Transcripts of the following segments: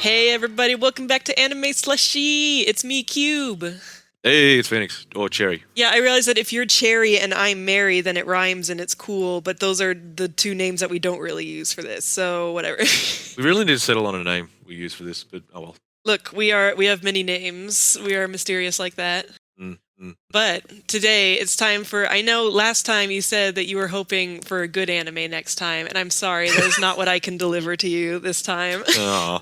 Hey everybody, welcome back to Anime Slushy! It's me, Cube. Hey, it's Phoenix. Or Cherry. Yeah, I realize that if you're Cherry and I'm Mary, then it rhymes and it's cool, but those are the two names that we don't really use for this, so whatever. We really need to settle on a name we use for this, but oh well. Look, we have many names. We are mysterious like that. But today it's time for, I know last time you said that you were hoping for a good anime next time, and I'm sorry, that is not what I can deliver to you this time. Oh.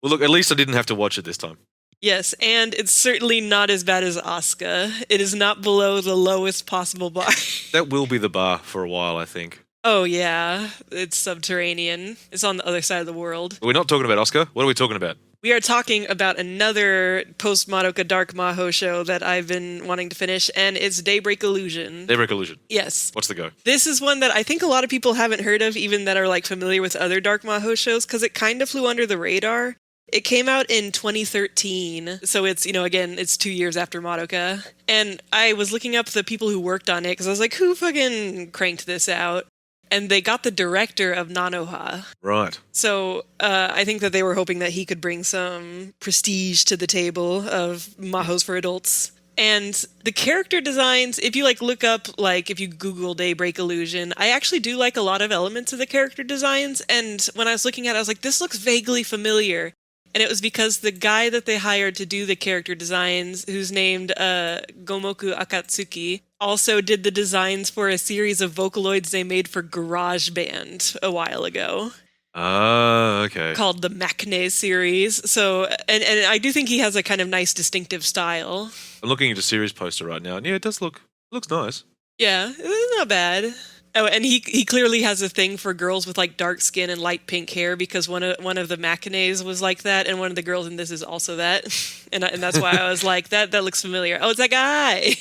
Well, look, at least I didn't have to watch it this time. Yes, and it's certainly not as bad as Asuka. It is not below the lowest possible bar. That will be the bar for a while, I think. Oh yeah, it's subterranean. It's on the other side of the world. We're not talking about Oscar. What are we talking about? We are talking about another post-Madoka Dark Maho show that I've been wanting to finish, and it's Daybreak Illusion. Daybreak Illusion. Yes. What's the go? This is one that I think a lot of people haven't heard of, even that are like familiar with other Dark Maho shows, because it kind of flew under the radar. It came out in 2013, so it's, again, it's 2 years after Madoka. And I was looking up the people who worked on it, because I was like, who fucking cranked this out? And they got the director of Nanoha. Right. So I think that they were hoping that he could bring some prestige to the table of Mahos for adults. And the character designs, if you look up, if you Google Daybreak Illusion, I actually do like a lot of elements of the character designs. And when I was looking at it, I was like, this looks vaguely familiar. And it was because the guy that they hired to do the character designs, who's named Gomoku Akatsuki, also did the designs for a series of Vocaloids they made for GarageBand a while ago. Okay. Called the Maknae series. So, and I do think he has a kind of nice distinctive style. I'm looking at a series poster right now, and yeah, it looks nice. Yeah, it's not bad. Oh, and he clearly has a thing for girls with dark skin and light pink hair, because one of the Maknaes was like that, and one of the girls in this is also that, and that's why I was like, that looks familiar. Oh, it's that guy.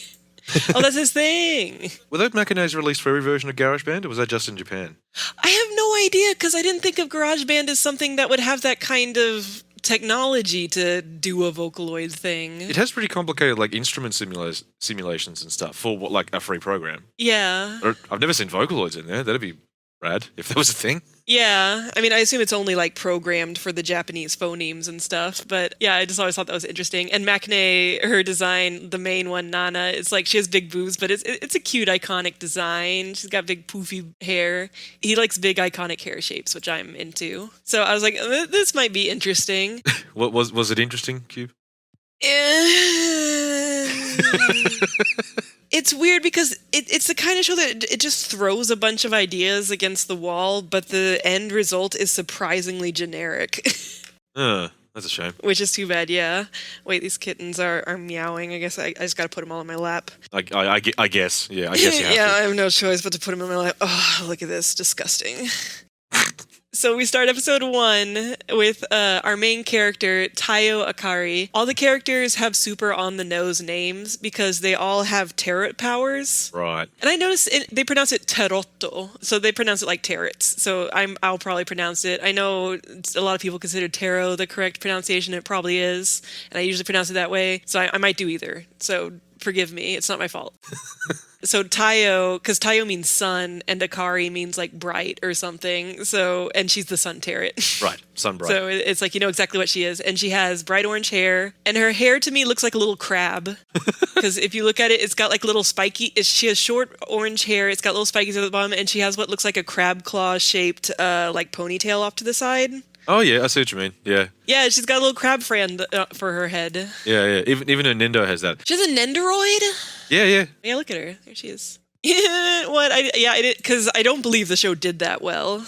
Oh, that's his thing. Were those Machinaes released for every version of GarageBand, or was that just in Japan? I have no idea, because I didn't think of GarageBand as something that would have that kind of technology to do a Vocaloid thing. It has pretty complicated instrument simulations and stuff for a free program. Yeah. I've never seen Vocaloids in there. That'd be rad if that was a thing. Yeah, I mean, I assume it's only programmed for the Japanese phonemes and stuff, but yeah, I just always thought that was interesting. And Maknae, her design, the main one, Nana, it's she has big boobs, but it's a cute, iconic design. She's got big, poofy hair. He likes big, iconic hair shapes, which I'm into. So I was like, this might be interesting. What was it interesting, Cube? It's weird because it's the kind of show that it just throws a bunch of ideas against the wall, but the end result is surprisingly generic. That's a shame. Which is too bad, yeah. Wait, these kittens are meowing. I guess I just gotta put them all in my lap. I guess. Yeah, I guess you have yeah, to. I have no choice but to put them in my lap. Oh, look at this. Disgusting. So we start episode 1 with our main character, Tayo Akari. All the characters have super on-the-nose names because they all have tarot powers. Right. And I noticed they pronounce it tarotto, so they pronounce it like tarots. So I'll probably pronounce it. I know a lot of people consider tarot the correct pronunciation. It probably is, and I usually pronounce it that way. So I might do either. So forgive me. It's not my fault. So Tayo, because Tayo means sun, and Akari means bright or something. So, and she's the sun tarot. Right, sun bright. So it's you know exactly what she is. And she has bright orange hair. And her hair to me looks like a little crab. Because if you look at it, it's got little spiky, she has short orange hair. It's got little spikies at the bottom. And she has what looks like a crab claw shaped ponytail off to the side. Oh yeah, I see what you mean. Yeah. Yeah, she's got a little crab friend for her head. Yeah. Even her Nendo has that. She has a Nendoroid? Yeah. Yeah, look at her. There she is. What? Because I don't believe the show did that well.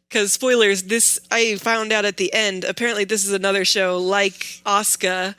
Because spoilers, this I found out at the end. Apparently, this is another show like Asuka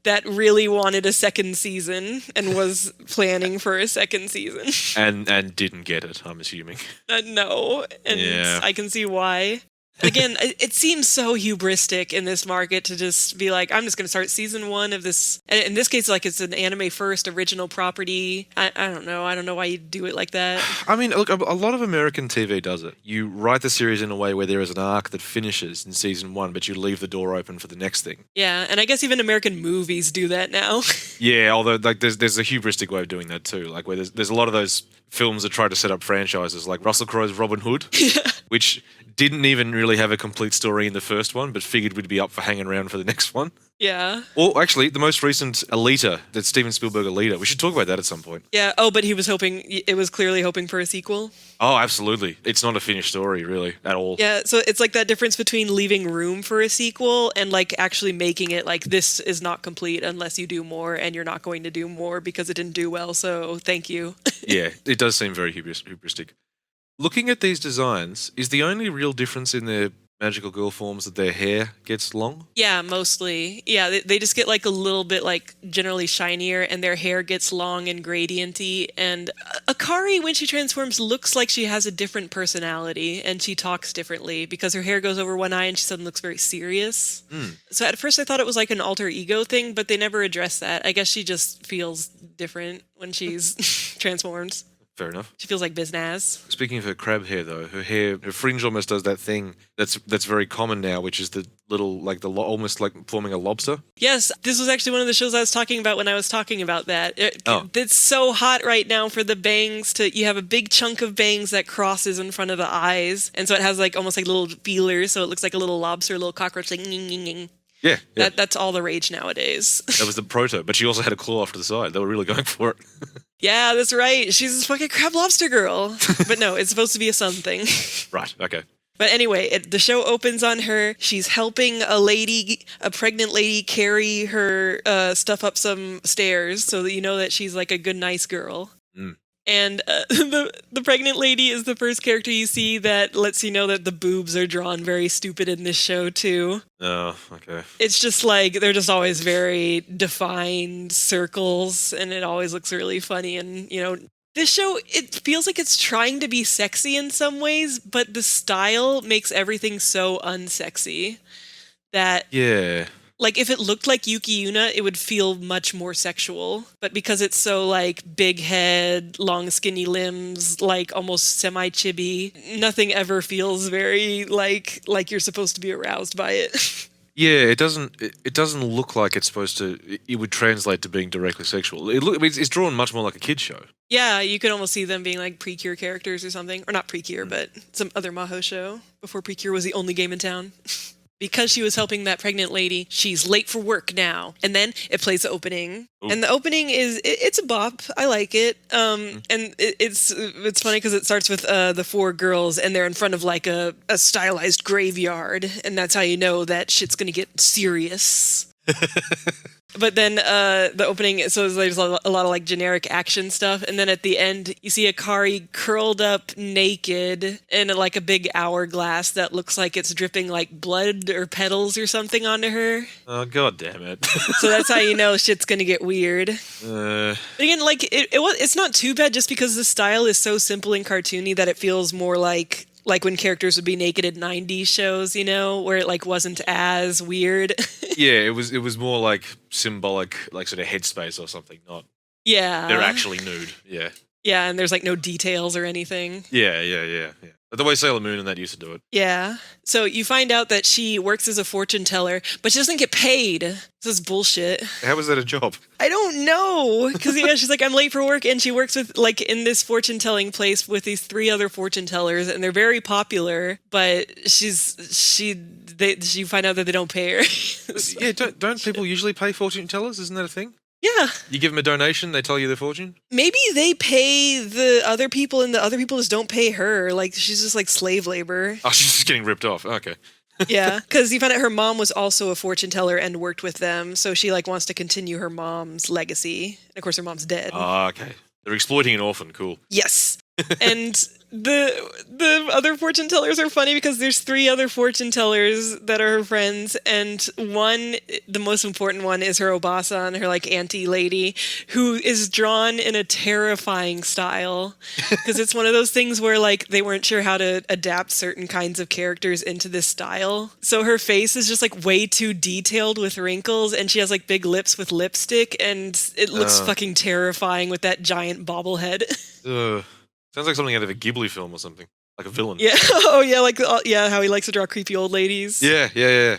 that really wanted a second season and was planning for a second season. And didn't get it, I'm assuming. No, and yeah. I can see why. Again, it seems so hubristic in this market to just be I'm just going to start season 1 of this. And in this case, it's an anime first original property. I don't know. I don't know why you do it like that. I mean, look, a lot of American TV does it. You write the series in a way where there is an arc that finishes in season 1, but you leave the door open for the next thing. Yeah, and I guess even American movies do that now. Yeah, although there's a hubristic way of doing that too. Where there's a lot of those films that try to set up franchises, like Russell Crowe's Robin Hood. Yeah. which didn't even really have a complete story in the first one, but figured we'd be up for hanging around for the next one. Yeah. Or actually, the most recent Alita, that Steven Spielberg Alita. We should talk about that at some point. Yeah. Oh, but he was hoping, it was clearly hoping for a sequel. Oh, absolutely. It's not a finished story, really, at all. Yeah. So it's like that difference between leaving room for a sequel and like actually making it like this is not complete unless you do more, and you're not going to do more because it didn't do well. So thank you. Yeah, it does seem very hubristic. Looking at these designs, is the only real difference in their magical girl forms that their hair gets long? Yeah, mostly. Yeah, they just get like a little bit like generally shinier, and their hair gets long and gradienty. And Akari, when she transforms, looks like she has a different personality, and she talks differently because her hair goes over one eye and she suddenly looks very serious. So at first I thought it was like an alter ego thing, but they never address that. I guess she just feels different when she's transformed. Fair enough. She feels like Biznaz. Speaking of her crab hair, though, her fringe almost does that thing that's very common now, which is the little, like almost like forming a lobster. Yes, this was actually one of the shows I was talking about when I was talking about that. It's so hot right now for the bangs you have a big chunk of bangs that crosses in front of the eyes, and so it has like almost like little feelers, so it looks like a little lobster, a little cockroach, like ning, ning, ning. Yeah. That's all the rage nowadays. That was the proto, but she also had a claw off to the side. They were really going for it. Yeah, that's right. She's this fucking crab lobster girl. But no, it's supposed to be a sun thing. Right, okay. But anyway, the show opens on her. She's helping a pregnant lady, carry her stuff up some stairs so that you know that she's like a good, nice girl. And the pregnant lady is the first character you see that lets you know that the boobs are drawn very stupid in this show, too. Oh, okay. It's just like, they're just always very defined circles, and it always looks really funny. And, you know, this show, it feels like it's trying to be sexy in some ways, but the style makes everything so unsexy that... Yeah. Like, if it looked like Yuki Yuna, it would feel much more sexual. But because it's so, like, big head, long skinny limbs, like, almost semi-chibi, nothing ever feels very, like you're supposed to be aroused by it. Yeah, it doesn't look like it's supposed to... It would translate to being directly sexual. It's drawn much more like a kid's show. Yeah, you could almost see them being, like, Precure characters or something. Or not Precure, but some other Maho show. Before Precure was the only game in town. Because she was helping that pregnant lady, she's late for work now. And then it plays the opening. Ooh. And the opening it's a bop. I like it. And it's funny because it starts with the four girls, and they're in front of like a stylized graveyard. And that's how you know that shit's going to get serious. But then the opening, so there's a lot of like generic action stuff, and then at the end you see Akari curled up naked in like a big hourglass that looks like it's dripping like blood or petals or something onto her. Oh, god damn it. So that's how you know shit's gonna get weird. But again, like it's not too bad just because the style is so simple and cartoony that it feels more like when characters would be naked in 90s shows, you know, where it like wasn't as weird. Yeah, it was more like symbolic, like sort of headspace or something, not... Yeah. They're actually nude, yeah. Yeah, and there's like no details or anything. Yeah. The way Sailor Moon and that used to do it. Yeah. So you find out that she works as a fortune teller, but she doesn't get paid. This is bullshit. How is that a job? I don't know. Because she's like, I'm late for work, and she works with like in this fortune telling place with these 3 other fortune tellers, and they're very popular, but you find out that they don't pay her. So. Yeah, don't people usually pay fortune tellers? Isn't that a thing? Yeah. You give them a donation, they tell you their fortune? Maybe they pay the other people, and the other people just don't pay her. Like, she's just like slave labor. Oh, she's just getting ripped off. Okay. Yeah, because you find out her mom was also a fortune teller and worked with them, so she like wants to continue her mom's legacy. And of course, her mom's dead. Oh, okay. They're exploiting an orphan. Cool. Yes. And the other fortune tellers are funny because there's 3 other fortune tellers that are her friends, and one, the most important one, is her Obasan, her like auntie lady, who is drawn in a terrifying style because it's one of those things where like they weren't sure how to adapt certain kinds of characters into this style. So her face is just like way too detailed with wrinkles, and she has like big lips with lipstick, and it looks fucking terrifying with that giant bobblehead. Sounds like something out of a Ghibli film or something. Like a villain. Yeah. Oh, yeah. Like, how he likes to draw creepy old ladies. Yeah.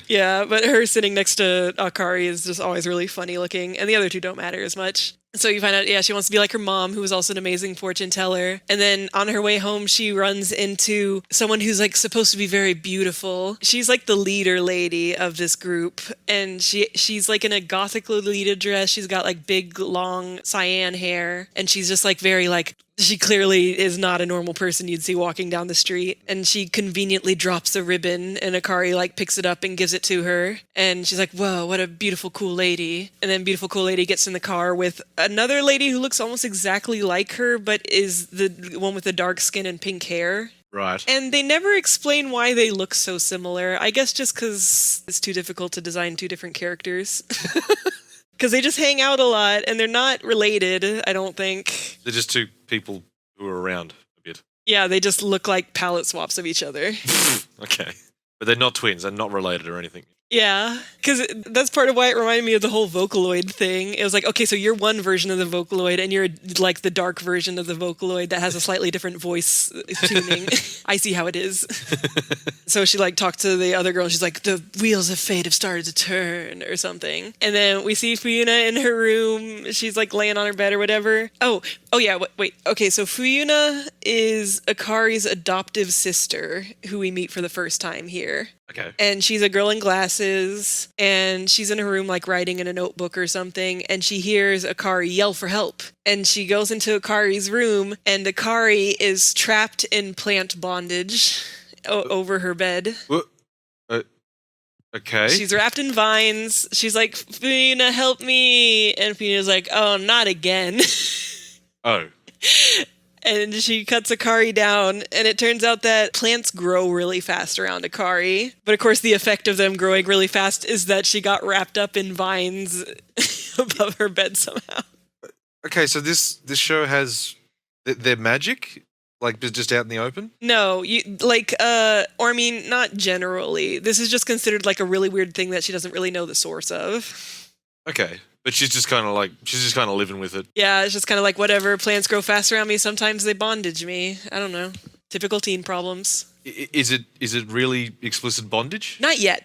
Yeah, but her sitting next to Akari is just always really funny looking, and the other 2 don't matter as much. So you find out, yeah, she wants to be like her mom, who was also an amazing fortune teller. And then on her way home, she runs into someone who's like supposed to be very beautiful. She's like the leader lady of this group. And she's like in a gothic Lolita dress. She's got like big, long cyan hair. And she's just like very like, she clearly is not a normal person you'd see walking down the street. And she conveniently drops a ribbon and Akari like picks it up and gives it to her. And she's like, whoa, what a beautiful, cool lady. And then beautiful, cool lady gets in the car with another lady who looks almost exactly like her, but is the one with the dark skin and pink hair. Right. And they never explain why they look so similar. I guess just because it's too difficult to design two different characters. Because they just hang out a lot, and they're not related, I don't think. They're just two people who are around a bit. Yeah, they just look like palette swaps of each other. Okay. But they're not twins. They're not related or anything. Yeah, because that's part of why it reminded me of the whole Vocaloid thing. It was like, okay, so you're one version of the Vocaloid, and you're like the dark version of the Vocaloid that has a slightly different voice tuning. I see how it is. So she like talked to the other girl, and she's like, the wheels of fate have started to turn or something. And then we see Fuyuna in her room. She's like laying on her bed or whatever. Oh yeah, wait. Okay, so Fuyuna is Akari's adoptive sister, who we meet for the first time here. Okay. And she's a girl in glasses, and she's in her room like writing in a notebook or something, and she hears Akari yell for help. And she goes into Akari's room, and Akari is trapped in plant bondage over her bed. What? Okay. She's wrapped in vines. She's like, Fuyuna, help me. And Fuyuna's like, oh, not again. Oh. And she cuts Akari down, and it turns out that plants grow really fast around Akari. But of course, the effect of them growing really fast is that she got wrapped up in vines above her bed somehow. Okay, so this show has they're magic, like just out in the open. No, or I mean, not generally. This is just considered like a really weird thing that she doesn't really know the source of. Okay. But she's just kind of living with it. Yeah, it's just kind of like, whatever, plants grow fast around me, sometimes they bondage me. I don't know. Typical teen problems. Is it really explicit bondage? Not yet.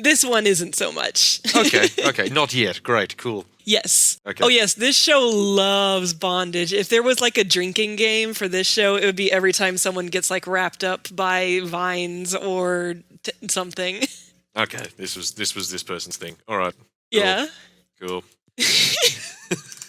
This one isn't so much. Okay, not yet. Great, cool. Yes. Okay. Oh, yes, this show loves bondage. If there was like a drinking game for this show, it would be every time someone gets like wrapped up by vines or something. Okay, this was this person's thing. All right. Cool. Yeah. Cool.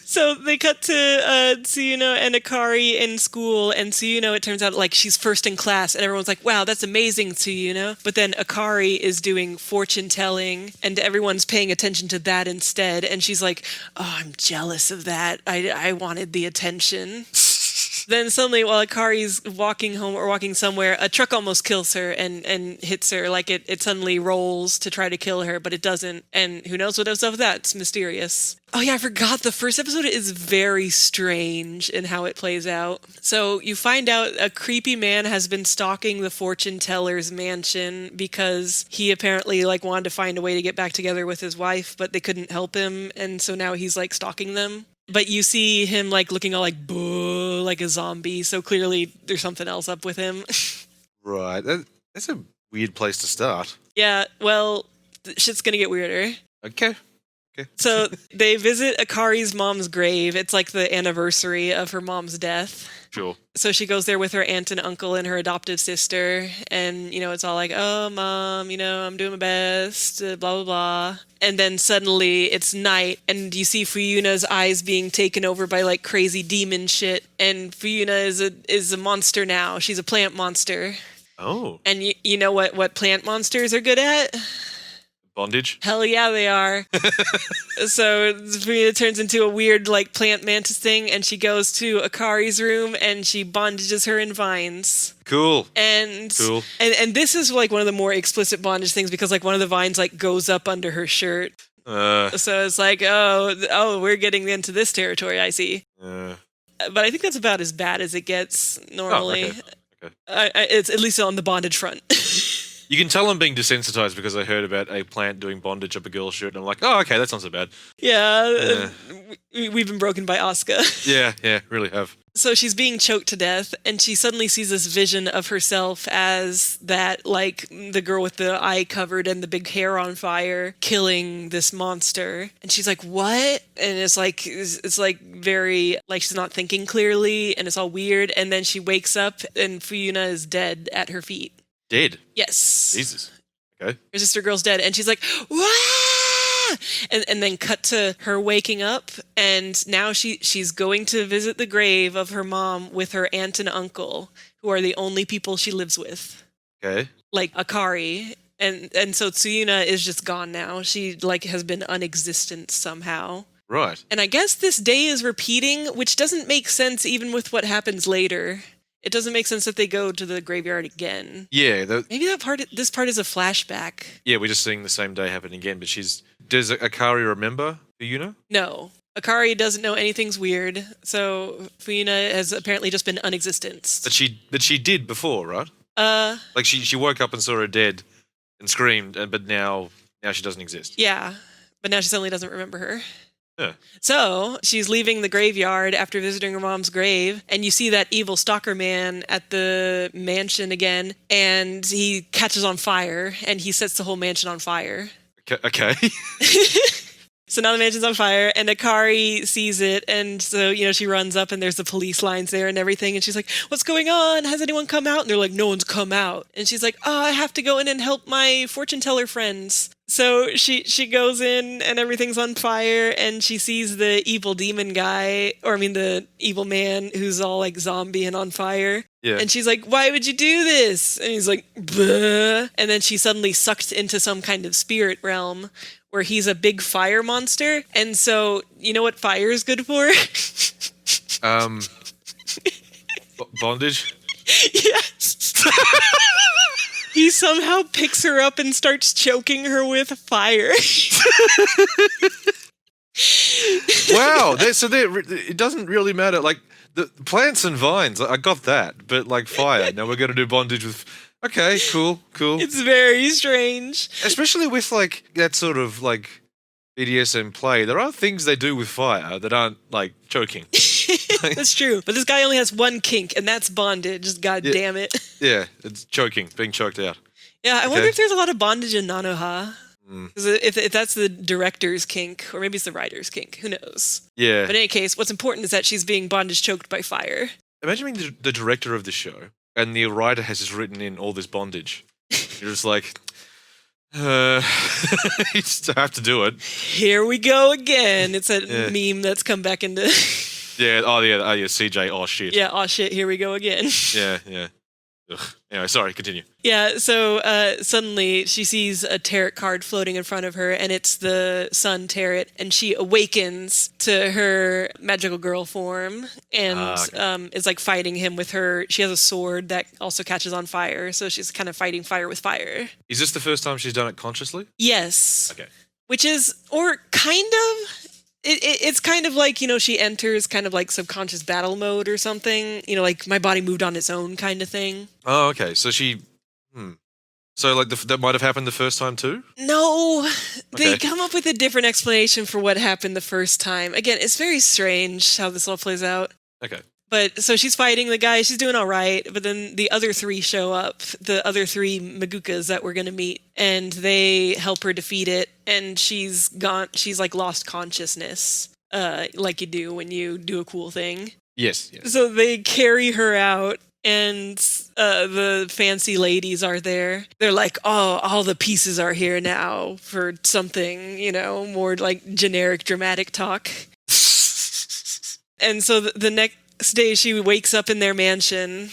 So they cut to Tsuyuno and Akari in school, and Tsuyuno, it turns out, like, she's first in class, and everyone's like, wow, that's amazing, Tsuyuno. But then Akari is doing fortune-telling, and everyone's paying attention to that instead, and she's like, oh, I'm jealous of that. I wanted the attention. Then suddenly, while Akari's walking home or walking somewhere, a truck almost kills her and hits her. Like, it suddenly rolls to try to kill her, but it doesn't. And who knows what else of that? It's mysterious. Oh yeah, I forgot. The first episode is very strange in how it plays out. So you find out a creepy man has been stalking the fortune teller's mansion because he apparently like wanted to find a way to get back together with his wife, but they couldn't help him. And so now he's like stalking them. But you see him like looking all like boo, like a zombie. So clearly there's something else up with him. Right. That's a weird place to start. Yeah, well, shit's gonna get weirder. Okay. So they visit Akari's mom's grave. It's like the anniversary of her mom's death. Sure. So she goes there with her aunt and uncle and her adoptive sister. And, you know, it's all like, oh, mom, you know, I'm doing my best, blah, blah, blah. And then suddenly it's night and you see Fuyuna's eyes being taken over by like crazy demon shit. And Fuyuna is a monster now. She's a plant monster. Oh. And you know what plant monsters are good at? Bondage? Hell yeah, they are. So Fuyuna turns into a weird, like, plant mantis thing, and she goes to Akari's room, and she bondages her in vines. Cool. And this is, like, one of the more explicit bondage things, because, like, one of the vines, like, goes up under her shirt. So it's like, oh, we're getting into this territory, I see. But I think that's about as bad as it gets, normally. Oh, okay. It's at least on the bondage front. You can tell I'm being desensitized because I heard about a plant doing bondage up a girl's shirt, and I'm like, oh, okay, that's not so bad. Yeah, we've been broken by Asuka. Yeah, really have. So she's being choked to death, and she suddenly sees this vision of herself as that, like, the girl with the eye covered and the big hair on fire killing this monster. And she's like, what? And it's like very, like, she's not thinking clearly, and it's all weird. And then she wakes up, and Fuyuna is dead at her feet. Dead? Yes. Jesus. Okay. Her sister girl's dead, and she's like, "Wah!" And then cut to her waking up, and now she's going to visit the grave of her mom with her aunt and uncle, who are the only people she lives with. Okay. Like Akari. And so Tsuyuna is just gone now. She, like, has been unexistent somehow. Right. And I guess this day is repeating, which doesn't make sense even with what happens later. It doesn't make sense that they go to the graveyard again. Yeah. Maybe this part is a flashback. Yeah, we're just seeing the same day happen again, but does Akari remember Fuyuna? No. Akari doesn't know anything's weird, so Fuyuna has apparently just been unexistent. But she did before, right? Like she woke up and saw her dead and screamed, but now she doesn't exist. Yeah, but now she suddenly doesn't remember her. Yeah. So she's leaving the graveyard after visiting her mom's grave, and you see that evil stalker man at the mansion again, and he catches on fire, and he sets the whole mansion on fire. Okay. So now the mansion's on fire, and Akari sees it, and so, she runs up, and there's the police lines there and everything, and she's like, what's going on? Has anyone come out? And they're like, no one's come out. And she's like, I have to go in and help my fortune teller friends. So she goes in, and everything's on fire, and she sees the evil demon guy, the evil man who's all like zombie and on fire. Yeah. And she's like, why would you do this? And he's like, bleh. And then she's suddenly sucked into some kind of spirit realm where he's a big fire monster. And so, you know what fire is good for? Bondage? Yes. He somehow picks her up and starts choking her with fire. Wow. It doesn't really matter. Like, the plants and vines, I got that. But, like, fire. Now we're going to do bondage with... Okay, cool. It's very strange. Especially with, like, that sort of, like, BDSM play. There are things they do with fire that aren't, like, choking. That's true. But this guy only has one kink, and that's bondage. God damn it. Yeah, it's choking, being choked out. Yeah, I wonder if there's a lot of bondage in Nanoha. Because if that's the director's kink, or maybe it's the writer's kink, who knows? Yeah. But in any case, what's important is that she's being bondage choked by fire. Imagine being the director of the show, and the writer has just written in all this bondage. You're just like, you just have to do it. Here we go again. It's a meme that's come back into... Yeah, CJ, oh shit. Yeah, oh shit, here we go again. Yeah. Ugh. Anyway, sorry, continue. Yeah, so suddenly she sees a tarot card floating in front of her, and it's the sun tarot, and she awakens to her magical girl form, and is like fighting him with her. She has a sword that also catches on fire, so she's kind of fighting fire with fire. Is this the first time she's done it consciously? Yes. Okay. Which is, or kind of... It's kind of like, she enters kind of like subconscious battle mode or something. Like my body moved on its own kind of thing. Oh, okay. So she... So, like, that might have happened the first time too? No. They come up with a different explanation for what happened the first time. Again, it's very strange how this all plays out. Okay. But, so she's fighting the guy, she's doing all right, but then the other three show up, the other three Magukas that we're going to meet, and they help her defeat it, and she's like lost consciousness, like you do when you do a cool thing. Yes. So they carry her out, and the fancy ladies are there. They're like, oh, all the pieces are here now for something, more like generic dramatic talk. And so the next day she wakes up in their mansion,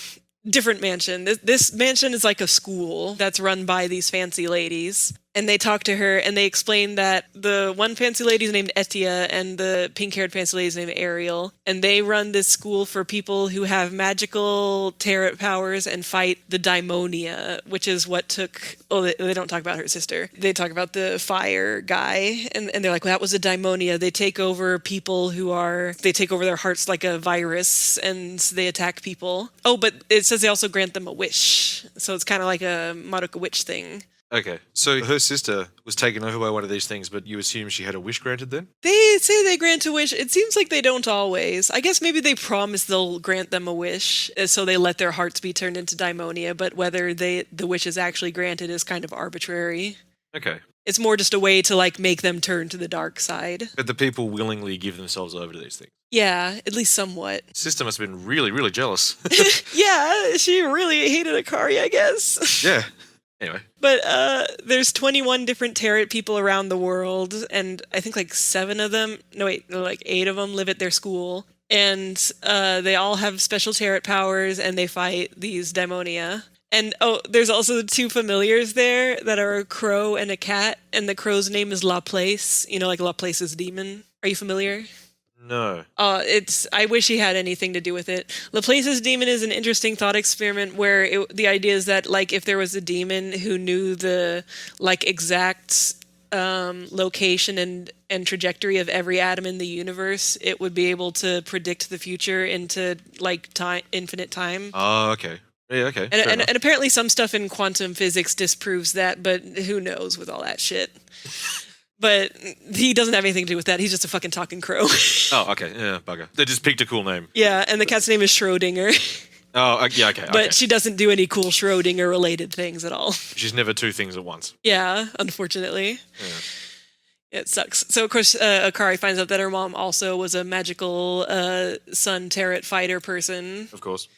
different mansion. This mansion is like a school that's run by these fancy ladies. And they talk to her, and they explain that the one fancy lady is named Etia, and the pink-haired fancy lady is named Ariel. And they run this school for people who have magical tarot powers and fight the Daimonia, which is what took... Oh, they don't talk about her sister. They talk about the fire guy, and they're like, well, that was a Daimonia. They take over people who are... They take over their hearts like a virus, and they attack people. Oh, but it says they also grant them a wish. So it's kind of like a Madoka witch thing. Okay, so her sister was taken over by one of these things, but you assume she had a wish granted then? They say they grant a wish. It seems like they don't always. I guess maybe they promise they'll grant them a wish, so they let their hearts be turned into daimonia, but whether the wish is actually granted is kind of arbitrary. Okay. It's more just a way to, like, make them turn to the dark side. But the people willingly give themselves over to these things. Yeah, at least somewhat. Sister must have been really, really jealous. Yeah, she really hated Akari, I guess. Yeah. Anyway. But there's 21 different tarot people around the world, and I think like 8 of them live at their school. And they all have special tarot powers, and they fight these daimonia. And there's also 2 familiars there that are a crow and a cat, and the crow's name is Laplace. You know, like Laplace's demon. Are you familiar? No. I wish he had anything to do with it. Laplace's demon is an interesting thought experiment where the idea is that, like, if there was a demon who knew the, like, exact location and trajectory of every atom in the universe, it would be able to predict the future into, like, infinite time. Oh, okay. Yeah, okay. And apparently some stuff in quantum physics disproves that, but who knows with all that shit. But he doesn't have anything to do with that. He's just a fucking talking crow. Oh, okay. Yeah, bugger. They just picked a cool name. Yeah, and the cat's name is Schrodinger. Oh, yeah, okay. But she doesn't do any cool Schrodinger-related things at all. She's never 2 things at once. Yeah, unfortunately. Yeah. It sucks. So, of course, Akari finds out that her mom also was a magical sun tarot fighter person. Of course.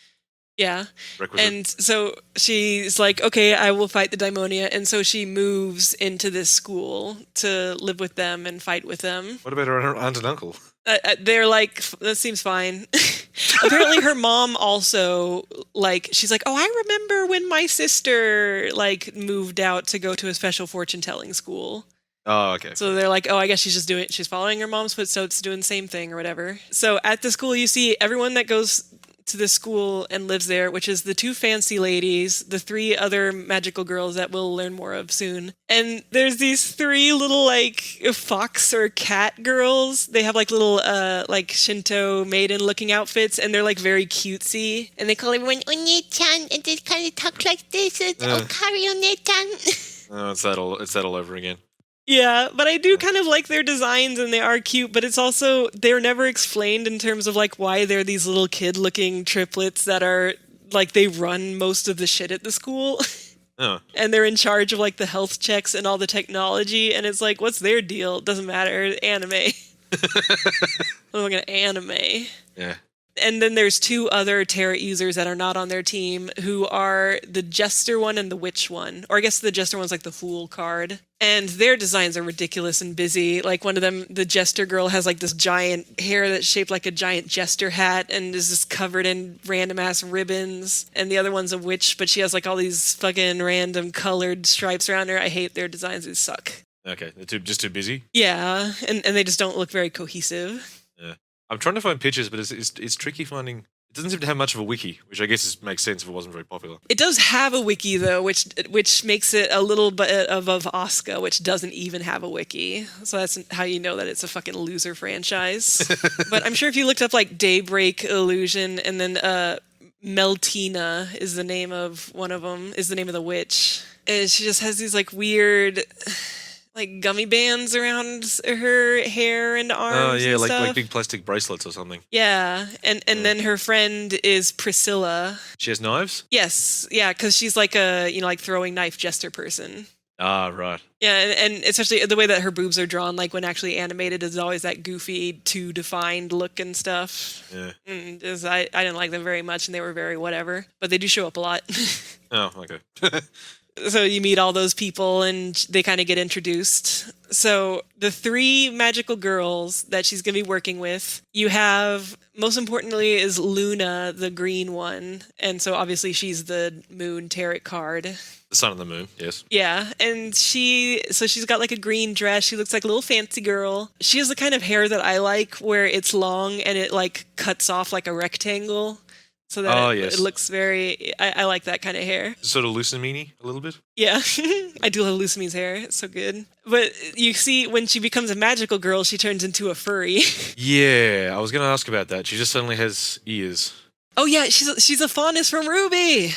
Yeah. Requisite. And so she's like, okay, I will fight the daimonia. And so she moves into this school to live with them and fight with them. What about her aunt and uncle? They're like, that seems fine. Apparently her mom also, like, she's like, oh, I remember when my sister, like, moved out to go to a special fortune-telling school. Oh, okay. So they're like, oh, I guess she's following her mom's footsteps, doing the same thing or whatever. So at the school, you see everyone that goes to the school and lives there, which is the 2 fancy ladies, the 3 other magical girls that we'll learn more of soon. And there's these 3 little, like, fox or cat girls. They have, like, little, like, Shinto maiden-looking outfits, and they're, like, very cutesy. And they call everyone Oni-chan, and they kind of talk like this. It's Okari Oni-chan. Oh, it's that all over again. Yeah, but I do kind of like their designs, and they are cute, but it's also, they're never explained in terms of, like, why they're these little kid-looking triplets that are, like, they run most of the shit at the school. Oh. And they're in charge of, like, the health checks and all the technology, and it's like, what's their deal? It doesn't matter. Anime. I'm looking at anime. Yeah. And then there's 2 other tarot users that are not on their team, who are the Jester one and the Witch one. Or I guess the Jester one's like the Fool card. And their designs are ridiculous and busy. Like, one of them, the Jester girl, has like this giant hair that's shaped like a giant jester hat and is just covered in random ass ribbons. And the other one's a witch, but she has like all these fucking random colored stripes around her. I hate their designs. They suck. Okay, they're just too busy? Yeah, and they just don't look very cohesive. Yeah. I'm trying to find pictures, but it's tricky finding... It doesn't seem to have much of a wiki, which I guess makes sense if it wasn't very popular. It does have a wiki, though, which makes it a little bit above Asuka, which doesn't even have a wiki. So that's how you know that it's a fucking loser franchise. But I'm sure if you looked up, like, Daybreak Illusion, and then Meltina is the name of one of them, is the name of the witch. And she just has these, like, weird... like gummy bands around her hair and arms. Oh yeah, and like stuff. big plastic bracelets or something. Yeah, and then her friend is Priscilla. She has knives? Yes, yeah, because she's like a like throwing knife jester person. Ah, right. Yeah, and especially the way that her boobs are drawn, like when actually animated, is always that goofy, too defined look and stuff. Yeah. And I didn't like them very much, and they were very whatever. But they do show up a lot. Oh, okay. So you meet all those people and they kind of get introduced. So the 3 magical girls that she's going to be working with, you have, most importantly, is Luna, the green one. And so obviously she's the moon tarot card. The sun and the moon, yes. Yeah, and she's got like a green dress. She looks like a little fancy girl. She has the kind of hair that I like, where it's long and it like cuts off like a rectangle. So that it looks very, I like that kind of hair. Sort of Lucamini a little bit. Yeah, I do love Lucamine's hair. It's so good. But you see, when she becomes a magical girl, she turns into a furry. Yeah, I was going to ask about that. She just suddenly has ears. Oh yeah, she's a faunus from Ruby.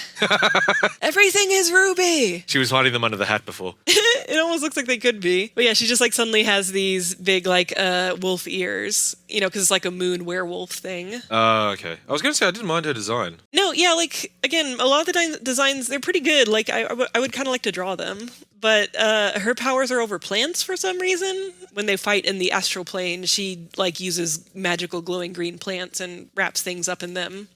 Everything is Ruby. She was hiding them under the hat before. It almost looks like they could be. But yeah, she just like suddenly has these big like wolf ears, because it's like a moon werewolf thing. Oh, okay. I was going to say I didn't mind her design. No, yeah, like again, a lot of the designs, they're pretty good. Like I would kind of like to draw them. But her powers are over plants for some reason. When they fight in the astral plane, she like uses magical glowing green plants and wraps things up in them.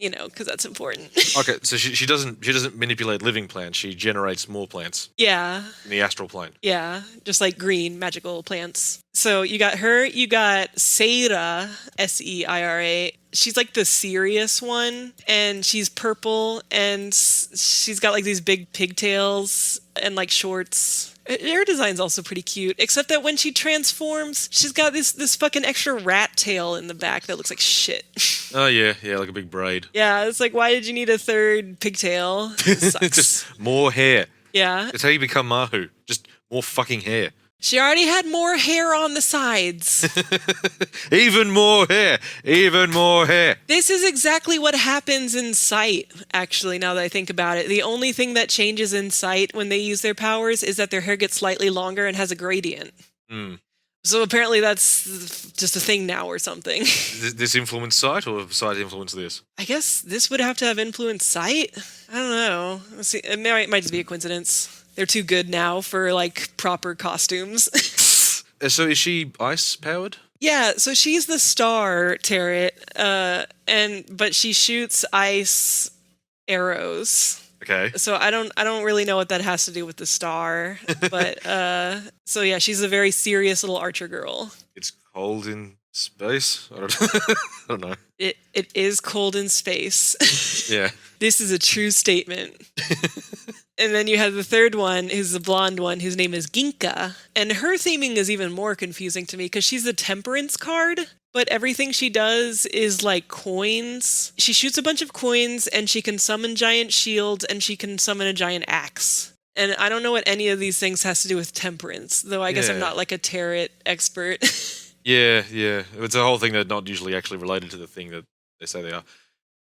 Because that's important. Okay, so she doesn't manipulate living plants. She generates more plants. Yeah. In the astral plane. Yeah, just like green magical plants. So you got her, you got Seira, Seira. She's like the serious one, and she's purple, and she's got like these big pigtails and like shorts. Her design's also pretty cute, except that when she transforms, she's got this fucking extra rat tail in the back that looks like shit. Oh, yeah, like a big braid. Yeah, it's like, why did you need a third pigtail? It sucks. Just more hair. Yeah. That's how you become Mahu. Just more fucking hair. She already had more hair on the sides. Even more hair. Even more hair. This is exactly what happens in Sight, actually, now that I think about it. The only thing that changes in Sight when they use their powers is that their hair gets slightly longer and has a gradient. So apparently that's just a thing now or something. This influenced Sight, or Sight influenced this? I guess this would have to have influenced Sight. I don't know. Let's see. It might just be a coincidence. They're too good now for, like, proper costumes. So is she ice-powered? Yeah, so she's the star turret, but she shoots ice arrows. Okay. So I don't really know what that has to do with the star, but so yeah, she's a very serious little archer girl. It's cold in space? I don't know. It is cold in space. Yeah. This is a true statement. And then you have the third one, who's the blonde one, whose name is Ginka. And her theming is even more confusing to me because she's the temperance card, but everything she does is like coins. She shoots a bunch of coins and she can summon giant shields and she can summon a giant axe. And I don't know what any of these things has to do with temperance, though I guess I'm not like a tarot expert. Yeah. It's a whole thing that's not usually actually related to the thing that they say they are.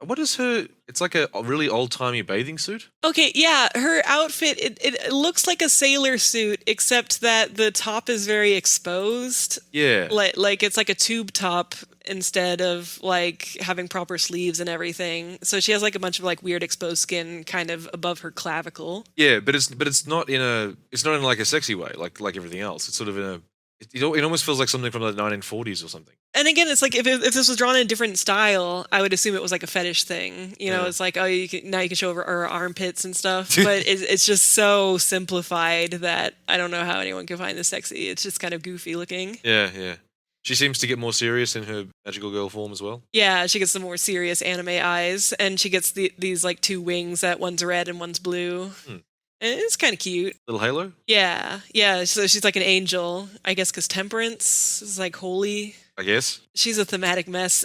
What is her... It's like a really old-timey bathing suit? Okay, yeah, her outfit, it looks like a sailor suit, except that the top is very exposed. Yeah. Like it's like a tube top instead of, like, having proper sleeves and everything. So she has, like, a bunch of, like, weird exposed skin kind of above her clavicle. Yeah, but it's not in a... It's not in, like, a sexy way, like everything else. It's sort of in a... It almost feels like something from the 1940s or something. And again, it's like if this was drawn in a different style, I would assume it was like a fetish thing. It's like, oh, now you can show our armpits and stuff. But it's just so simplified that I don't know how anyone can find this sexy. It's just kind of goofy looking. Yeah. She seems to get more serious in her magical girl form as well. Yeah, she gets some more serious anime eyes, and she gets these like 2 wings that one's red and one's blue. And it's kind of cute. Little halo? Yeah. So she's like an angel, I guess, because temperance is like holy. I guess. She's a thematic mess.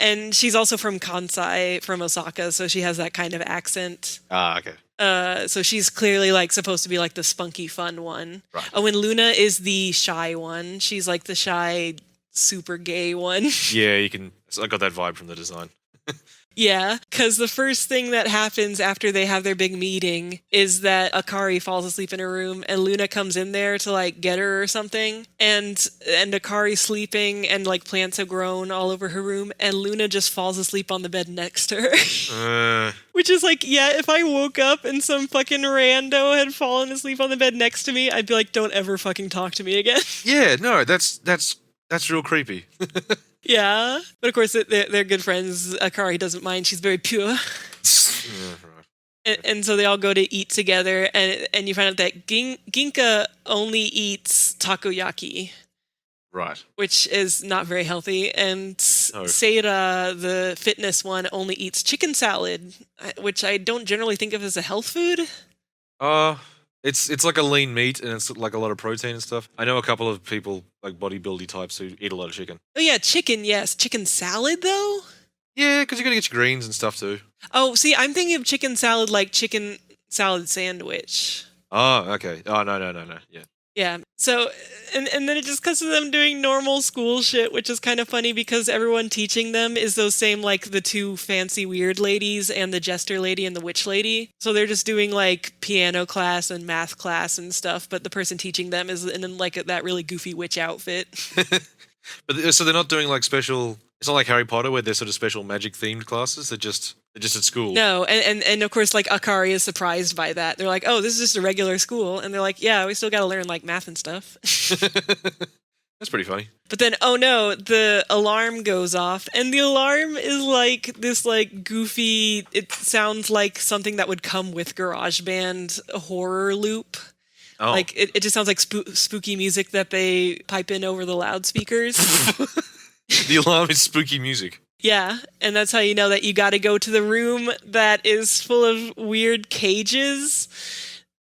And she's also from Kansai, from Osaka, so she has that kind of accent. Ah, okay. So she's clearly like supposed to be like the spunky fun one. Right. Oh, and Luna is the shy one. She's like the shy, super gay one. Yeah, I got that vibe from the design. Yeah, because the first thing that happens after they have their big meeting is that Akari falls asleep in her room and Luna comes in there to like get her or something. And Akari's sleeping and like plants have grown all over her room and Luna just falls asleep on the bed next to her. Which is like, yeah, if I woke up and some fucking rando had fallen asleep on the bed next to me, I'd be like, don't ever fucking talk to me again. Yeah, no, that's real creepy. Yeah, but of course they're good friends. Akari doesn't mind. She's very pure. Yeah, right. And so they all go to eat together, and you find out that Ginka only eats takoyaki, Right. which is not very healthy, and No. Seira, the fitness one, only eats chicken salad, which I don't generally think of as a health food. It's like a lean meat and it's like a lot of protein and stuff. I know a couple of people like bodybuildy types who eat a lot of chicken. Oh yeah, chicken, yes. Chicken salad though? Yeah, because you got to get your greens and stuff too. Oh, see, I'm thinking of chicken salad like chicken salad sandwich. Oh, okay. Oh, no. Yeah. Yeah. So, and then it just cuts to them doing normal school shit, which is kind of funny because everyone teaching them is those same, like, the two fancy weird ladies and the jester lady and the witch lady. So they're just doing, like, piano class and math class and stuff, but the person teaching them is in, like, that really goofy witch outfit. But so they're not doing like special. It's not like Harry Potter where they're sort of special magic themed classes. They're just at school. No, and of course, like, Akari is surprised by that. They're like, oh, this is just a regular school. And they're like, yeah, we still got to learn, like, math and stuff. That's pretty funny. But then, oh no, the alarm goes off, and the alarm is like this, like, goofy, it sounds like something that would come with GarageBand horror loop. Oh. Like, it just sounds like spooky music that they pipe in over the loudspeakers. The alarm is spooky music. Yeah, and that's how you know that you got to go to the room that is full of weird cages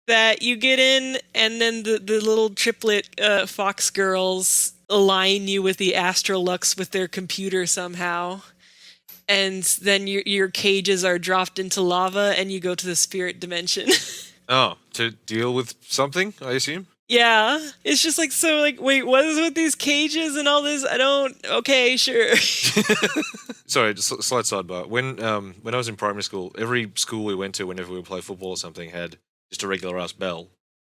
that you get in, and then the little triplet fox girls align you with the Astrolux with their computer somehow. And then your cages are dropped into lava, and you go to the spirit dimension. Oh, to deal with something, I assume? Yeah, it's just like, so, like, wait, what is with these cages and all this? I don't, okay, sure. Sorry, just slight sidebar. When I was in primary school, every school we went to, whenever we would play football or something, had just a regular ass bell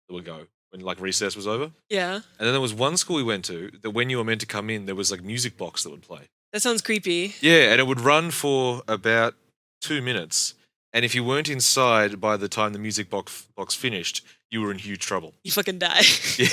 that would go when like recess was over. Yeah, And then there was one school we went to that when you were meant to come in, there was like music box that would play. that sounds creepy. Yeah, and it would run for about 2 minutes. And if you weren't inside by the time the music box finished, you were in huge trouble. You fucking die. Yeah.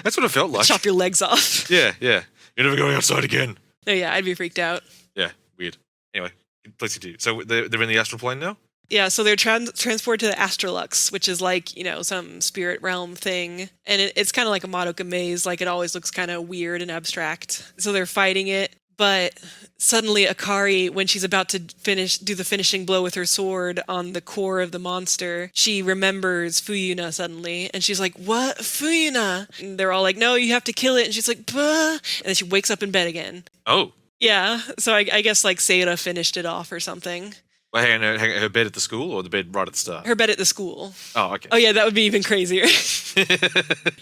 That's what it felt like. Chop your legs off. Yeah. You're never going outside again. No, yeah, I'd be freaked out. Yeah, weird. Anyway, please continue. So they're in the astral plane now? Yeah, so they're transported to the Astrolux, which is like, some spirit realm thing. And it's kind of like a Madoka maze. Like, it always looks kind of weird and abstract. So they're fighting it. But suddenly Akari, when she's about to do the finishing blow with her sword on the core of the monster, she remembers Fuyuna suddenly. And she's like, what? Fuyuna? And they're all like, no, you have to kill it. And she's like, bah. And then she wakes up in bed again. Oh. Yeah, so I guess, like, Seira finished it off or something. Well, hang on, her bed at the school or the bed right at the start? Her bed at the school. Oh, okay. Oh yeah, that would be even crazier.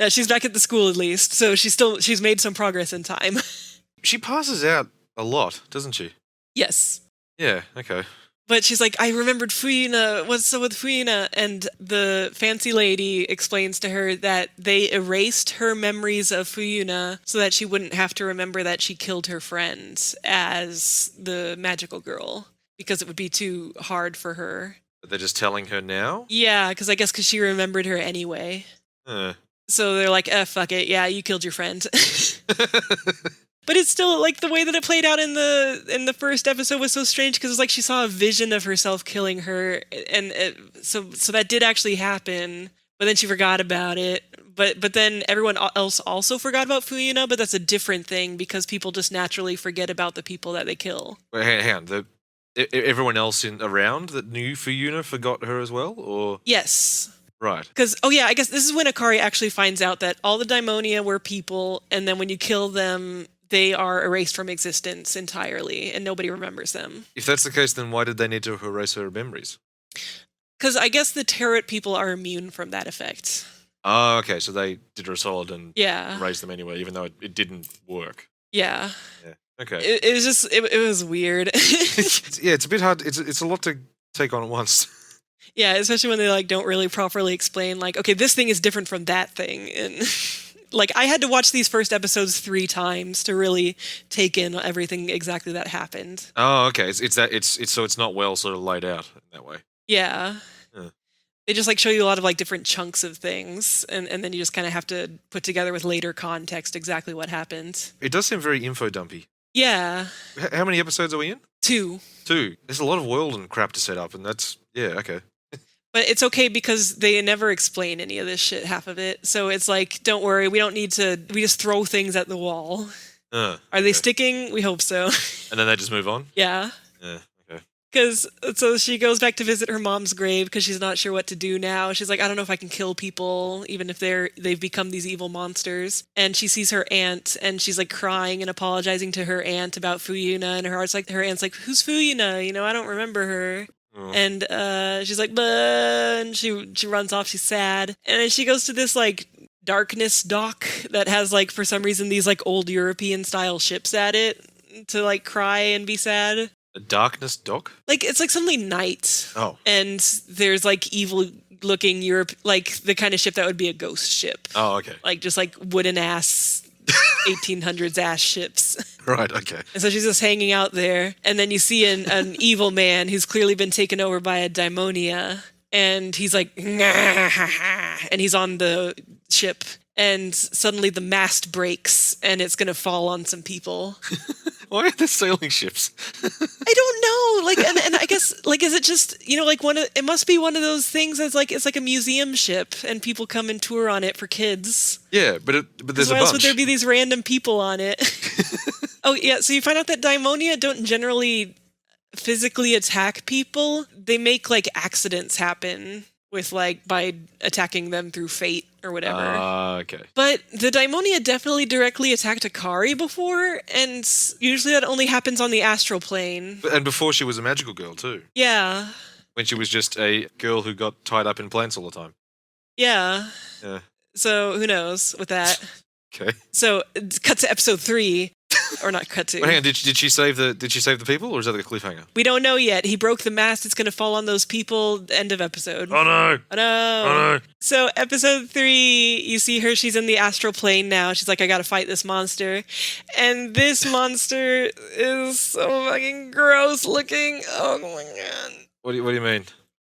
Yeah, she's back at the school at least, so she's made some progress in time. She passes out a lot, doesn't she? Yes. Yeah, okay. But she's like, I remembered Fuyuna. What's up with Fuyuna? And the fancy lady explains to her that they erased her memories of Fuyuna so that she wouldn't have to remember that she killed her friend as the magical girl, because it would be too hard for her. But they're just telling her now? Yeah, because she remembered her anyway. So they're like, fuck it. Yeah, you killed your friend. But it's still, like, the way that it played out in the first episode was so strange, because it was like she saw a vision of herself killing her, and so that did actually happen, but then she forgot about it. But then everyone else also forgot about Fuyuna, but that's a different thing, because people just naturally forget about the people that they kill. Wait, hang on. Everyone else around that knew Fuyuna forgot her as well, or? Yes. Right. Because, I guess this is when Akari actually finds out that all the Daimonia were people, and then when you kill them, they are erased from existence entirely, and nobody remembers them. If that's the case, then why did they need to erase her memories? Because I guess the Tarot people are immune from that effect. Oh, okay, so they did her a solid and Yeah. erased them anyway, even though it didn't work. Yeah. Yeah, okay. It was just, it was weird. Yeah, it's a bit hard. It's a lot to take on at once. Yeah, especially when they, like, don't really properly explain, like, okay, this thing is different from that thing, and like, I had to watch these first episodes 3 times to really take in everything exactly that happened. Oh, okay. It's not well sort of laid out in that way. Yeah. Huh. They just, like, show you a lot of, like, different chunks of things, and then you just kind of have to put together with later context exactly what happened. It does seem very info dumpy. Yeah, How many episodes are we in? 2. 2. There's a lot of world and crap to set up, and that's okay. But it's okay because they never explain any of this shit, half of it. So it's like, don't worry, we don't need to. We just throw things at the wall. Are they Okay. sticking? We hope so. And then they just move on. Yeah. Yeah. Okay. Because so she goes back to visit her mom's grave because she's not sure what to do now. She's like, I don't know if I can kill people, even if they've become these evil monsters. And she sees her aunt, and she's like crying and apologizing to her aunt about Fuyuna. And her aunt's like, who's Fuyuna? You know, I don't remember her. Oh. And she's like, "Bah," and she runs off. She's sad, and then she goes to this like darkness dock that has like for some reason these like old European style ships at it to like cry and be sad. A darkness dock. Like it's like suddenly night, Oh. and there's like evil looking Europe, like the kind of ship that would be a ghost ship, Oh. Okay. like just like wooden ass 1800s ass ships. Right. Okay. And so she's just hanging out there. And then you see an evil man who's clearly been taken over by a daimonia. And he's like, and he's on the ship. And suddenly the mast breaks and it's going to fall on some people. Why are there sailing ships? I don't know. Like, and I guess, like, is it just, you know, like it must be one of those things that's like, it's like a museum ship and people come and tour on it for kids. Yeah, but there's a Why bunch. else would there be these random people on it? Oh, yeah. So you find out that daimonia don't generally physically attack people. They make like accidents happen with like by attacking them through fate or whatever. Okay. But the daimonia definitely directly attacked Akari before, and usually that only happens on the astral plane. And before she was a magical girl too. Yeah. When she was just a girl who got tied up in plants all the time. Yeah. Yeah. So who knows with that? Okay. So cut to episode 3. Or not cut to. Hang on, did she save the people, or is that like a cliffhanger? We don't know yet. He broke the mast. It's going to fall on those people. End of episode. Oh no! Oh no! Oh no! So episode 3, you see her. She's in the astral plane now. She's like, I got to fight this monster, and this monster is so fucking gross looking. Oh my god. What do you mean?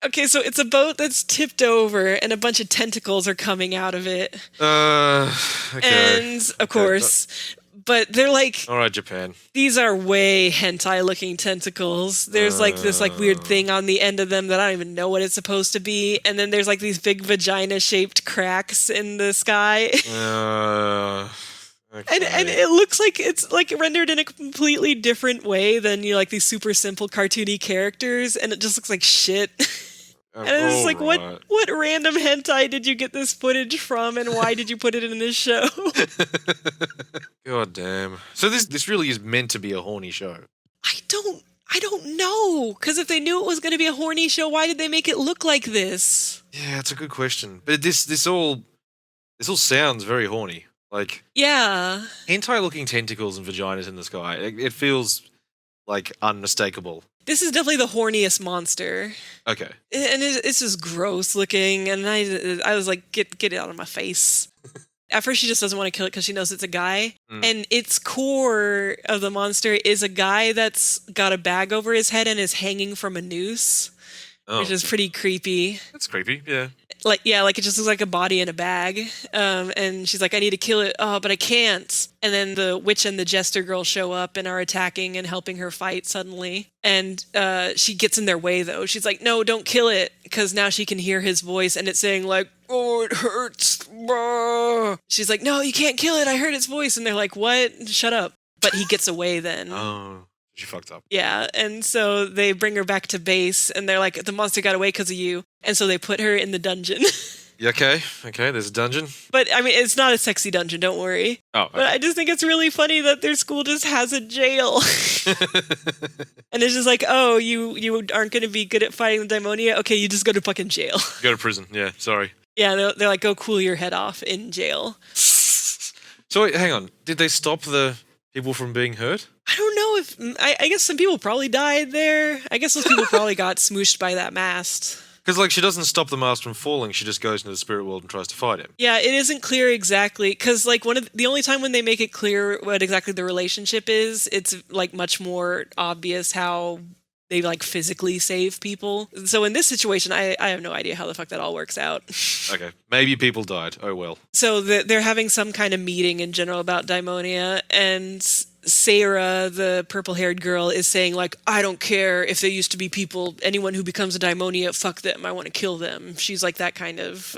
Okay, so it's a boat that's tipped over, and a bunch of tentacles are coming out of it. Okay. And of course. But they're like, All right, Japan. these are way hentai looking tentacles. There's like this like weird thing on the end of them that I don't even know what it's supposed to be. And then there's like these big vagina shaped cracks in the sky. Okay. And it looks like it's like rendered in a completely different way than you know, like these super simple cartoony characters, and it just looks like shit. And it's like, Alright. what random hentai did you get this footage from, and why did you put it in this show? God damn. So this really is meant to be a horny show. I don't know, because if they knew it was going to be a horny show, why did they make it look like this? Yeah, that's a good question. But this all sounds very horny. Like Yeah. hentai-looking tentacles and vaginas in the sky. It feels like unmistakable. This is definitely the horniest monster. Okay. And it's just gross looking, and I was like, get it out of my face. At first, she just doesn't want to kill it because she knows it's a guy. And its core of the monster is a guy that's got a bag over his head and is hanging from a noose, which is pretty creepy. That's creepy, yeah. Like, yeah, like it just looks like a body in a bag. And she's like, I need to kill it. Oh, but I can't. And then the witch and the jester girl show up and are attacking and helping her fight suddenly. And she gets in their way, though. She's like, no, don't kill it. Because now she can hear his voice and it's saying like, oh, it hurts. Bah. She's like, no, you can't kill it. I heard its voice. And they're like, what? Shut up. But he gets away then. Oh, she fucked up. Yeah, and so they bring her back to base, and they're like, the monster got away because of you. And so they put her in the dungeon. Yeah, okay, there's a dungeon. But, I mean, it's not a sexy dungeon, don't worry. Oh, okay. But I just think it's really funny that their school just has a jail. And it's just like, oh, you aren't going to be good at fighting the daimonia? Okay, you just go to fucking jail. Go to prison, yeah, sorry. Yeah, they're like, go cool your head off in jail. So wait, hang on. Did they stop the people from being hurt? I don't know if... I guess some people probably died there. I guess those people probably got smooshed by that mast. Because, like, she doesn't stop the mast from falling. She just goes into the spirit world and tries to fight him. Yeah, it isn't clear exactly. Because, like, the only time when they make it clear what exactly the relationship is, it's, like, much more obvious how they, like, physically save people. So in this situation, I have no idea how the fuck that all works out. Okay. Maybe people died. Oh, well. So they're having some kind of meeting in general about daimonia, and Sarah, the purple-haired girl, is saying, like, I don't care if they used to be people. Anyone who becomes a daimonia, fuck them. I want to kill them. She's like that kind of,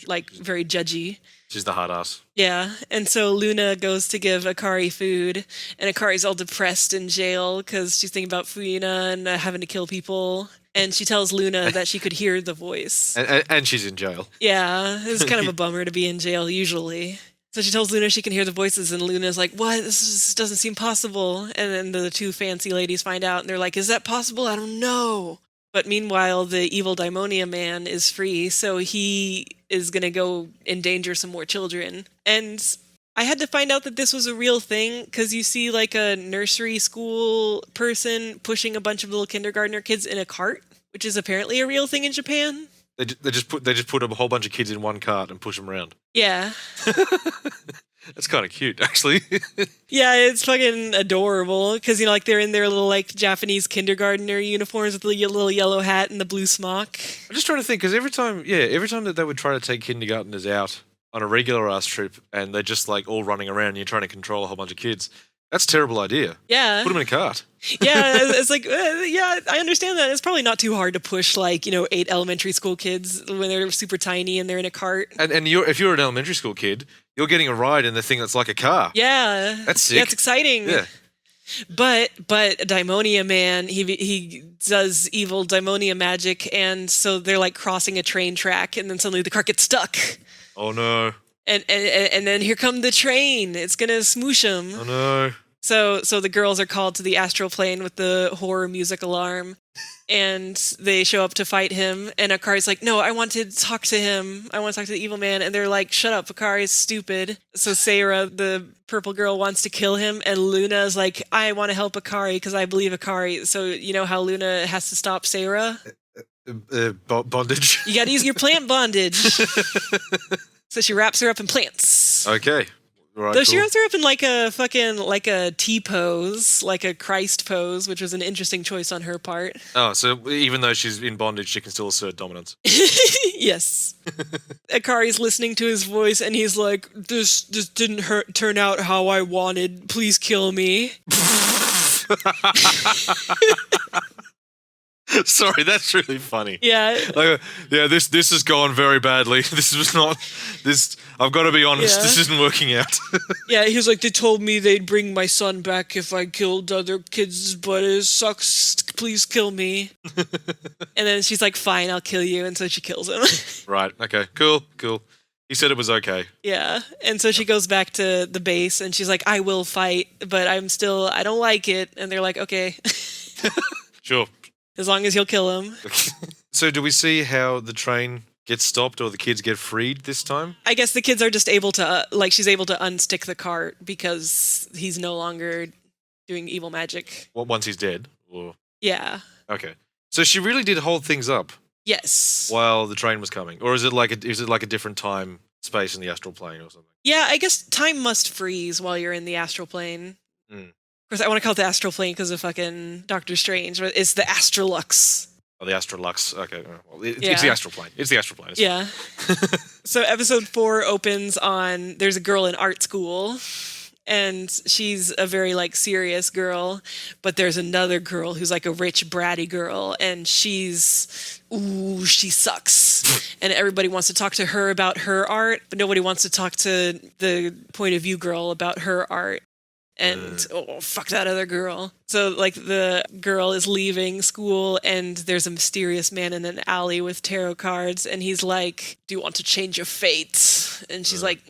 like, very judgy. She's the hard ass. Yeah, and so Luna goes to give Akari food, and Akari's all depressed in jail because she's thinking about Fuyuna and having to kill people. And she tells Luna that she could hear the voice. And she's in jail. Yeah, it's kind of a bummer to be in jail usually. So she tells Luna she can hear the voices, and Luna's like, what? This doesn't seem possible. And then the two fancy ladies find out, and they're like, is that possible? I don't know. But meanwhile, the evil Daimonia man is free, so he is going to go endanger some more children. And I had to find out that this was a real thing, because you see like a nursery school person pushing a bunch of little kindergartner kids in a cart, which is apparently a real thing in Japan. They just put a whole bunch of kids in one cart and push them around. Yeah. That's kind of cute, actually. Yeah, it's fucking adorable because, you know, like they're in their little like Japanese kindergartner uniforms with the little yellow hat and the blue smock. I'm just trying to think because every time that they would try to take kindergartners out on a regular ass trip and they're just like all running around and you're trying to control a whole bunch of kids, that's a terrible idea. Yeah. Put them in a cart. Yeah, it's like, yeah, I understand that. It's probably not too hard to push like, 8 elementary school kids when they're super tiny and they're in a cart. And if you're an elementary school kid, you're getting a ride in the thing that's like a car. Yeah. That's sick. Yeah, it's exciting. Yeah. But Daimonia man, he does evil Daimonia magic, and so they're like crossing a train track, and then suddenly the cart gets stuck. Oh no. And then here come the train. It's gonna smoosh them. Oh no. So the girls are called to the astral plane with the horror music alarm, and they show up to fight him. And Akari's like, "No, I want to talk to him. I want to talk to the evil man." And they're like, "Shut up, Akari's stupid." So Sarah, the purple girl, wants to kill him, and Luna's like, "I want to help Akari because I believe Akari." So you know how Luna has to stop Sarah? Bondage. You got to use your plant bondage. So she wraps her up in plants. Okay. Right, Though she wraps her up in like a T pose, like a Christ pose, which was an interesting choice on her part. Oh, so even though she's in bondage, she can still assert dominance. Yes. Akari's listening to his voice, and he's like, "This didn't turn out how I wanted. Please kill me." Sorry, that's really funny. Yeah. This has gone very badly. This was not this. I've got to be honest. Yeah. This isn't working out. Yeah, he was like, "They told me they'd bring my son back if I killed other kids, but it sucks. Please kill me." And then she's like, "Fine, I'll kill you." And so she kills him. Right. Okay. Cool. He said it was okay. Yeah. And so she goes back to the base, and she's like, "I will fight, but I don't like it." And they're like, "Okay." Sure. As long as you'll kill him. So do we see how the train gets stopped or the kids get freed this time? I guess the kids are just able to, she's able to unstick the cart because he's no longer doing evil magic. Well, once he's dead? Or... Yeah. Okay. So she really did hold things up Yes. while the train was coming? Or is it like a different time, space in the astral plane or something? Yeah, I guess time must freeze while you're in the astral plane. Mm. Of course, I want to call it the astral plane because of fucking Doctor Strange, but it's the Astrolux. Oh, the Astrolux. Okay. Well, it's Yeah. the astral plane. It's the astral plane. It's Yeah. So episode 4 opens on, there's a girl in art school, and she's a very serious girl, but there's another girl who's like a rich bratty girl, and she sucks. And everybody wants to talk to her about her art, but nobody wants to talk to the point of view girl about her art. And fuck that other girl. So the girl is leaving school, and there's a mysterious man in an alley with tarot cards, and he's like, "Do you want to change your fate?" And she's like,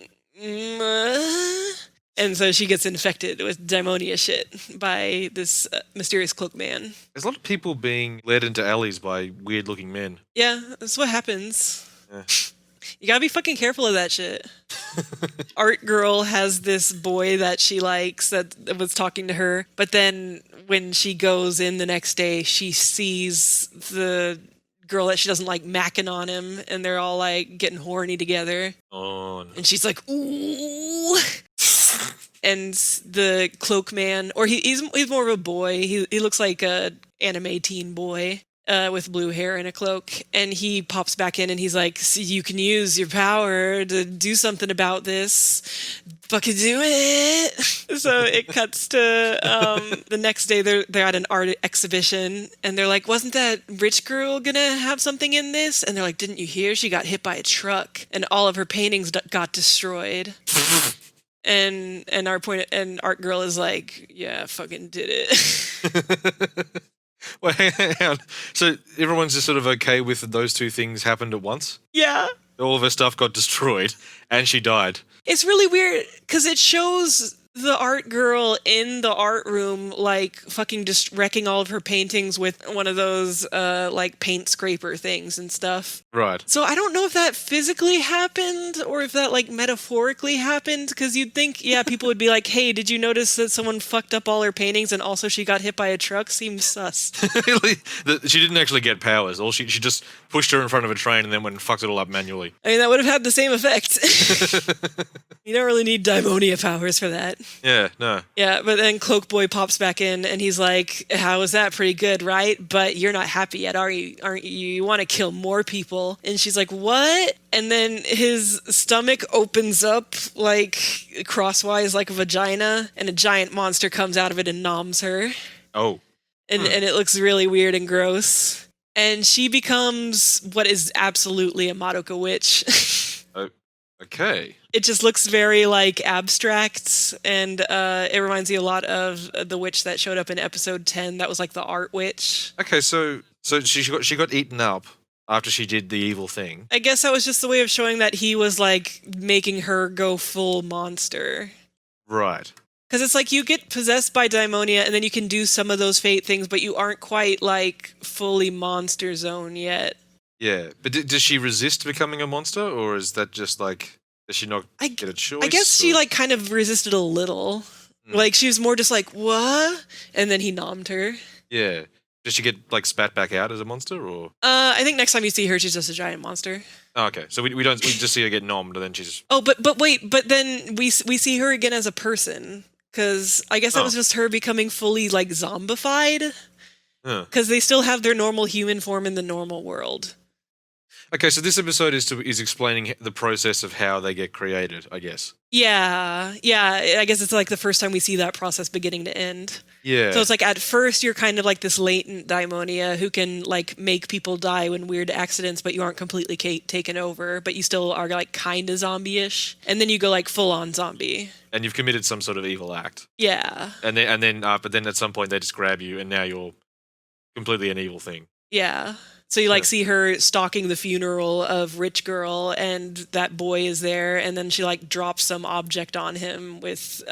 and so she gets infected with daimonia shit by this mysterious cloak man. There's a lot of people being led into alleys by weird looking men. Yeah, that's what happens. Yeah. You gotta be fucking careful of that shit. Art girl has this boy that she likes that was talking to her, but then when she goes in the next day, she sees the girl that she doesn't like macking on him, and they're all like getting horny together. Oh, no. And she's like, "Ooh." And the cloak man, or he's more of a boy. He looks like a anime teen boy. with blue hair and a cloak, and he pops back in and he's like, "See, you can use your power to do something about this. Fucking do it." So it cuts to the next day. They're at an art exhibition, and they're like, "Wasn't that rich girl gonna have something in this?" And they're like, "Didn't you hear? She got hit by a truck, and all of her paintings got destroyed." And art girl is like, "Yeah, fucking did it." Well, hang on. So everyone's just sort of okay with those two things happened at once? Yeah. All of her stuff got destroyed, and she died. It's really weird because it shows the art girl in the art room, like fucking just wrecking all of her paintings with one of those like paint scraper things and stuff. Right. So I don't know if that physically happened or if that like metaphorically happened, because you'd think, yeah, people would be like, "Hey, did you notice that someone fucked up all her paintings and also she got hit by a truck? Seems sus." She didn't actually get powers. She just pushed her in front of a train and then went and fucked it all up manually. I mean, that would have had the same effect. You don't really need daimonia powers for that. Yeah, no. Yeah, but then Cloak Boy pops back in and he's like, "How was that? Pretty good, right? But you're not happy yet, are you? Aren't you? You want to kill more people." And she's like, "What?" And then his stomach opens up like crosswise like a vagina, and a giant monster comes out of it and noms her. Oh. And it looks really weird and gross. And she becomes what is absolutely a Madoka witch. Okay. It just looks very like abstract, and it reminds me a lot of the witch that showed up in episode 10. That was like the art witch. Okay, so she got eaten up after she did the evil thing. I guess that was just the way of showing that he was like making her go full monster. Right. Because it's like you get possessed by daimonia, and then you can do some of those fate things, but you aren't quite like fully monster zone yet. Yeah, but does she resist becoming a monster, or is that just like, does she not get a choice? I guess she like kind of resisted a little. Like she was more just like, "What?" And then he nommed her. Yeah. Does she get like spat back out as a monster, or? I think next time you see her, she's just a giant monster. Oh, okay, so we just see her get nommed, and then she's. Oh, but wait, but then we see her again as a person, because I guess that was just her becoming fully like zombified. Because they still have their normal human form in the normal world. Okay, so this episode is explaining the process of how they get created, I guess. Yeah. I guess it's like the first time we see that process beginning to end. Yeah. So it's like at first you're kind of like this latent daimonia who can like make people die in weird accidents, but you aren't completely taken over, but you still are like kind of zombie-ish. And then you go like full on zombie. And you've committed some sort of evil act. Yeah. But then at some point they just grab you, and now you're completely an evil thing. Yeah. So you like see her stalking the funeral of rich girl, and that boy is there, and then she like drops some object on him with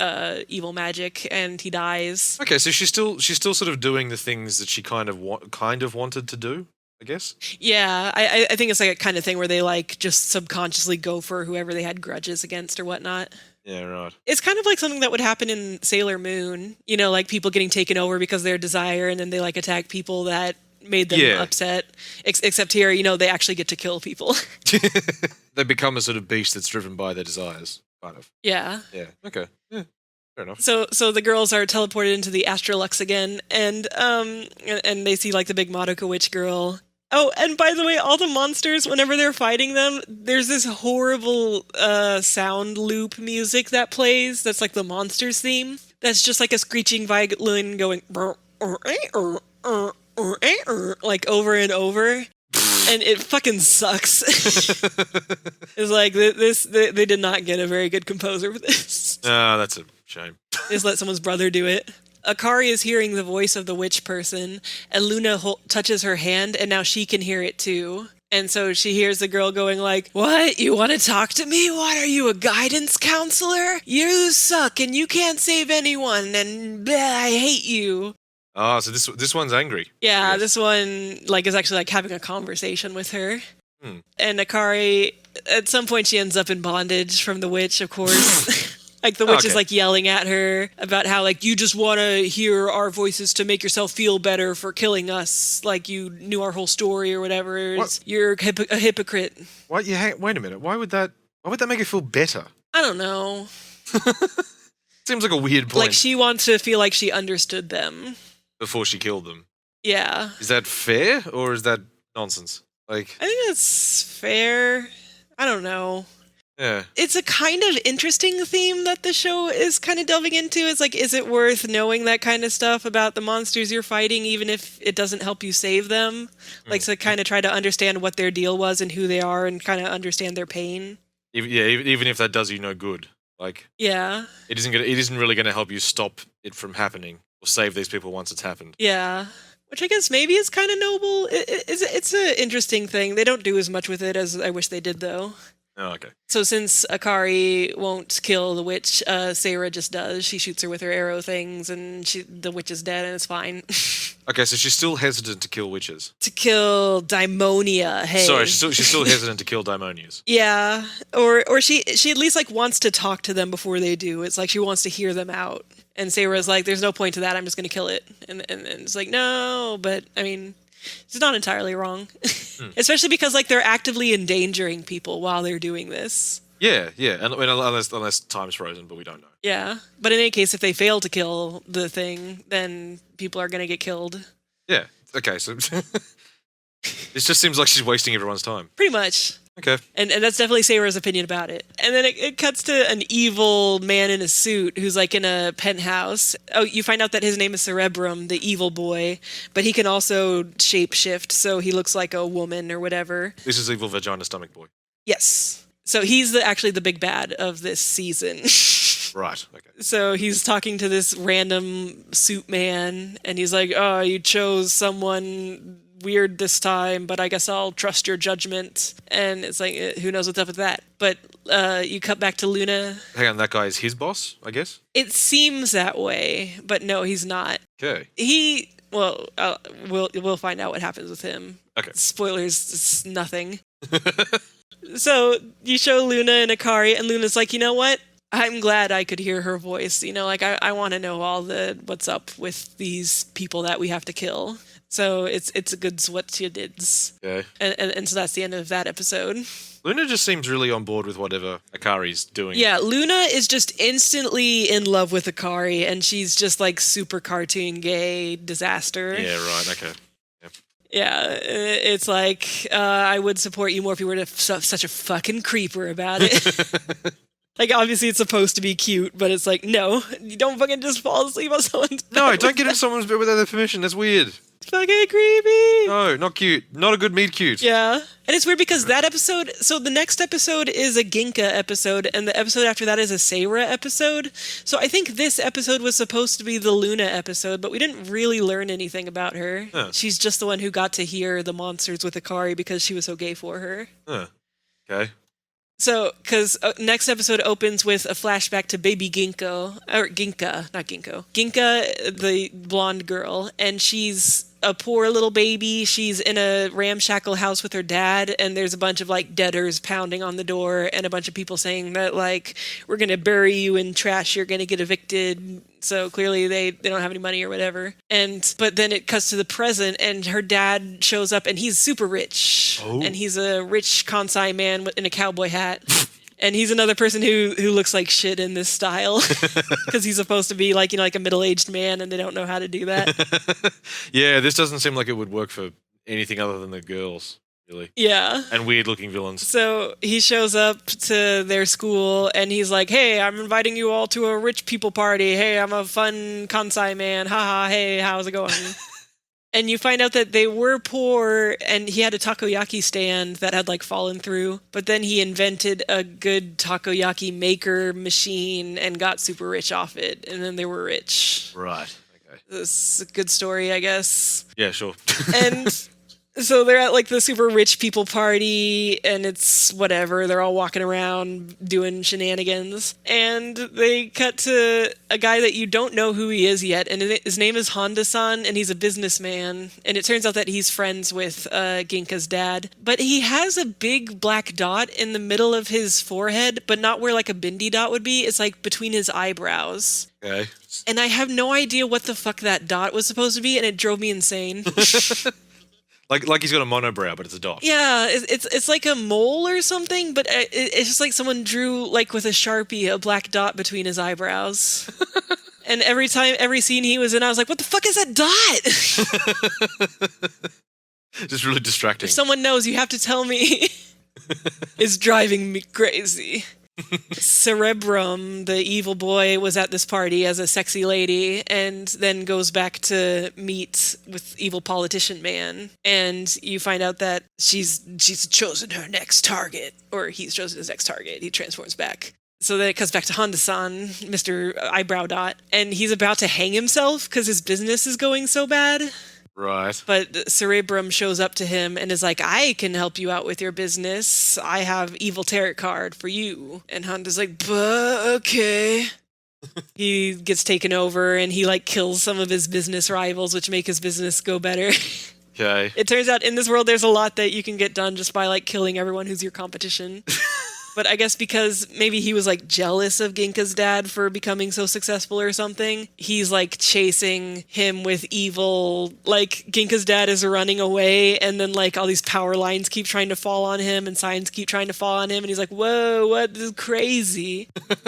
evil magic, and he dies. Okay, so she's still sort of doing the things that she kind of wanted to do, I guess. Yeah, I think it's like a kind of thing where they like just subconsciously go for whoever they had grudges against or whatnot. Yeah, right. It's kind of like something that would happen in Sailor Moon, you know, like people getting taken over because of their desire, and then they like attack people that made them upset. Except here, you know, they actually get to kill people. They become a sort of beast that's driven by their desires, kind of. Yeah. Yeah. Okay. Yeah. Fair enough. So the girls are teleported into the Astrolux again, and they see like the big Madoka witch girl. Oh, and by the way, all the monsters, whenever they're fighting them, there's this horrible sound loop music that plays. That's like the monsters theme. That's just like a screeching violin going like over and over, and it fucking sucks. It's like they did not get a very good composer for this. Oh, that's a shame. Just let someone's brother do it. Akari is hearing the voice of the witch person, and Luna touches her hand, and now she can hear it too. And so she hears the girl going like, "What? You want to talk to me? What, are you a guidance counselor? You suck, and you can't save anyone, and bleh, I hate you." Oh, so this one's angry. Yeah, this one like is actually like having a conversation with her. And Akari, at some point, she ends up in bondage from the witch, of course. Like the witch is like yelling at her about how like you just want to hear our voices to make yourself feel better for killing us, like you knew our whole story or whatever. You're a hypocrite. What? Wait a minute. Why would that make her feel better? I don't know. Seems like a weird point. Like she wants to feel like she understood them before she killed them. Yeah. Is that fair or is that nonsense? Like, I think that's fair. I don't know. yeah. It's a kind of interesting theme that the show is kind of delving into. It's like, is it worth knowing that kind of stuff about the monsters you're fighting, even if it doesn't help you save them? Like, to kind of try to understand what their deal was and who they are and kind of understand their pain. Even if that does you no good. Like, Yeah. it isn't really gonna help you stop it from happening or save these people once it's happened. Yeah. Which I guess maybe is kind of noble. It's an interesting thing. They don't do as much with it as I wish they did, though. Oh, okay. So since Akari won't kill the witch, Sarah just does. She shoots her with her arrow things, and the witch is dead, and it's fine. Okay, so she's still hesitant to kill witches. To kill Daimonia, hey. Sorry, she's still hesitant to kill daimonias. Yeah, or she at least like wants to talk to them before they do. It's like she wants to hear them out. And Sarah's like, "There's no point to that. I'm just going to kill it." And it's like, no, but I mean, she's not entirely wrong, especially because like they're actively endangering people while they're doing this. Yeah, and unless time's frozen, but we don't know. Yeah, but in any case, if they fail to kill the thing, then people are going to get killed. Yeah. Okay, so this just seems like she's wasting everyone's time. Pretty much. Okay. And that's definitely Sarah's opinion about it. And then it cuts to an evil man in a suit who's like in a penthouse. Oh, you find out that his name is Cerebrum, the evil boy, but he can also shapeshift, so he looks like a woman or whatever. This is evil vagina stomach boy. Yes. So he's actually the big bad of this season. Right, okay. So he's talking to this random suit man, and he's like, "Oh, you chose someone weird this time, but I guess I'll trust your judgment." And it's like, who knows what's up with that? But you cut back to Luna. Hang on, that guy is his boss, I guess? It seems that way, but no, he's not. Okay. We'll find out what happens with him. Okay. Spoilers, it's nothing. So you show Luna and Akari, and Luna's like, you know what? I'm glad I could hear her voice. You know, like I want to know all the what's up with these people that we have to kill. So it's a good what you dids. Okay. And so that's the end of that episode. Luna just seems really on board with whatever Akari's doing. Yeah, Luna is just instantly in love with Akari, and she's just like super cartoon gay disaster. Yeah, right, okay. Yeah, it's like, I would support you more if you were such a fucking creeper about it. Like, obviously it's supposed to be cute, but it's like, no, you don't fucking just fall asleep on someone's bed. No, don't get in someone's bed without their permission. That's weird. It's fucking creepy. No, not cute. Not a good meet cute. Yeah. And it's weird because that episode, so the next episode is a Ginka episode, and the episode after that is a Seira episode. So I think this episode was supposed to be the Luna episode, but we didn't really learn anything about her. Huh. She's just the one who got to hear the monsters with Akari because she was so gay for her. Huh. Okay. So, because next episode opens with a flashback to baby Ginka, the blonde girl, and she's a poor little baby. She's in a ramshackle house with her dad, and there's a bunch of like debtors pounding on the door, and a bunch of people saying that like, we're gonna bury you in trash, you're gonna get evicted. So clearly they don't have any money or whatever. But then it cuts to the present, and her dad shows up, and he's super rich. Oh. And he's a rich Kansai man in a cowboy hat. And he's another person who looks like shit in this style. Because he's supposed to be like, you know, like a middle-aged man, and they don't know how to do that. Yeah, this doesn't seem like it would work for anything other than the girls, really. Yeah. And weird-looking villains. So he shows up to their school, and he's like, hey, I'm inviting you all to a rich people party. Hey, I'm a fun Kansai man. Haha, hey, how's it going? And you find out that they were poor, and he had a takoyaki stand that had like fallen through, but then he invented a good takoyaki maker machine and got super rich off it, and then they were rich. Right, okay. This is a good story, I guess. Yeah, sure. And so they're at like the super rich people party, and it's whatever. They're all walking around doing shenanigans. And they cut to a guy that you don't know who he is yet. And his name is Honda-san, and he's a businessman. And it turns out that he's friends with Ginka's dad. But he has a big black dot in the middle of his forehead, but not where like a bindi dot would be. It's like between his eyebrows. Okay. And I have no idea what the fuck that dot was supposed to be, and it drove me insane. Like he's got a monobrow, but it's a dot. Yeah, it's like a mole or something, but it's just like someone drew, like with a Sharpie, a black dot between his eyebrows. And every scene he was in, I was like, what the fuck is that dot? Just really distracting. If someone knows, you have to tell me. It's driving me crazy. Cerebrum, the evil boy, was at this party as a sexy lady and then goes back to meet with evil politician man. And you find out that she's chosen her next target, or he's chosen his next target. He transforms back. So then it comes back to Honda-san, Mr. Eyebrow Dot, and he's about to hang himself because his business is going so bad. Right. But Cerebrum shows up to him and is like, I can help you out with your business. I have evil tarot card for you. And Honda's like, okay. He gets taken over and he like kills some of his business rivals, which make his business go better. Okay. It turns out in this world there's a lot that you can get done just by like killing everyone who's your competition. But I guess because maybe he was like jealous of Ginka's dad for becoming so successful or something, he's like chasing him with evil, like Ginka's dad is running away and then like all these power lines keep trying to fall on him and signs keep trying to fall on him and he's like, whoa, what, this is crazy.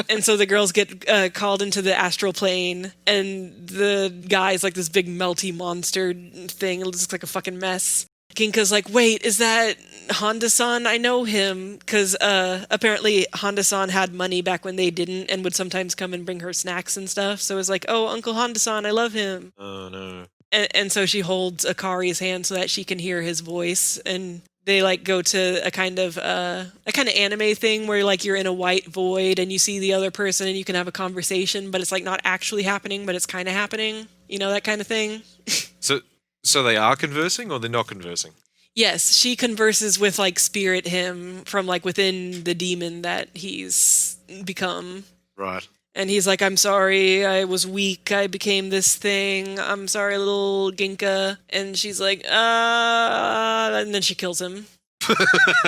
And so the girls get called into the astral plane and the guy's like this big melty monster thing. It looks like a fucking mess. Ginka's like, wait, is that Honda-san? I know him. Because apparently Honda-san had money back when they didn't and would sometimes come and bring her snacks and stuff. So it's like, oh, Uncle Honda-san, I love him. Oh, no. And so she holds Akari's hand so that she can hear his voice. And they like go to a kind of anime thing where like you're in a white void and you see the other person and you can have a conversation, but it's like not actually happening, but it's kind of happening. You know, that kind of thing. So they are conversing or they're not conversing? Yes, she converses with like spirit him from like within the demon that he's become. Right. And he's like, I'm sorry, I was weak, I became this thing, I'm sorry, little Ginka. And she's like, and then she kills him.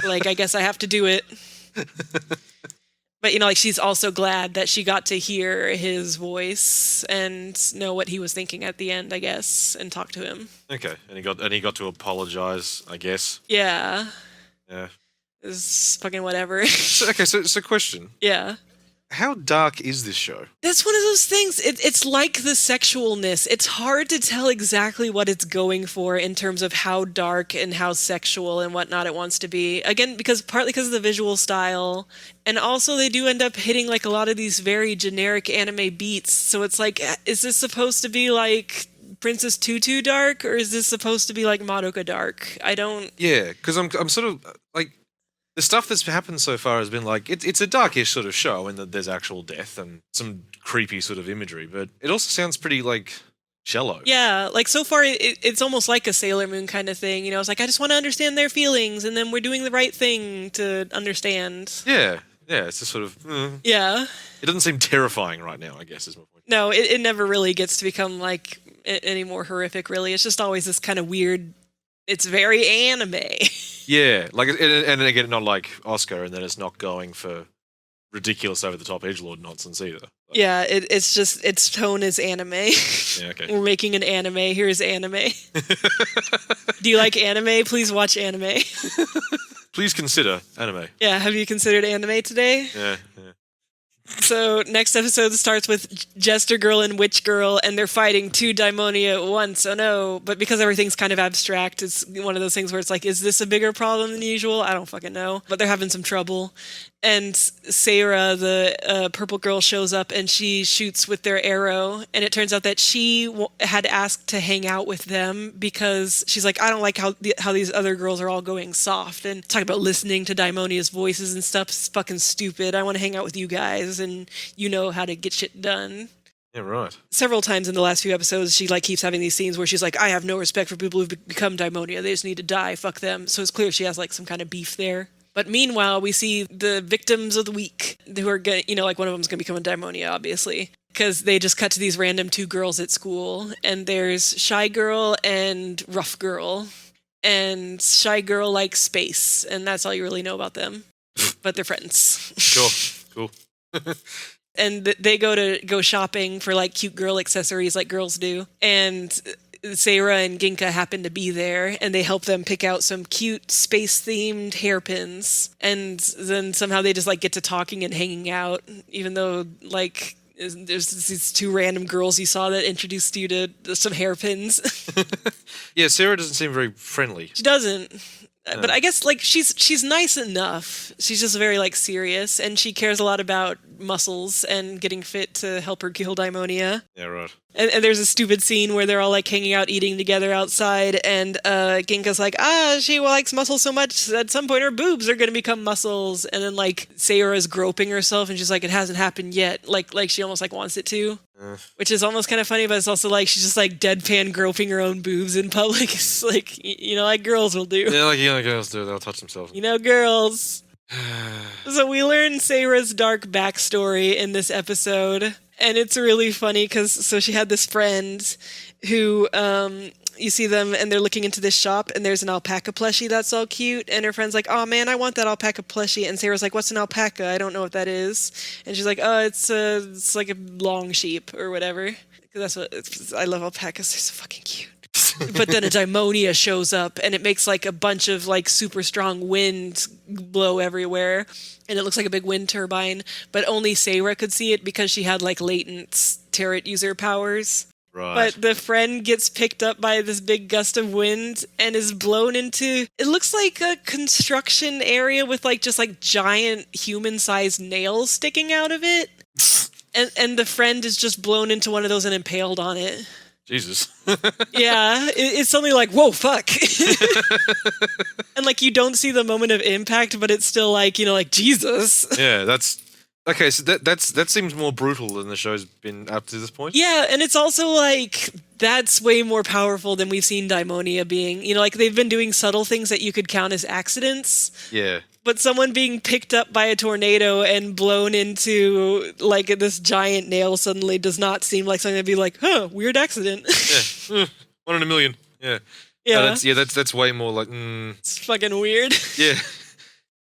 Like, I guess I have to do it. But, you know, like, she's also glad that she got to hear his voice and know what he was thinking at the end, I guess, and talk to him. Okay, and he got to apologize, I guess. Yeah. Yeah. It's fucking whatever. So question. Yeah. How dark is this show? That's one of those things. It's like the sexualness. It's hard to tell exactly what it's going for in terms of how dark and how sexual and whatnot it wants to be. Again, partly because of the visual style. And also they do end up hitting like a lot of these very generic anime beats. So it's like, is this supposed to be like Princess Tutu dark? Or is this supposed to be like Madoka dark? I don't... Yeah, because I'm sort of like... The stuff that's happened so far has been like, it's a darkish sort of show in that there's actual death and some creepy sort of imagery, but it also sounds pretty, like, shallow. Yeah, like so far it's almost like a Sailor Moon kind of thing, you know, it's like, I just want to understand their feelings and then we're doing the right thing to understand. Yeah, it's just sort of... Yeah. It doesn't seem terrifying right now, I guess, is my point. No, it never really gets to become, like, any more horrific, really. It's just always this kind of weird... It's very anime. Yeah, like, and again, not like Oscar, and then it's not going for ridiculous over-the-top edgelord nonsense either. Like, yeah, it's just, its tone is anime. Yeah, okay. We're making an anime, here's anime. Do you like anime? Please watch anime. Please consider anime. Yeah, have you considered anime today? Yeah. So next episode starts with Jester Girl and Witch Girl, and they're fighting two daimonia at once. Oh no. But because everything's kind of abstract, it's one of those things where it's like, is this a bigger problem than usual? I don't fucking know. But they're having some trouble. And Sarah, the purple girl, shows up and she shoots with their arrow. And it turns out that she had asked to hang out with them because she's like, I don't like how these other girls are all going soft. And talk about listening to Daimonia's voices and stuff. It's fucking stupid. I want to hang out with you guys and you know how to get shit done. Yeah, right. Several times in the last few episodes, she like keeps having these scenes where she's like, I have no respect for people who've become Daimonia. They just need to die. Fuck them. So it's clear she has like some kind of beef there. But meanwhile, we see the victims of the week who are going to, you know, like one of them's going to become a daimonia, obviously, because they just cut to these random two girls at school. And there's Shy Girl and Rough Girl. And Shy Girl likes space. And that's all you really know about them. But they're friends. Cool. And they go shopping for like cute girl accessories like girls do. And Sarah and Ginka happen to be there, and they help them pick out some cute space-themed hairpins. And then somehow they just like get to talking and hanging out, even though like There's these two random girls you saw that introduced you to some hairpins. Yeah, Sarah doesn't seem very friendly. She doesn't. But I guess like she's nice enough. She's just very like serious, and she cares a lot about muscles and getting fit to help her kill Daimonia. Yeah, right. And there's a stupid scene where they're all like hanging out eating together outside, and Ginka's like, she likes muscles so much at some point her boobs are gonna become muscles, and then like Sayra's groping herself and she's like, it hasn't happened yet, like she almost like wants it to. Which is almost kind of funny, but it's also like she's just like deadpan groping her own boobs in public. It's like, like girls will do. Yeah, like girls do. They'll touch themselves. Girls. So we learn Sayra's dark backstory in this episode, and it's really funny because she had this friend who you see them and they're looking into this shop and there's an alpaca plushie that's all cute, and her friend's like, oh man, I want that alpaca plushie, and Sarah's like, what's an alpaca? I don't know what that is. And she's like, oh, it's like a long sheep or whatever. I love alpacas, they're so fucking cute. But then a Daimonia shows up and it makes like a bunch of like super strong wind blow everywhere, and it looks like a big wind turbine, but only Sayra could see it because she had like latent turret user powers. Right. But the friend gets picked up by this big gust of wind and is blown into, it looks like a construction area with like just like giant human-sized nails sticking out of it. And the friend is just blown into one of those and impaled on it. Jesus. Yeah, it's suddenly like, whoa, fuck. And like you don't see the moment of impact, but it's still like, like Jesus. Yeah, that's okay. So that seems more brutal than the show's been up to this point. Yeah, and it's also like that's way more powerful than we've seen Daimonia being. Like they've been doing subtle things that you could count as accidents. Yeah. But someone being picked up by a tornado and blown into like this giant nail suddenly does not seem like something to be like, weird accident. Yeah. 1 in a million. Yeah. Yeah. That's way more like. It's fucking weird. Yeah.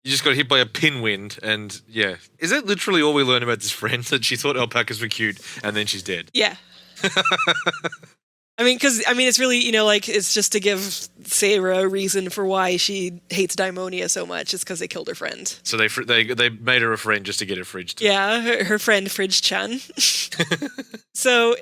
You just got hit by a pinwind, and yeah. Is that literally all we learn about this friend? That she thought alpacas were cute, and then she's dead? Yeah. It's really, like, it's just to give Sayra a reason for why she hates Daimonia so much. It's because they killed her friend. So they made her a friend just to get her fridged. Yeah, her friend Fridge-chan. So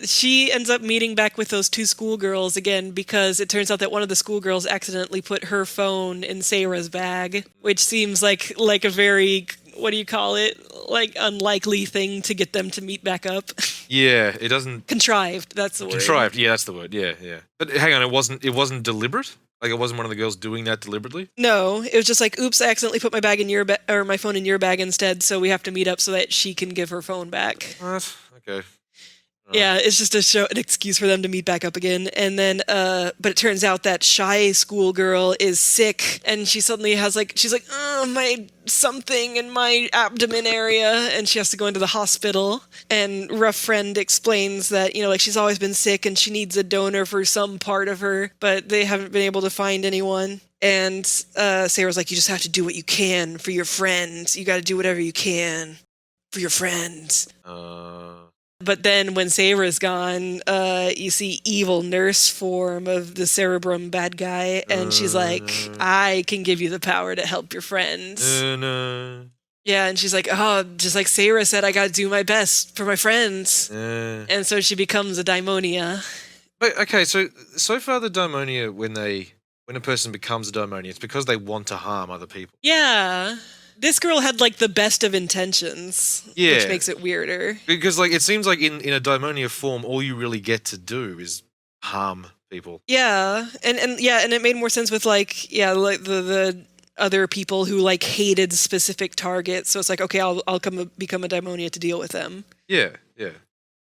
she ends up meeting back with those two schoolgirls again because it turns out that one of the schoolgirls accidentally put her phone in Sayra's bag, which seems like a very, what do you call it? Like unlikely thing to get them to meet back up. Yeah, it doesn't. Contrived. That's the word. Contrived. Yeah, that's the word. Yeah, yeah. But hang on, it wasn't deliberate. Like it wasn't one of the girls doing that deliberately. No, it was just like, oops, I accidentally put my bag in your or my phone in your bag instead, so we have to meet up so that she can give her phone back. What? Okay. Yeah, it's just an excuse for them to meet back up again. And then, but it turns out that shy schoolgirl is sick, and she suddenly she's like, oh, my something in my abdomen area, and she has to go into the hospital. And Rough Friend explains that, she's always been sick and she needs a donor for some part of her, but they haven't been able to find anyone. And Sarah's like, you just have to do what you can for your friend. You got to do whatever you can for your friend. But then when Sayra's gone, you see evil nurse form of the Cerebrum bad guy, and she's like, I can give you the power to help your friends. No. Yeah, and she's like, oh, just like Sayra said, I gotta do my best for my friends. And so she becomes a Daimonia. But, okay, so far the Daimonia, when a person becomes a Daimonia, it's because they want to harm other people. Yeah. This girl had, like, the best of intentions, which makes it weirder. Because, like, it seems like in a Daimonia form, all you really get to do is harm people. Yeah, and it made more sense with, like the other people who, like, hated specific targets. So it's like, okay, I'll become a Daimonia to deal with them. Yeah, yeah.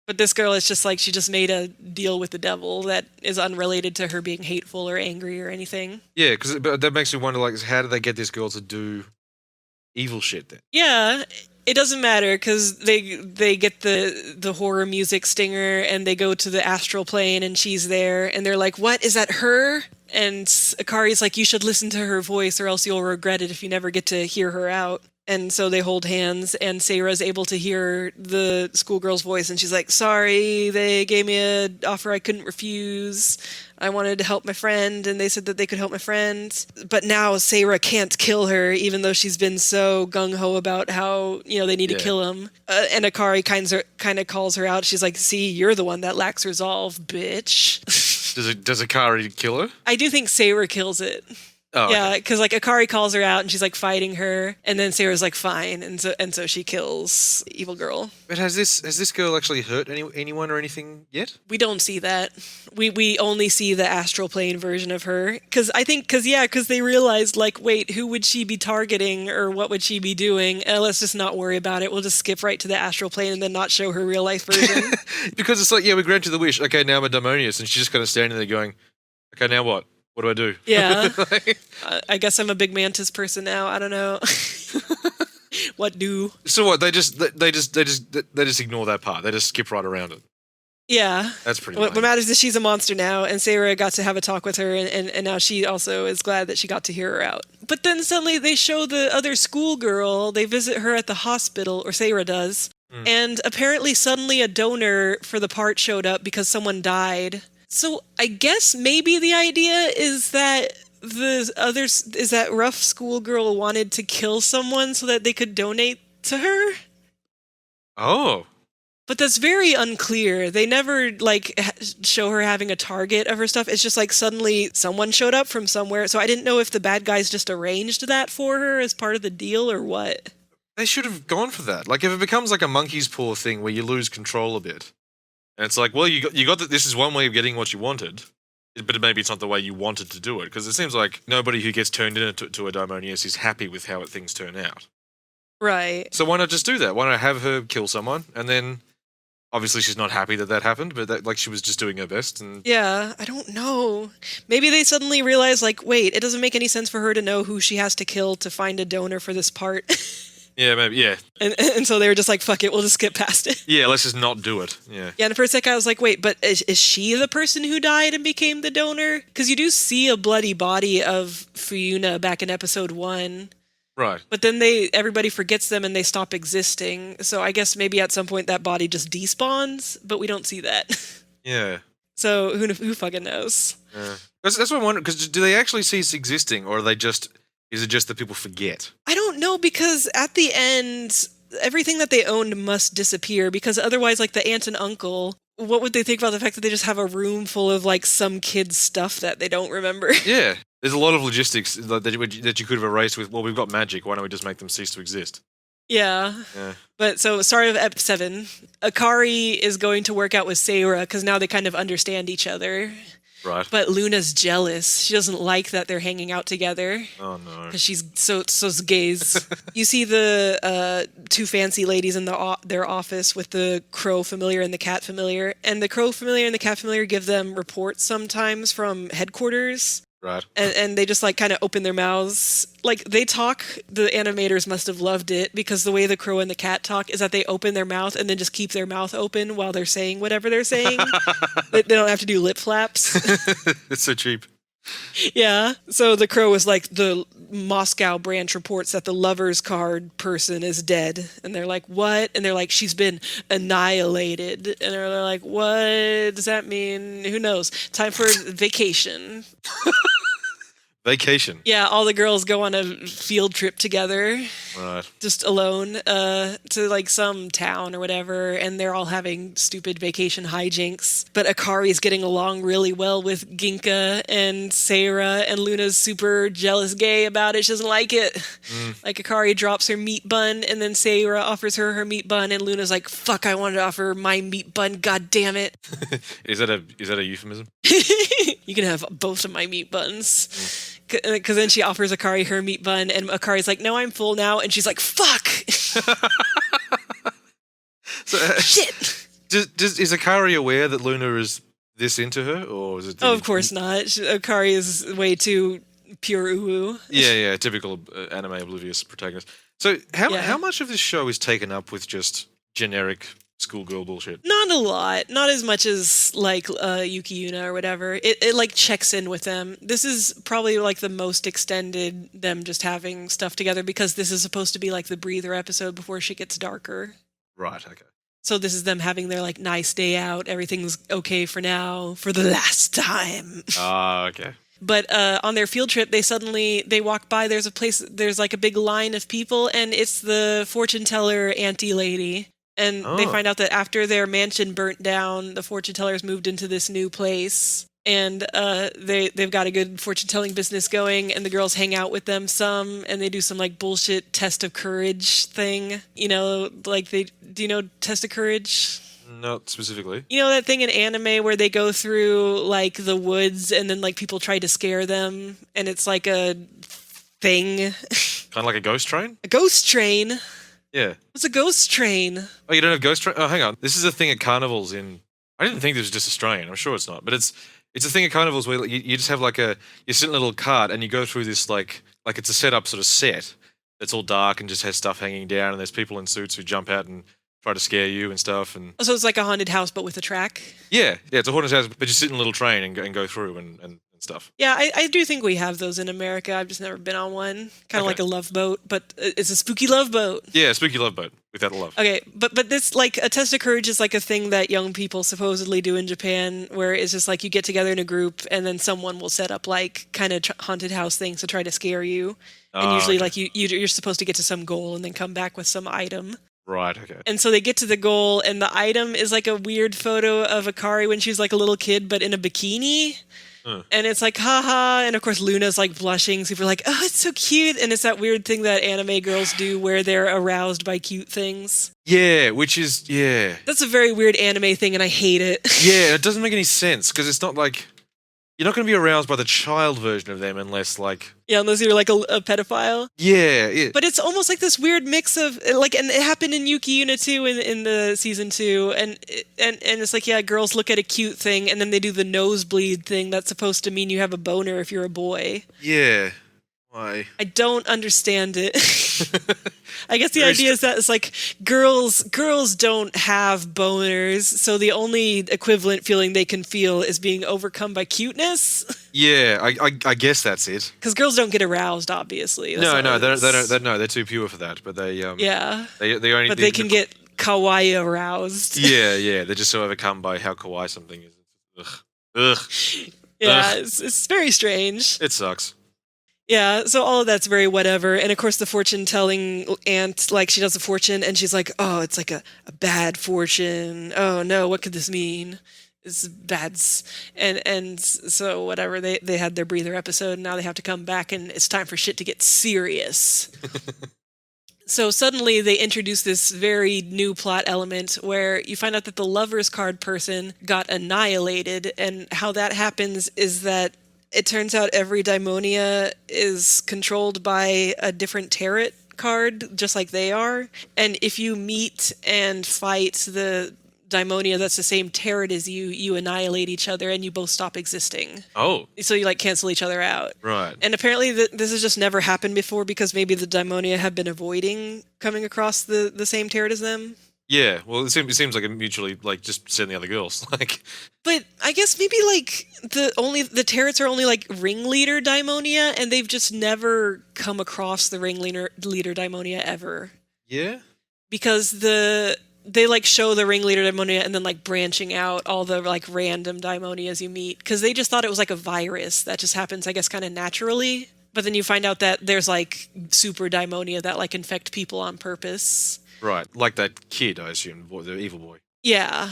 But this girl is just like, she just made a deal with the devil that is unrelated to her being hateful or angry or anything. Yeah, but that makes me wonder, like, how did they get this girl to do evil shit then? Yeah, it doesn't matter because they get the horror music stinger and they go to the astral plane and she's there and they're like, what, is that her? And Akari's like, you should listen to her voice or else you'll regret it if you never get to hear her out. And so they hold hands, and Seira's able to hear the schoolgirl's voice, and she's like, sorry, they gave me an offer I couldn't refuse. I wanted to help my friend, and they said that they could help my friend. But now Seira can't kill her, even though she's been so gung-ho about how, they need to kill him. And Akari kind of calls her out. She's like, see, you're the one that lacks resolve, bitch. Does Akari kill her? I do think Seira kills it. Oh, yeah, because Akari calls her out and she's like fighting her, and then Sarah's like fine, and so she kills Evil Girl. But has this girl actually hurt anyone or anything yet? We don't see that. We only see the astral plane version of her, because they realized like, wait, who would she be targeting or what would she be doing? Let's just not worry about it. We'll just skip right to the astral plane and then not show her real life version. Because it's like, we grant you the wish. Okay, now I'm a Daimonius, and she's just kind of standing there going, okay, now what? What do I do? Yeah. I guess I'm a big Mantis person now. I don't know. What do? So what? They just ignore that part. They just skip right around it. Yeah. That's pretty What matters is she's a monster now, and Sarah got to have a talk with her, and now she also is glad that she got to hear her out. But then suddenly they show the other schoolgirl. They visit her at the hospital, or Sarah does, and apparently suddenly a donor for the part showed up because someone died. So I guess maybe the idea is that that rough schoolgirl wanted to kill someone so that they could donate to her. Oh. But that's very unclear. They never show her having a target of her stuff. It's just like suddenly someone showed up from somewhere. So I didn't know if the bad guys just arranged that for her as part of the deal or what. They should have gone for that. Like if it becomes like a monkey's paw thing where you lose control a bit. And it's like, well, you got that. This is one way of getting what you wanted, but maybe it's not the way you wanted to do it, because it seems like nobody who gets turned into a Daimonius is happy with how things turn out. Right. So why not just do that? Why not have her kill someone, and then obviously she's not happy that happened, but she was just doing her best. And yeah, I don't know. Maybe they suddenly realize, like, wait, it doesn't make any sense for her to know who she has to kill to find a donor for this part. Yeah, maybe, yeah. And so they were just like, fuck it, we'll just skip past it. Yeah, let's just not do it. Yeah. Yeah, and for a second I was like, wait, but is she the person who died and became the donor? Because you do see a bloody body of Fuyuna back in episode 1. Right. But then everybody forgets them and they stop existing. So I guess maybe at some point that body just despawns, but we don't see that. Yeah. So who fucking knows? Yeah. That's what I wonder, because do they actually cease existing, or is it just that people forget? I don't know, because at the end, everything that they owned must disappear, because otherwise, like the aunt and uncle, what would they think about the fact that they just have a room full of like some kid's stuff that they don't remember? Yeah. There's a lot of logistics that you could have erased with, well, we've got magic, why don't we just make them cease to exist? Yeah. But so, start of Ep 7, Akari is going to work out with Seira, because now they kind of understand each other. Right. But Luna's jealous. She doesn't like that they're hanging out together. Oh, no. Because she's so gaze. You see the two fancy ladies in their office with the crow familiar and the cat familiar. And the crow familiar and the cat familiar give them reports sometimes from headquarters. Right. And they just like kind of open their mouths. Like they talk, the animators must have loved it, because the way the crow and the cat talk is that they open their mouth and then just keep their mouth open while they're saying whatever they're saying. They don't have to do lip flaps. It's so cheap. Yeah. So the crow was like, the Moscow branch reports that the lover's card person is dead. And they're like, what? And they're like, she's been annihilated. And they're like, what does that mean? Who knows? Time for vacation. Vacation. Yeah, all the girls go on a field trip together. Right. Just alone, to like some town or whatever, and they're all having stupid vacation hijinks. But Akari's getting along really well with Ginka and Seira, and Luna's super jealous gay about it. She doesn't like it. Like Akari drops her meat bun, and then Seira offers her meat bun, and Luna's like, fuck, I wanted to offer her my meat bun, god damn it. Is that a euphemism? You can have both of my meat buns. Because then she offers Akari her meat bun, and Akari's like, no, I'm full now. And she's like, fuck! So, shit! Is Akari aware that Luna is this into her? Or is it? Oh, of course not. Akari is way too pure uwu. Yeah, typical anime oblivious protagonist. So how much of this show is taken up with just generic schoolgirl bullshit. Not a lot. Not as much as like Yuki Yuna or whatever. It like checks in with them. This is probably like the most extended them just having stuff together because this is supposed to be like the breather episode before shit gets darker. Right, okay. So this is them having their like nice day out. Everything's okay for now, for the last time. Ah, okay. But on their field trip, they walk by. There's a place. There's like a big line of people, and it's the fortune teller auntie lady. And they find out that after their mansion burnt down, the fortune tellers moved into this new place, and they've got a good fortune telling business going. And the girls hang out with them some, and they do some like bullshit test of courage thing. You know, like do you know test of courage? Not specifically. You know that thing in anime where they go through like the woods and then like people try to scare them, and it's like a thing. Kind of like a ghost train? A ghost train. Yeah. What's a ghost train? Oh, you don't have ghost train? Oh, hang on. This is a thing at carnivals in... I didn't think this was just Australian. I'm sure it's not. But it's a thing at carnivals where you just have like you sit in a little cart and you go through this like it's a setup sort of set that's all dark and just has stuff hanging down, and there's people in suits who jump out and try to scare you and stuff. And Oh, so it's like a haunted house but with a track? yeah, it's a haunted house, but you sit in a little train and go through and stuff. Yeah, I do think we have those in America. I've just never been on one. Kind of like a love boat, but it's a spooky love boat. Yeah, spooky love boat without a love. Okay, but this, like, a test of courage is like a thing that young people supposedly do in Japan, where it's just like you get together in a group and then someone will set up like kind of haunted house things to try to scare you. And usually like you're supposed to get to some goal and then come back with some item. Right, okay. And so they get to the goal, and the item is like a weird photo of Akari when she was like a little kid, but in a bikini. And it's like, haha. And of course, Luna's like blushing, super like, oh, it's so cute. And it's that weird thing that anime girls do where they're aroused by cute things. Yeah, which is, yeah. That's a very weird anime thing, and I hate it. Yeah, it doesn't make any sense, because it's not like... You're not going to be aroused by the child version of them unless, like... Yeah, unless you're like a pedophile. Yeah. But it's almost like this weird mix of, like, and it happened in Yuki Yuna too in the season 2, and it's like, yeah, girls look at a cute thing, and then they do the nosebleed thing that's supposed to mean you have a boner if you're a boy. Yeah. Why? I don't understand it. I guess the idea is that it's like girls don't have boners, so the only equivalent feeling they can feel is being overcome by cuteness. Yeah, I guess that's it. Because girls don't get aroused, obviously. No, they're too pure for that. But they yeah, they only but they can get kawaii aroused. Yeah, they're just so overcome by how kawaii something is. Ugh. Yeah, Ugh. it's very strange. It sucks. Yeah, so all of that's very whatever. And of course, the fortune-telling aunt, like, she does a fortune, and she's like, oh, it's like a bad fortune. Oh, no, what could this mean? It's bads. And so whatever, they had their breather episode, and now they have to come back, and it's time for shit to get serious. So suddenly they introduce this very new plot element where you find out that the lover's card person got annihilated, and how that happens is that it turns out every daimonia is controlled by a different tarot card, just like they are. And if you meet and fight the daimonia that's the same tarot as you annihilate each other and you both stop existing. Oh. So you like cancel each other out. Right. And apparently this has just never happened before because maybe the daimonia have been avoiding coming across the same tarot as them. Yeah, well, it seems like a mutually, like, just send the other girls. Like, but I guess maybe like the tarots are only like ringleader daimonia, and they've just never come across the ringleader daimonia ever. Yeah, because they like show the ringleader daimonia and then like branching out all the like random daimonias you meet, because they just thought it was like a virus that just happens, I guess, kind of naturally. But then you find out that there's like super daimonia that like infect people on purpose. Right, like that kid, I assume, the evil boy. Yeah.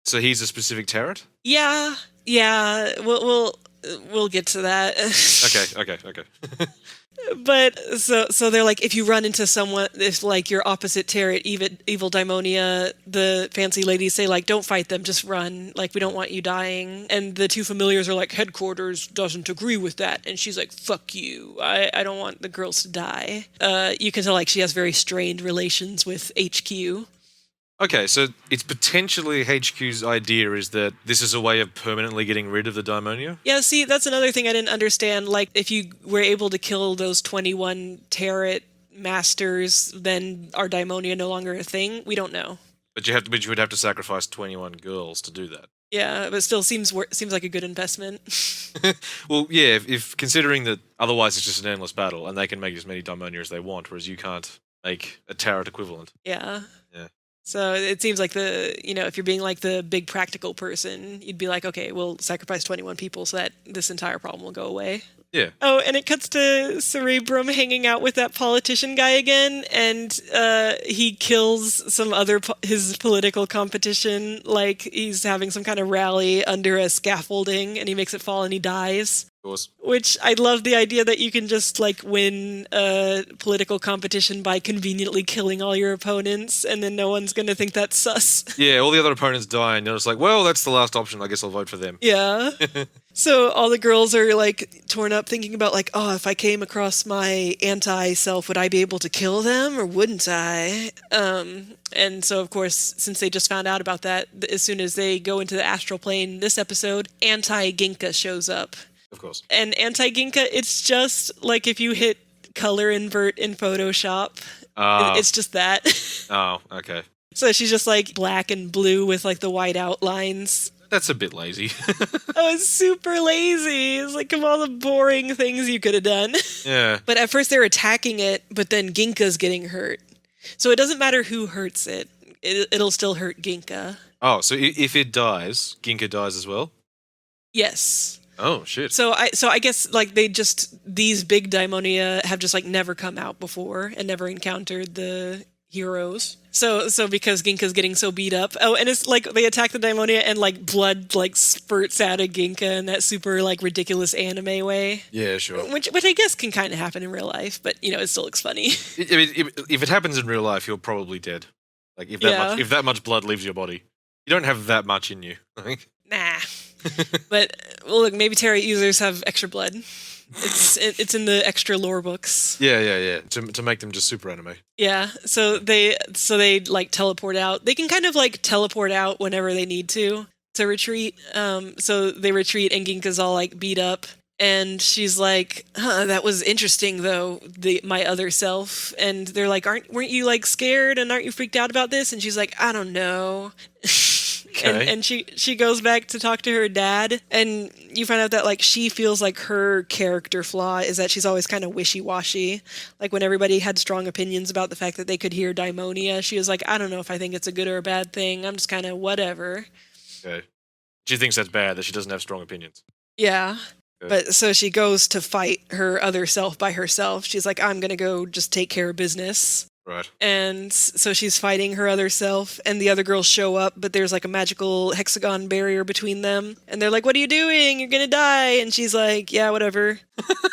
So he's a specific tarot? Yeah. We'll get to that. Okay. But so they're like, if you run into someone, if like your opposite tarot, evil daimonia, the fancy ladies say like, don't fight them, just run. Like, we don't want you dying. And the two familiars are like, headquarters doesn't agree with that. And she's like, fuck you. I don't want the girls to die. You can tell like she has very strained relations with HQ. Okay, so it's potentially HQ's idea is that this is a way of permanently getting rid of the daimonia? Yeah, see, that's another thing I didn't understand. Like, if you were able to kill those 21 tarot masters, then are daimonia no longer a thing? We don't know. But you would have to sacrifice 21 girls to do that. Yeah, but still seems like a good investment. Well, yeah, if considering that otherwise it's just an endless battle and they can make as many Daimonia as they want, whereas you can't make a Tarot equivalent. Yeah. Yeah. So it seems like if you're being like the big practical person, you'd be like, okay, we'll sacrifice 21 people so that this entire problem will go away. Yeah. Oh, and it cuts to Cerebrum hanging out with that politician guy again, and he kills some other his political competition. Like he's having some kind of rally under a scaffolding, and he makes it fall, and he dies. Of course. Which I love the idea that you can just like win a political competition by conveniently killing all your opponents, and then no one's gonna think that's sus. Yeah, all the other opponents die, and you're just like, well, that's the last option. I guess I'll vote for them. Yeah. So all the girls are like torn up thinking about like, oh, if I came across my anti-self, would I be able to kill them or wouldn't I? And so, of course, since they just found out about that, as soon as they go into the astral plane this episode, anti-Ginka shows up. Of course. And anti-Ginka, it's just like if you hit color invert in Photoshop. It's just that. Oh, okay. So she's just like black and blue with like the white outlines. That's a bit lazy. Oh, it's super lazy. It's like of all the boring things you could have done. Yeah. But at first they're attacking it, but then Ginka's getting hurt. So it doesn't matter who hurts it. It'll still hurt Ginka. Oh, so if it dies, Ginka dies as well? Yes. Oh, shit. So I guess like these big Daimonia have just like never come out before and never encountered the heroes. So because Ginka's getting so beat up. Oh, and it's like they attack the Daimonia and like blood like spurts out of Ginka in that super like ridiculous anime way. Yeah, sure. Which I guess can kind of happen in real life, but it still looks funny. I mean, if it happens in real life, you're probably dead. Like if that much blood leaves your body, you don't have that much in you. I think. Nah. But well, look, maybe tarot users have extra blood. It's in the extra lore books. Yeah. To make them just super anime. Yeah. So they like teleport out. They can kind of like teleport out whenever they need to retreat. So they retreat and Ginka's all like beat up. And she's like, that was interesting though, my other self. And they're like, weren't you like scared and aren't you freaked out about this? And she's like, I don't know. Okay. And she goes back to talk to her dad, and you find out that like she feels like her character flaw is that she's always kind of wishy-washy. Like when everybody had strong opinions about the fact that they could hear Daimonia, she was like, I don't know if I think it's a good or a bad thing. I'm just kind of whatever. Okay. She thinks that's bad, that she doesn't have strong opinions. Yeah. But so she goes to fight her other self by herself. She's like, I'm going to go just take care of business. Right. And so she's fighting her other self, and the other girls show up, but there's like a magical hexagon barrier between them. And they're like, what are you doing? You're going to die. And she's like, yeah, whatever.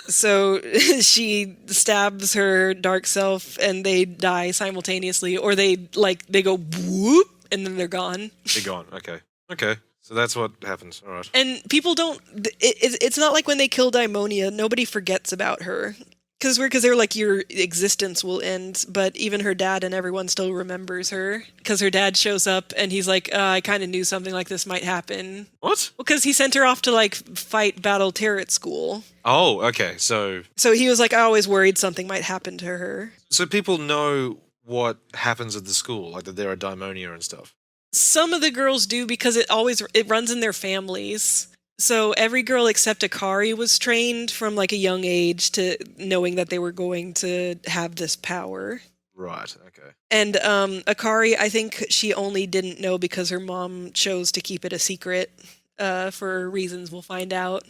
So she stabs her dark self, and they die simultaneously. Or they go whoop, and then they're gone. They're gone. Okay. So that's what happens. All right. And people don't... It's not like when they kill Daimonia, nobody forgets about her. Because they're like, your existence will end, but even her dad and everyone still remembers her. Because her dad shows up and he's like, I kind of knew something like this might happen. What? Because he sent her off to like fight Battle Tarot School. Oh, okay. So he was like, I always worried something might happen to her. So people know what happens at the school, like that there are Daimonia and stuff. Some of the girls do because it runs in their families. So every girl except Akari was trained from like a young age to knowing that they were going to have this power. Right, okay. And Akari, I think she only didn't know because her mom chose to keep it a secret for reasons we'll find out.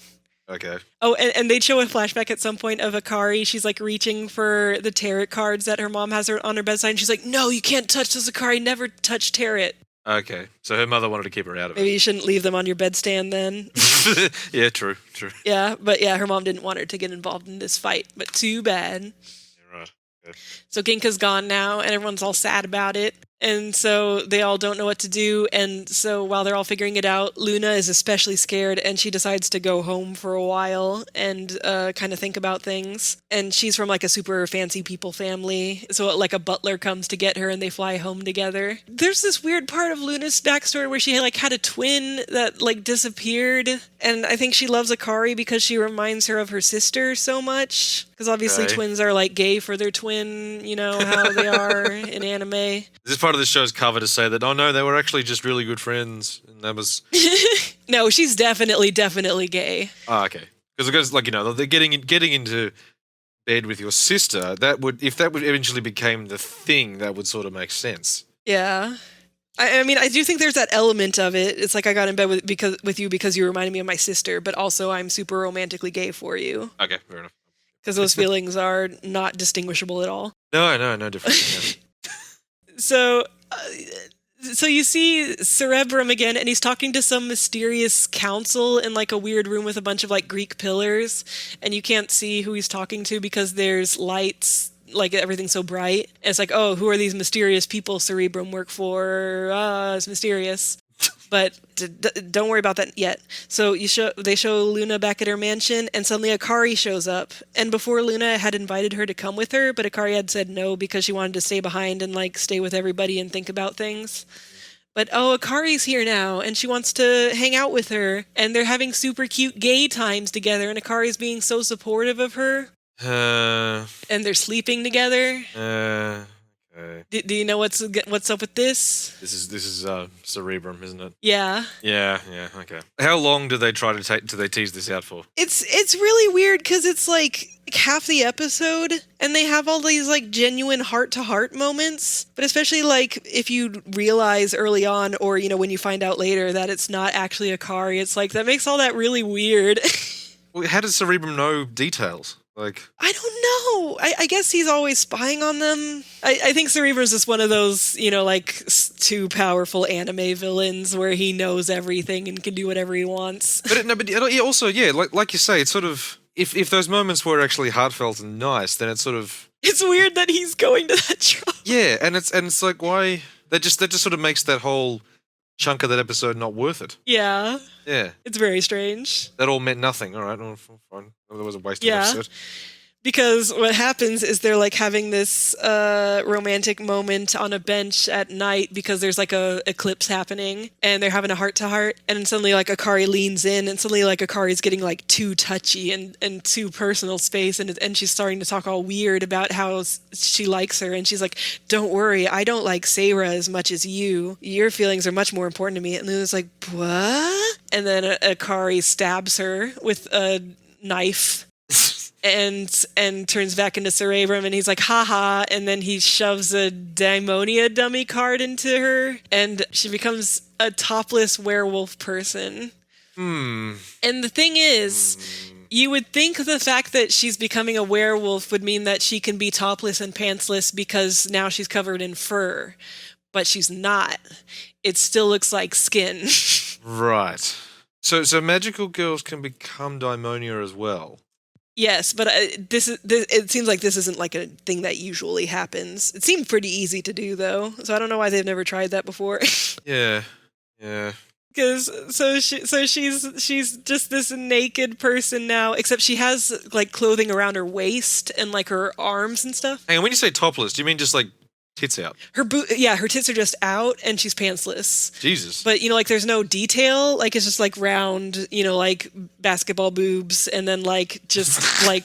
Okay. Oh, and they'd show a flashback at some point of Akari. She's like reaching for the tarot cards that her mom has on her bedside. And she's like, no, you can't touch this, Akari. Never touch tarot. Okay, so her mother wanted to keep her out of it. Maybe you shouldn't leave them on your bedstand then. Yeah, true. Yeah, but yeah, her mom didn't want her to get involved in this fight, but too bad. Yeah, right. Okay. So Ginka's gone now, and everyone's all sad about it. And so they all don't know what to do. And so while they're all figuring it out, Luna is especially scared, and she decides to go home for a while and kind of think about things. And she's from like a super fancy people family. So like a butler comes to get her and they fly home together. There's this weird part of Luna's backstory where she like had a twin that like disappeared. And I think she loves Akari because she reminds her of her sister so much. Because obviously twins are like gay for their twin, you know how they are in anime. Is this part part of the show's cover to say that, oh no, they were actually just really good friends, and that was... No, she's definitely gay. Oh, okay. Because, like, you know, they're getting into bed with your sister, if that would eventually became the thing, that would sort of make sense. Yeah. I mean, I do think there's that element of it. It's like I got in bed with you because you reminded me of my sister, but also I'm super romantically gay for you. Okay, fair enough. Because those feelings are not distinguishable at all. No different. So you see Cerebrum again, and he's talking to some mysterious council in like a weird room with a bunch of like Greek pillars, and you can't see who he's talking to because there's lights, like everything's so bright. And it's like, oh, who are these mysterious people Cerebrum work for? It's mysterious. But don't worry about that yet. So they show Luna back at her mansion, and suddenly Akari shows up. And before, Luna had invited her to come with her, but Akari had said no because she wanted to stay behind and like stay with everybody and think about things. But Akari's here now, and she wants to hang out with her, and they're having super cute gay times together, and Akari's being so supportive of her. And they're sleeping together. Okay. Do you know what's up with this? This is Cerebrum, isn't it? Yeah. Yeah, okay. How long do they tease this out for? It's really weird because it's like half the episode, and they have all these like genuine heart-to-heart moments, but especially like if you realize early on, or you know when you find out later that it's not actually Akari, it's like that makes all that really weird. Well, how does Cerebrum know details? Like, I don't know. I guess he's always spying on them. I think Cerebrum's just one of those, you know, like too powerful anime villains where he knows everything and can do whatever he wants. But also, yeah, like you say, it's sort of if those moments were actually heartfelt and nice, then it's sort of it's weird that he's going to that trouble. Yeah, and it's like why that just sort of makes that whole chunk of that episode not worth it. Yeah. Yeah. It's very strange. That all meant nothing. All right, fine. That was a wasted episode. Because what happens is they're like having this romantic moment on a bench at night because there's like a eclipse happening, and they're having a heart-to-heart, and then suddenly like Akari leans in, and suddenly like Akari's getting like too touchy and too personal space, and she's starting to talk all weird about how she likes her, and she's like, don't worry, I don't like Seira as much as you. Your feelings are much more important to me. And Luna's like, what? And then Akari stabs her with a knife. And turns back into Cerebrum, and he's like, haha, and then he shoves a Daimonia dummy card into her, and she becomes a topless werewolf person. And the thing is, you would think the fact that she's becoming a werewolf would mean that she can be topless and pantsless because now she's covered in fur, but she's not. It still looks like skin. Right. So magical girls can become Daimonia as well. Yes, but it seems like this isn't like a thing that usually happens. It seemed pretty easy to do, though, so I don't know why they've never tried that before. Yeah. Because she's just this naked person now, except she has like clothing around her waist and like her arms and stuff. Hang on, when you say topless, do you mean just like tits out? Her tits are just out and she's pantsless. Jesus. But, you know, like there's no detail. Like it's just like round, you know, like basketball boobs and then like just like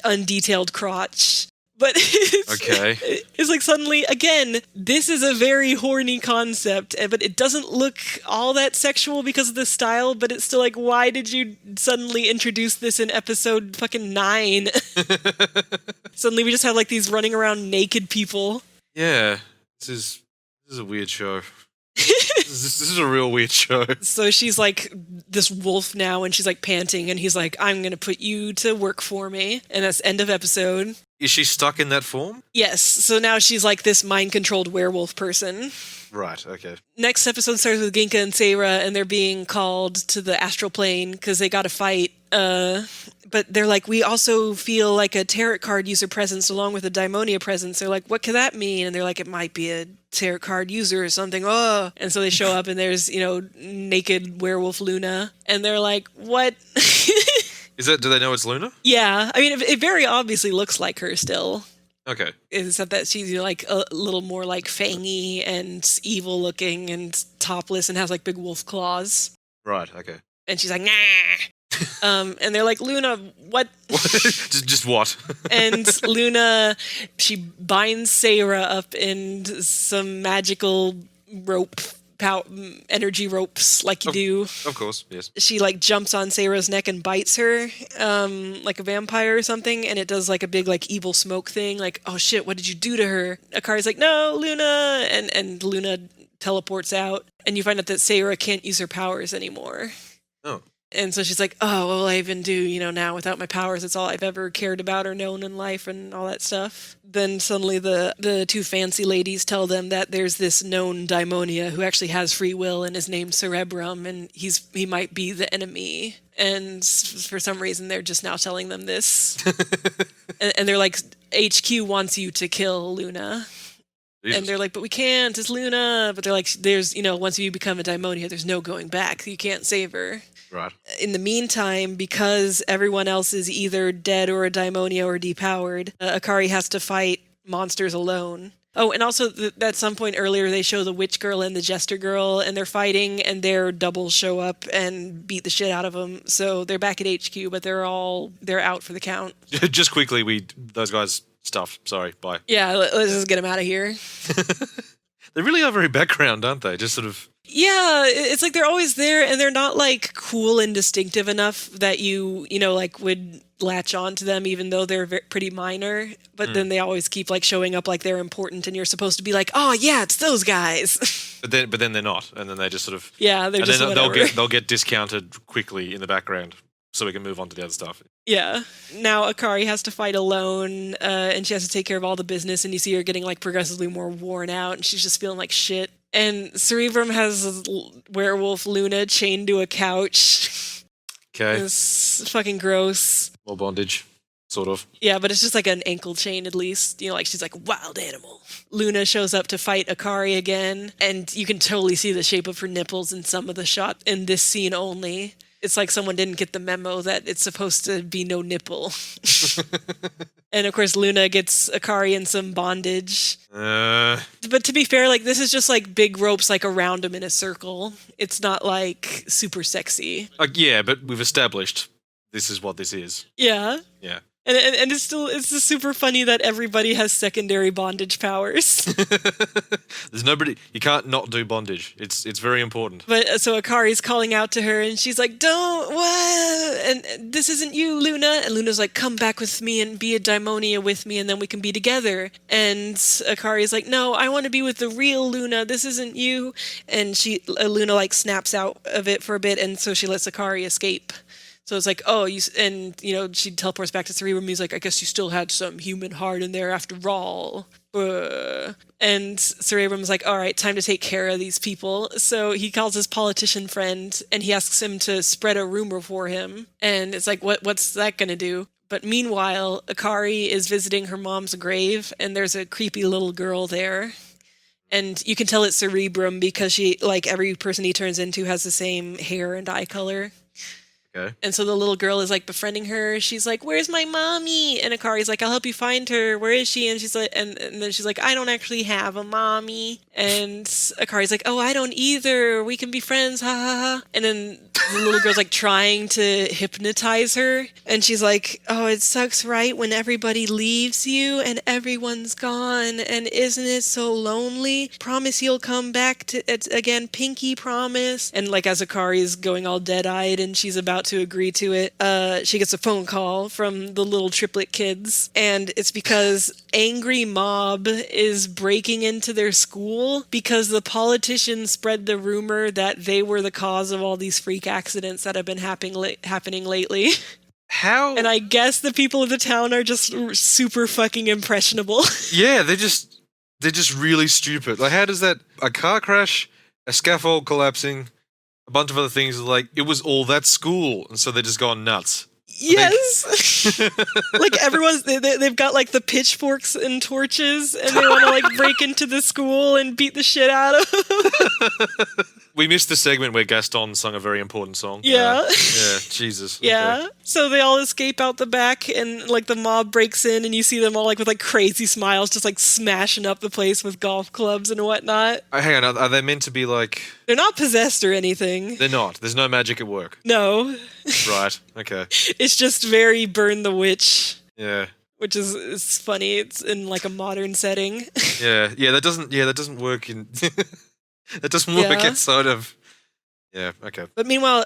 undetailed crotch. But it's like suddenly, again, this is a very horny concept, but it doesn't look all that sexual because of the style, but it's still like, why did you suddenly introduce this in episode fucking 9? Suddenly we just have like these running around naked people. Yeah, this is a weird show. This is a real weird show. So she's like this wolf now, and she's like panting, and he's like, I'm going to put you to work for me. And that's end of episode. Is she stuck in that form? Yes. So now she's like this mind-controlled werewolf person. Right, okay. Next episode starts with Ginka and Seira, and they're being called to the astral plane because they got to fight. But they're like, we also feel like a tarot card user presence along with a Daimonia presence. They're like, what could that mean? And they're like, it might be a tarot card user or something. Oh, and so they show up, and there's, you know, naked werewolf Luna, and they're like, what? Do they know it's Luna? Yeah, I mean, it very obviously looks like her still. Okay. Except that she's, you know, like a little more like fangy and evil looking and topless and has like big wolf claws. Right, okay. And she's like, nah. And they're like, Luna, what? just what? And Luna, she binds Sarah up in some magical rope, energy ropes like you do. Of course, yes. She like jumps on Sarah's neck and bites her like a vampire or something, and it does like a big like evil smoke thing, like, oh shit, what did you do to her? Akari's like, no, Luna, and Luna teleports out, and you find out that Sarah can't use her powers anymore. Oh. And so she's like, oh, what will I even do, now without my powers? It's all I've ever cared about or known in life and all that stuff. Then suddenly the two fancy ladies tell them that there's this known daimonia who actually has free will and is named Cerebrum, and he might be the enemy. And for some reason, they're just now telling them this. and they're like, HQ wants you to kill Luna. Jesus. And they're like, but we can't, it's Luna. But they're like, there's, once you become a daimonia, there's no going back. You can't save her. Right. In the meantime, because everyone else is either dead or a daimonia or depowered, Akari has to fight monsters alone. Oh, and also at some point earlier, they show the witch girl and the jester girl, and they're fighting, and their doubles show up and beat the shit out of them. So they're back at HQ, but they're out for the count. Just quickly, those guys stuff. Sorry, bye. Yeah, let's just get them out of here. They really are very background, aren't they? Just sort of. Yeah, it's like they're always there, and they're not like cool and distinctive enough that you like would latch on to them, even though they're pretty minor. But then they always keep like showing up like they're important, and you're supposed to be like, oh yeah, it's those guys. But then they're not, and then they just sort of they're just whatever. They'll get discounted quickly in the background, so we can move on to the other stuff. Yeah. Now Akari has to fight alone, and she has to take care of all the business, and you see her getting like progressively more worn out, and she's just feeling like shit. And Cerebrum has werewolf Luna chained to a couch. Okay. It's fucking gross. More bondage, sort of. Yeah, but it's just like an ankle chain at least. Like she's like, wild animal. Luna shows up to fight Akari again, and you can totally see the shape of her nipples in some of the shot in this scene only. It's like someone didn't get the memo that it's supposed to be no nipple. And of course, Luna gets Akari in some bondage. But to be fair, like this is just like big ropes like around him in a circle. It's not like super sexy. Yeah, but we've established this is what this is. Yeah. Yeah. And it's just super funny that everybody has secondary bondage powers. There's nobody, you can't not do bondage. It's very important. But so Akari's calling out to her, and she's like, "Don't what? And this isn't you, Luna." And Luna's like, "Come back with me and be a daimonia with me, and then we can be together." And Akari's like, "No, I want to be with the real Luna. This isn't you." And Luna like snaps out of it for a bit, and so she lets Akari escape. So it's like, oh, she teleports back to Cerebrum. He's like, I guess you still had some human heart in there after all. And Cerebrum's like, all right, time to take care of these people. So he calls his politician friend, and he asks him to spread a rumor for him. And it's like, what's that going to do? But meanwhile, Akari is visiting her mom's grave, and there's a creepy little girl there. And you can tell it's Cerebrum because she, like every person he turns into, has the same hair and eye color. Okay. And so the little girl is like befriending her. She's like, "Where's my mommy?" And Akari's like, "I'll help you find her. Where is she?" And she's like, and then she's like, "I don't actually have a mommy." And Akari's like, "Oh, I don't either. We can be friends, ha ha ha." And then the little girl's like trying to hypnotize her, and she's like, "Oh, it sucks, right? When everybody leaves you and everyone's gone, and isn't it so lonely? Promise you'll come back to it again, pinky promise." And like as Akari's going all dead-eyed and she's about to agree to it, she gets a phone call from the little triplet kids, and it's because angry mob is breaking into their school because the politicians spread the rumor that they were the cause of all these freak accidents that have been happening lately. How? And I guess the people of the town are just super fucking impressionable. Yeah, they're just really stupid. Like, how does that, a car crash, a scaffold collapsing, a bunch of other things, like, it was all that school, and so they just gone nuts. Yes. Like they've got like the pitchforks and torches, and they want to like break into the school and beat the shit out of them. We missed the segment where Gaston sung a very important song. Yeah. Yeah, Jesus. Yeah. Okay. So they all escape out the back, and like the mob breaks in, and you see them all like with like crazy smiles, just like smashing up the place with golf clubs and whatnot. Hang on, are they meant to be like... They're not possessed or anything. They're not. There's no magic at work. No. Right, okay. It's just very Burn the Witch. Yeah. Which is it's funny. It's in like a modern setting. Yeah, that doesn't work in... that doesn't work outside of... Yeah, okay. But meanwhile,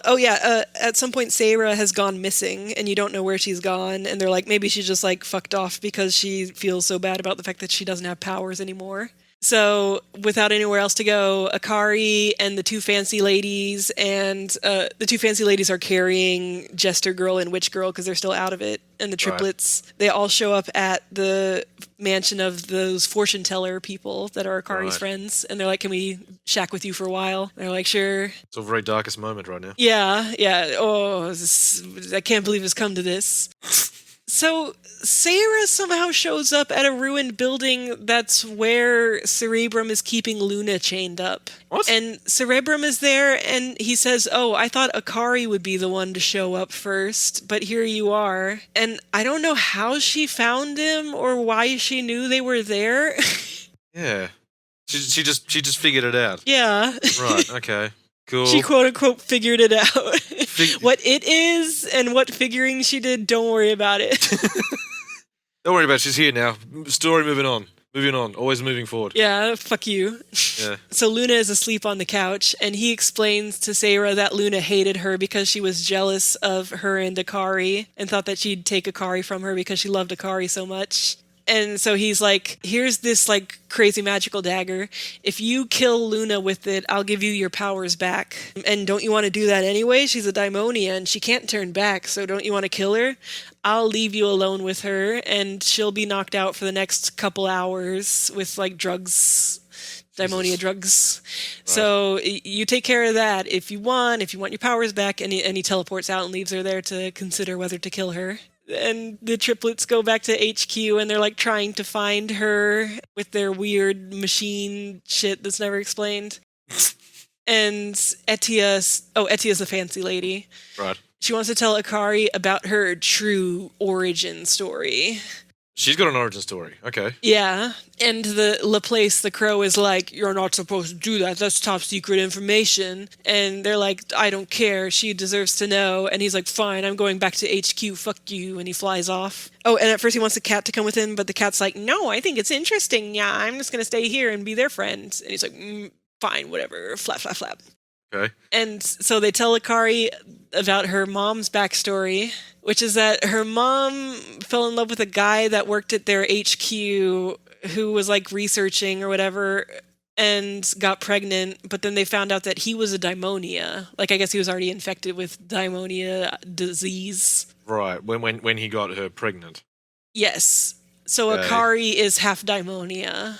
at some point Sarah has gone missing and you don't know where she's gone, and they're like, maybe she just like fucked off because she feels so bad about the fact that she doesn't have powers anymore. So, without anywhere else to go, Akari and the two fancy ladies, and the two fancy ladies are carrying Jester Girl and Witch Girl because they're still out of it. And the triplets, they all show up at the mansion of those fortune teller people that are Akari's friends. And they're like, can we shack with you for a while? And they're like, sure. It's a very darkest moment right now. Yeah. Oh, I can't believe it's come to this. So, Sarah somehow shows up at a ruined building that's where Cerebrum is keeping Luna chained up. What? And Cerebrum is there, and he says, oh, I thought Akari would be the one to show up first, but here you are. And I don't know how she found him or why she knew they were there. Yeah. She just figured it out. Yeah. Right, okay. Cool. She quote-unquote figured it out. What it is and what figuring she did, don't worry about it. Don't worry about it. She's here now. Story moving on. Moving on. Always moving forward. Yeah, fuck you. Yeah. So Luna is asleep on the couch, and he explains to Sarah that Luna hated her because she was jealous of her and Akari and thought that she'd take Akari from her because she loved Akari so much. And so he's like, here's this like crazy magical dagger. If you kill Luna with it, I'll give you your powers back. And don't you want to do that anyway? She's a daimonia and she can't turn back. So don't you want to kill her? I'll leave you alone with her and she'll be knocked out for the next couple hours with like drugs, daimonia drugs. Right. So you take care of that if you want your powers back. And he teleports out and leaves her there to consider whether to kill her. And the triplets go back to HQ and they're like trying to find her with their weird machine shit that's never explained. And Etia's the fancy lady. Right. She wants to tell Akari about her true origin story. She's got an origin story. Okay. Yeah. And the Laplace, the crow, is like, you're not supposed to do that. That's top secret information. And they're like, I don't care. She deserves to know. And he's like, fine, I'm going back to HQ. Fuck you. And he flies off. Oh, and at first he wants the cat to come with him, but the cat's like, no, I think it's interesting. Yeah, I'm just going to stay here and be their friend. And he's like, fine, whatever. Flap, flap, flap. Okay. And so they tell Akari about her mom's backstory, which is that her mom fell in love with a guy that worked at their HQ who was like researching or whatever and got pregnant, but then they found out that he was a daimonia. Like, I guess he was already infected with daimonia disease. Right, when he got her pregnant. Yes. So Akari is half daimonia.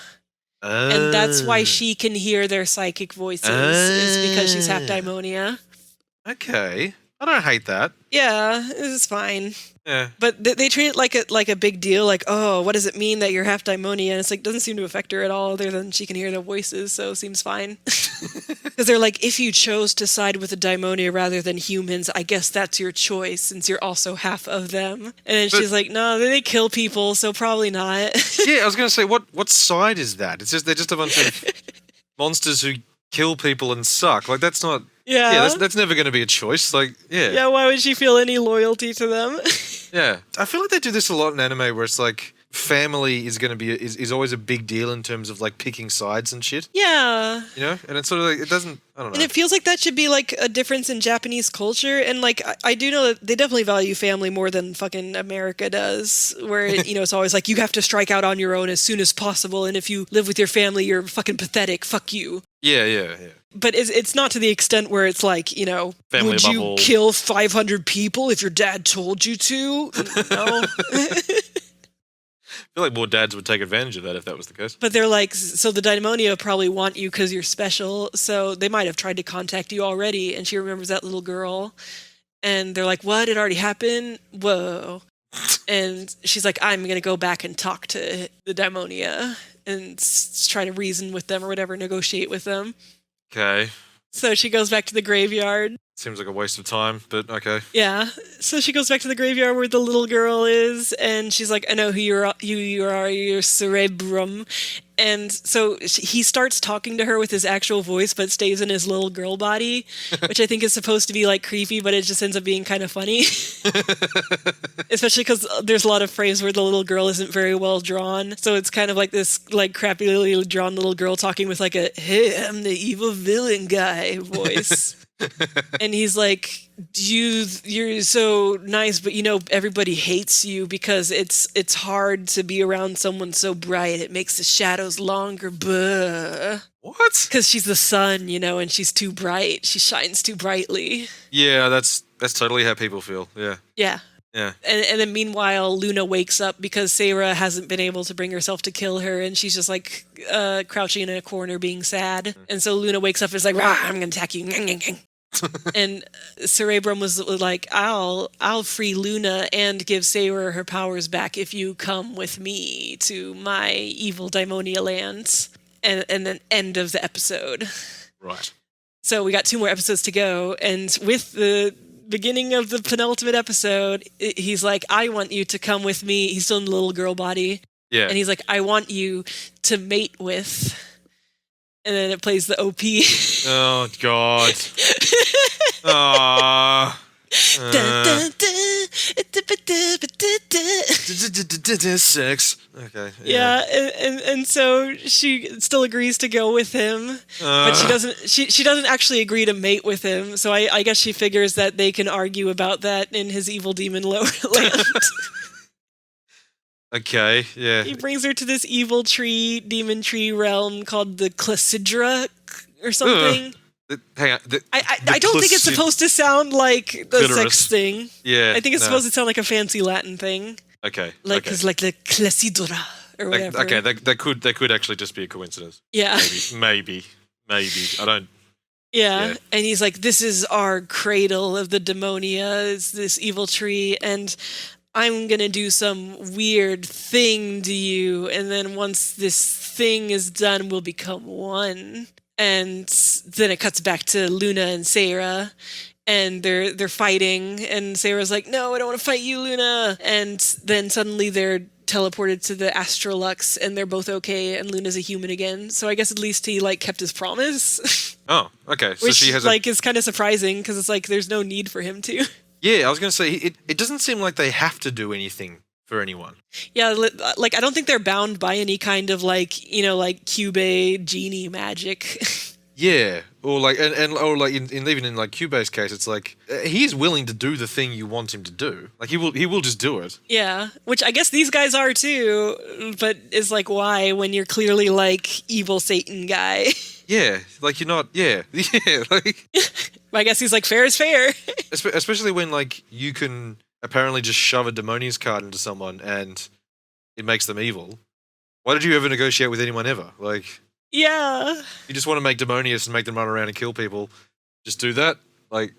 And that's why she can hear their psychic voices, is because she's half daimonia. Okay. I don't hate that. Yeah, it's fine. Yeah. But they treat it like a big deal, like, oh, what does it mean that you're half daimonia? And it's like, doesn't seem to affect her at all, other than she can hear their voices, so it seems fine. Because they're like, if you chose to side with a daimonia rather than humans, I guess that's your choice, since you're also half of them. And then she's like, no, they kill people, so probably not. Yeah, I was going to say, what side is that? It's just they're just a bunch of monsters who kill people and suck. Like, that's not... Yeah, that's never going to be a choice. Like, yeah. Yeah, why would she feel any loyalty to them? Yeah. I feel like they do this a lot in anime where it's like family is going to be is always a big deal in terms of like picking sides and shit. Yeah. You know? And it's sort of like, it doesn't, I don't know. And it feels like that should be like a difference in Japanese culture. And like, I do know that they definitely value family more than fucking America does, where, it's always like, you have to strike out on your own as soon as possible. And if you live with your family, you're fucking pathetic. Fuck you. Yeah. But it's not to the extent where it's like, family would bubble. You kill 500 people if your dad told you to? No. I feel like more dads would take advantage of that if that was the case. But they're like, so the daimonia probably want you because you're special, so they might have tried to contact you already, and she remembers that little girl, and they're like, what? It already happened? Whoa. And she's like, I'm going to go back and talk to the daimonia and try to reason with them or whatever, negotiate with them. Okay. So she goes back to the graveyard. Seems like a waste of time, but okay. Yeah. So she goes back to the graveyard where the little girl is, and she's like, I know who you are, you're Cerebrum. And so he starts talking to her with his actual voice, but stays in his little girl body, which I think is supposed to be like creepy, but it just ends up being kind of funny. Especially because there's a lot of frames where the little girl isn't very well drawn. So it's kind of like this like crappily drawn little girl talking with like a, hey, I'm the evil villain guy voice. And he's like, you're so nice, but everybody hates you because it's hard to be around someone so bright. It makes the shadows longer. Buh. What? Because she's the sun, and she's too bright. She shines too brightly. Yeah, that's totally how people feel. Yeah. Yeah. Yeah. And then meanwhile, Luna wakes up because Sarah hasn't been able to bring herself to kill her, and she's just like crouching in a corner being sad. And so Luna wakes up and is like, rah, I'm going to attack you. And Cerebrum was like, I'll free Luna and give Sarah her powers back if you come with me to my evil Daimonia lands. And then end of the episode. Right. So we got 2 more episodes to go, and with the beginning of the penultimate episode, he's like, I want you to come with me. He's still in the little girl body. Yeah. And he's like, I want you to mate with. And then it plays the OP. Oh, God. Aww. Sex. Okay. Yeah, and so she still agrees to go with him, but she doesn't. She doesn't actually agree to mate with him. So I guess she figures that they can argue about that in his evil demon land. Okay. Yeah. He brings her to this evil demon tree realm called the Classidra or something. Hang on. I don't think it's supposed to sound like the Clitoris. sex thing. Yeah. I think it's supposed to sound like a fancy Latin thing. Okay. Like it's like the Classidra or whatever. Okay. That could actually just be a coincidence. Yeah. Maybe. I don't. Yeah. And he's like, this is our cradle of the Daimonia. It's this evil tree, and I'm gonna do some weird thing to you, and then once this thing is done, we'll become one. And then it cuts back to Luna and Sarah, and they're fighting, and Sarah's like, no, I don't want to fight you, Luna. And then suddenly they're teleported to the Astrolux, and they're both okay, and Luna's a human again. So I guess at least he kept his promise. Oh, okay. So Which she has is kind of surprising, because it's like there's no need for him to. Yeah, I was going to say, it doesn't seem like they have to do anything for anyone. Yeah, I don't think they're bound by any kind of Cube genie magic. Yeah, or even in Cube's case, it's like he's willing to do the thing you want him to do. Like he will just do it. Yeah, which I guess these guys are too, but it's like, why when you're clearly evil Satan guy? Yeah, you're not. Yeah, I guess he's like, fair is fair. Especially when you can apparently just shove a Demonius card into someone and it makes them evil. Why did you ever negotiate with anyone ever? Yeah. You just want to make Demonius and make them run around and kill people. Just do that.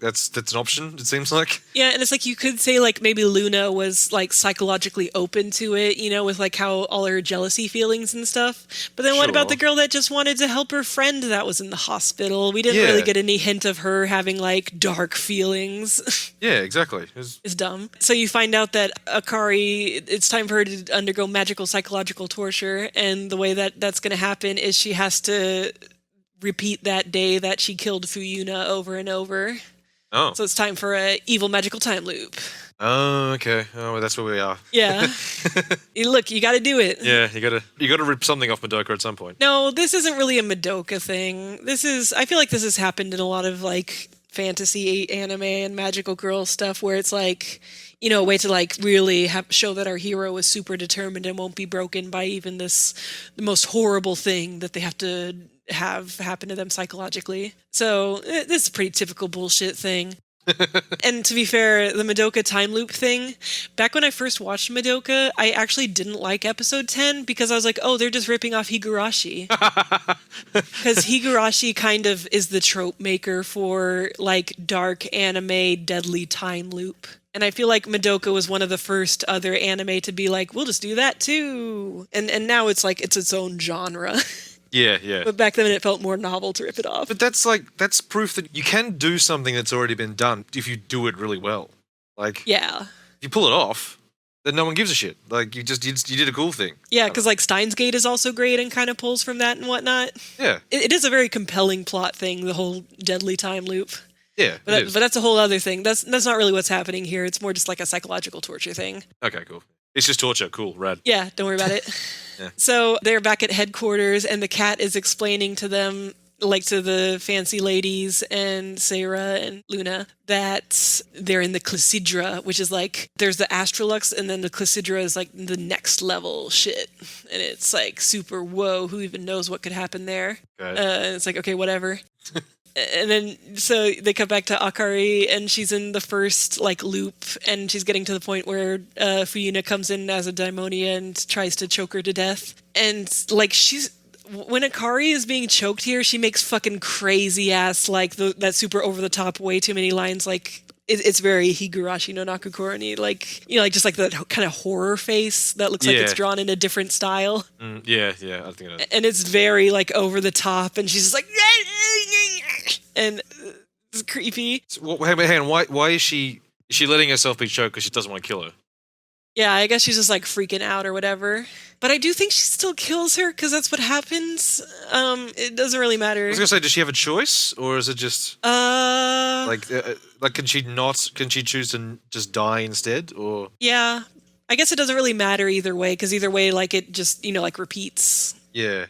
That's an option, it seems like. Yeah, and it's you could say maybe Luna was psychologically open to it, with how all her jealousy feelings and stuff. But then what about the girl that just wanted to help her friend that was in the hospital? We didn't really get any hint of her having dark feelings. Yeah, exactly. It's dumb. So you find out that Akari, it's time for her to undergo magical psychological torture, and the way that that's going to happen is she has to repeat that day that she killed Fuyuna over and over. Oh. So it's time for a evil magical time loop. Oh, okay. Oh, well, that's where we are. Yeah. Look, you got to do it. Yeah, you got to rip something off Madoka at some point. No, this isn't really a Madoka thing. I feel like this has happened in a lot of fantasy anime and magical girl stuff where it's a way to really show that our hero is super determined and won't be broken by even the most horrible thing that they have to have happen to them psychologically. So this is a pretty typical bullshit thing. And to be fair, the Madoka time loop thing, back when I first watched Madoka, I actually didn't like episode 10 because I was like, oh, they're just ripping off Higurashi. Because Higurashi kind of is the trope maker for dark anime deadly time loop. And I feel like Madoka was one of the first other anime to be we'll just do that too. And now it's it's its own genre. Yeah, yeah. But back then it felt more novel to rip it off. But that's proof that you can do something that's already been done if you do it really well. Like, Yeah. if you pull it off, then no one gives a shit. Like, you did a cool thing. Yeah, because like Steins Gate is also great and kind of pulls from that and whatnot. Yeah. It is a very compelling plot thing, the whole deadly time loop. Yeah, But that's a whole other thing. That's not really what's happening here. It's more just like a psychological torture thing. Okay, cool. It's just torture. Cool, rad. Yeah, don't worry about it. Yeah. So they're back at headquarters, and the cat is explaining to them, like to the fancy ladies and Sarah and Luna, that they're in the Classidra, which is like, there's the Astrolux, and then the Classidra is like the next level shit. And it's like super, whoa, who even knows what could happen there? Okay. And it's like, okay, whatever. And then, so they cut back to Akari, and she's in the first, like, loop, and she's getting to the point where Fuyuna comes in as a daimonia and tries to choke her to death. And, like, when Akari is being choked here, she makes fucking crazy-ass, like, that super over-the-top, way too many lines, like... It's very Higurashi no Nakukoroni, like, you know, like just like that kind of horror face that looks like it's drawn in a different style. Yeah, I think it is. And it's very like over the top, and she's just like, and it's creepy. So, hang on, why is she letting herself be choked because she doesn't want to kill her? Yeah, I guess she's just like freaking out or whatever. But I do think she still kills her because that's what happens. It doesn't really matter. I was gonna say, does she have a choice, or is it just like can she choose to just die instead, or? Yeah, I guess it doesn't really matter either way, because either way, like it just, you know, like repeats. Yeah.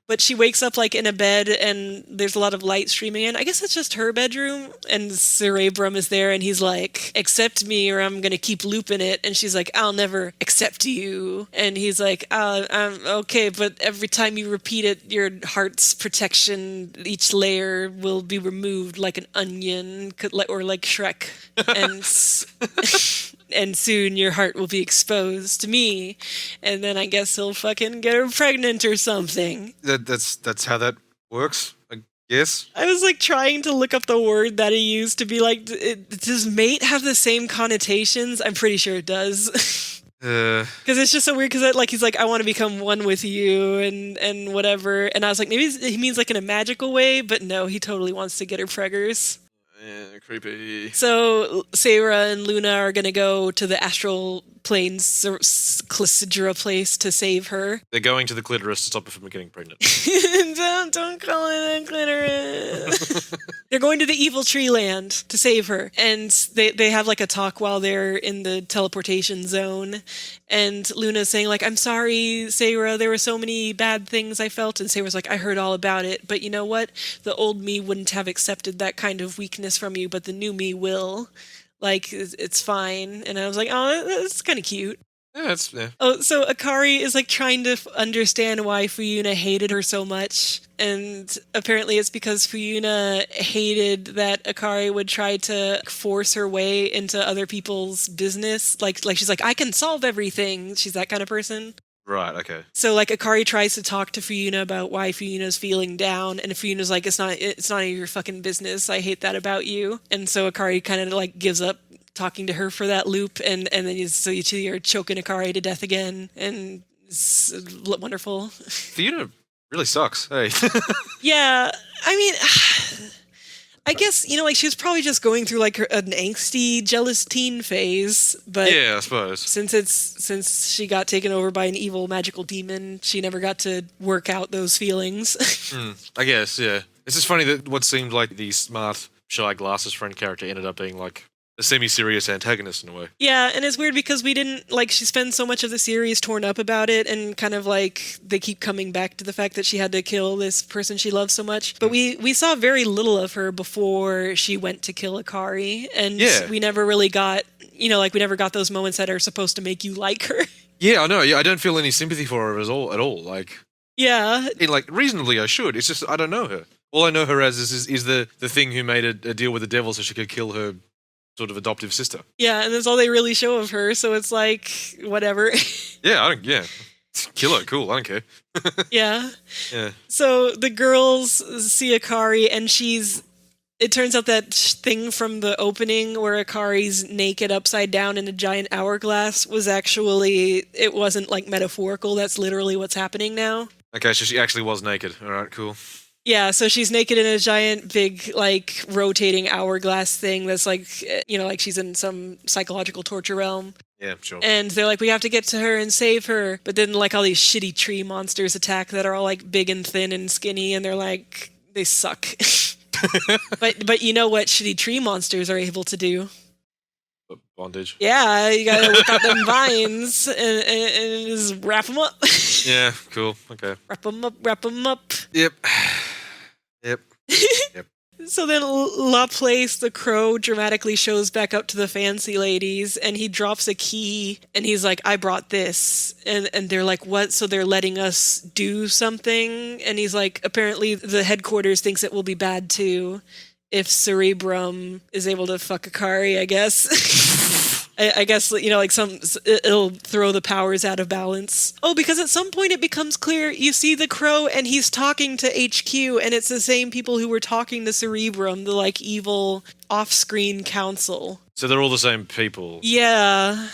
But she wakes up like in a bed, and there's a lot of light streaming in. I guess it's just her bedroom, and Cerebrum is there, and he's like, accept me or I'm gonna keep looping it. And she's like, I'll never accept you. And he's like, I'm okay, but every time you repeat it, your heart's protection, each layer will be removed like an onion, or like Shrek. And soon your heart will be exposed to me, and then I guess he'll fucking get her pregnant or something. That's how that works, I guess. I was like trying to look up the word that he used to be like, does mate have the same connotations? I'm pretty sure it does. Because it's just so weird, because like he's like, I want to become one with you and whatever, and I was like, maybe he means like in a magical way, but no, he totally wants to get her preggers. Yeah, creepy. So Sarah and Luna are gonna go to the astral planes, Classidra place, to save her. They're going to the clitoris to stop her from getting pregnant. don't call it a clitoris. They're going to the evil tree land to save her, and they have like a talk while they're in the teleportation zone. And Luna's saying like, I'm sorry, Sarah, there were so many bad things I felt. And Sarah's like, I heard all about it, but you know what? The old me wouldn't have accepted that kind of weakness from you, but the new me will. Like, it's fine. And I was like, oh, that's kind of cute. Yeah. Oh, so Akari is like trying to understand why Fuyuna hated her so much. And apparently it's because Fuyuna hated that Akari would try to force her way into other people's business. Like she's like, I can solve everything. She's that kind of person. Right, okay. So like Akari tries to talk to Fuyuna about why Fuyuna's feeling down, and Fuyuna's like, it's not any of your fucking business. I hate that about you. And so Akari kind of like gives up talking to her for that loop, and then you are choking Akari to death again, and it's wonderful. Fuyuna really sucks, hey. Yeah, I mean, I guess, you know, like she was probably just going through like an angsty, jealous teen phase, but yeah, I suppose. Since she got taken over by an evil magical demon, she never got to work out those feelings. I guess, yeah. It's just funny that what seemed like the smart, shy glasses friend character ended up being like a semi-serious antagonist in a way. Yeah, and it's weird because we didn't, like, she spends so much of the series torn up about it, and kind of like they keep coming back to the fact that she had to kill this person she loves so much. But we saw very little of her before she went to kill Akari, and we never really got, you know, like we never got those moments that are supposed to make you like her. Yeah, I know. Yeah, I don't feel any sympathy for her at all. Like, yeah, like reasonably I should. It's just I don't know her. All I know her as is the thing who made a deal with the devil so she could kill her sort of adoptive sister. Yeah, and that's all they really show of her, so it's like, whatever. Yeah. Kill her, cool, I don't care. Yeah. Yeah. So the girls see Akari, and it turns out that thing from the opening where Akari's naked upside down in a giant hourglass was actually, it wasn't like metaphorical, that's literally what's happening now. Okay, so she actually was naked. All right, cool. Yeah, so she's naked in a giant, big, like, rotating hourglass thing that's like, like she's in some psychological torture realm. Yeah, sure. And they're like, we have to get to her and save her. But then, like, all these shitty tree monsters attack that are all, like, big and thin and skinny, and they're like, they suck. But you know what shitty tree monsters are able to do? Bondage. Yeah, you gotta work out them vines and just wrap them up. Yeah, cool. Okay. Wrap them up, wrap them up. Yep. Yep. So then Laplace the crow dramatically shows back up to the fancy ladies, and he drops a key, and he's like, I brought this. And they're like, what? So they're letting us do something? And he's like, apparently the headquarters thinks it will be bad too if Cerebrum is able to fuck Akari, I guess. I guess, like it'll throw the powers out of balance. Oh, because at some point it becomes clear, you see the crow and he's talking to HQ, and it's the same people who were talking to Cerebrum, the like evil off-screen council. So they're all the same people. Yeah.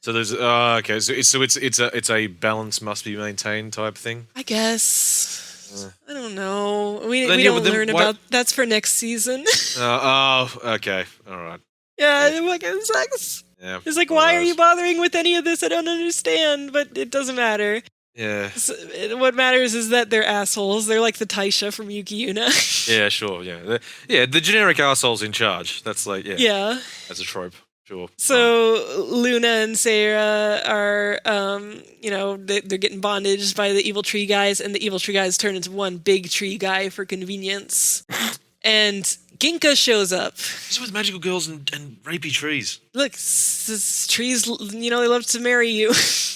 So there's okay. So it's a balance must be maintained type thing. I guess. I don't know. We don't learn about that's for next season. Okay. All right. Yeah, it fucking sucks. Yeah. It's like, why are you bothering with any of this? I don't understand, but it doesn't matter. Yeah. So, what matters is that they're assholes. They're like the Taisha from Yuki Yuna. Yeah, sure. Yeah. The generic assholes in charge. That's like, yeah. Yeah. That's a trope. Sure. So Luna and Sarah are, they're getting bondaged by the evil tree guys, and the evil tree guys turn into one big tree guy for convenience. And Ginka shows up. He's with magical girls and rapey trees. Look, trees, they love to marry you.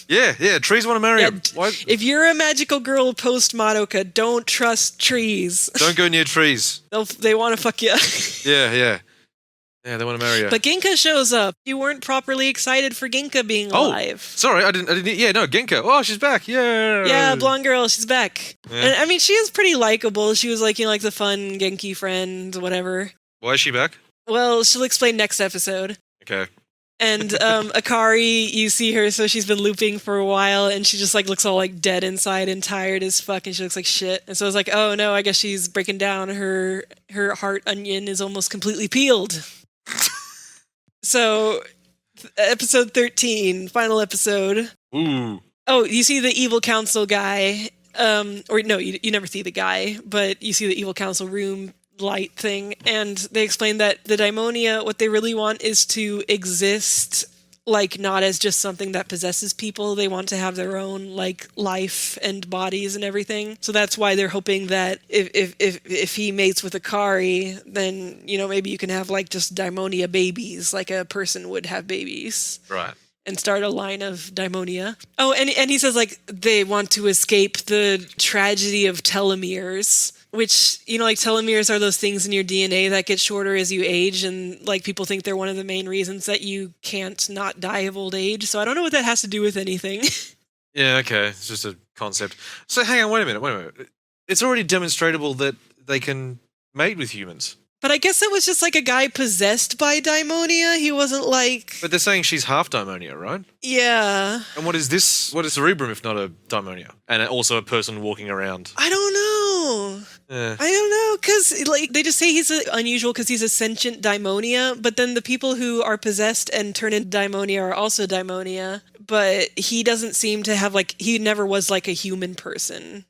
Yeah, trees want to marry him. Why? If you're a magical girl post Madoka, don't trust trees. Don't go near trees. They want to fuck you. Yeah. Yeah, they want to marry her. But Ginka shows up. You weren't properly excited for Ginka being alive. Sorry, I didn't. Yeah, no, Ginka. Oh, she's back. Yeah. Yeah, blonde girl, she's back. Yeah. And I mean, she is pretty likable. She was like, like the fun Genki friend, whatever. Why is she back? Well, she'll explain next episode. Okay. And Akari, you see her, so she's been looping for a while, and she just like looks all like dead inside and tired as fuck, and she looks like shit. And so I was like, oh no, I guess she's breaking down. Her heart onion is almost completely peeled. So, episode 13, final episode. Ooh. Oh, you see the evil council guy. Or no, you never see the guy, but you see the evil council room light thing. And they explain that the Daimonia, what they really want is to exist, like, not as just something that possesses people. They want to have their own, like, life and bodies and everything. So that's why they're hoping that if he mates with Akari, then, maybe you can have, like, just Daimonia babies, like a person would have babies. Right. And start a line of Daimonia. Oh, and he says, like, they want to escape the tragedy of telomeres, which, like, telomeres are those things in your DNA that get shorter as you age, and, like, people think they're one of the main reasons that you can't not die of old age. So I don't know what that has to do with anything. Yeah, okay. It's just a concept. So hang on, wait a minute. It's already demonstrable that they can mate with humans. But I guess that was just like a guy possessed by Daimonia. He wasn't like... But they're saying she's half Daimonia, right? Yeah. And what is this? What is Cerebrum if not a Daimonia? And also a person walking around. I don't know. Yeah. I don't know, because like they just say he's unusual because he's a sentient Daimonia, but then the people who are possessed and turn into Daimonia are also Daimonia, but he doesn't seem to have he never was like a human person.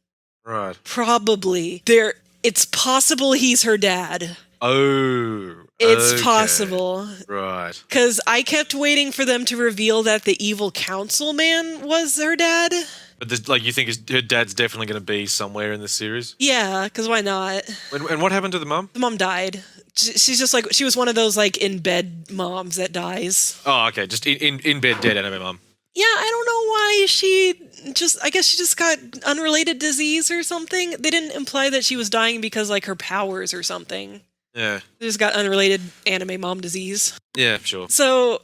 Right. Probably. It's possible he's her dad. Oh. It's okay. possible. Right. Because I kept waiting for them to reveal that the evil council man was her dad. But you think her dad's definitely going to be somewhere in this series? Yeah, because why not? And what happened to the mum? The mom died. She's just like, she was one of those like in bed moms that dies. Oh, okay. Just in bed dead anime mum. Yeah, I don't know why I guess she just got unrelated disease or something. They didn't imply that she was dying because like her powers or something. Yeah. They just got unrelated anime mom disease. Yeah, sure. So,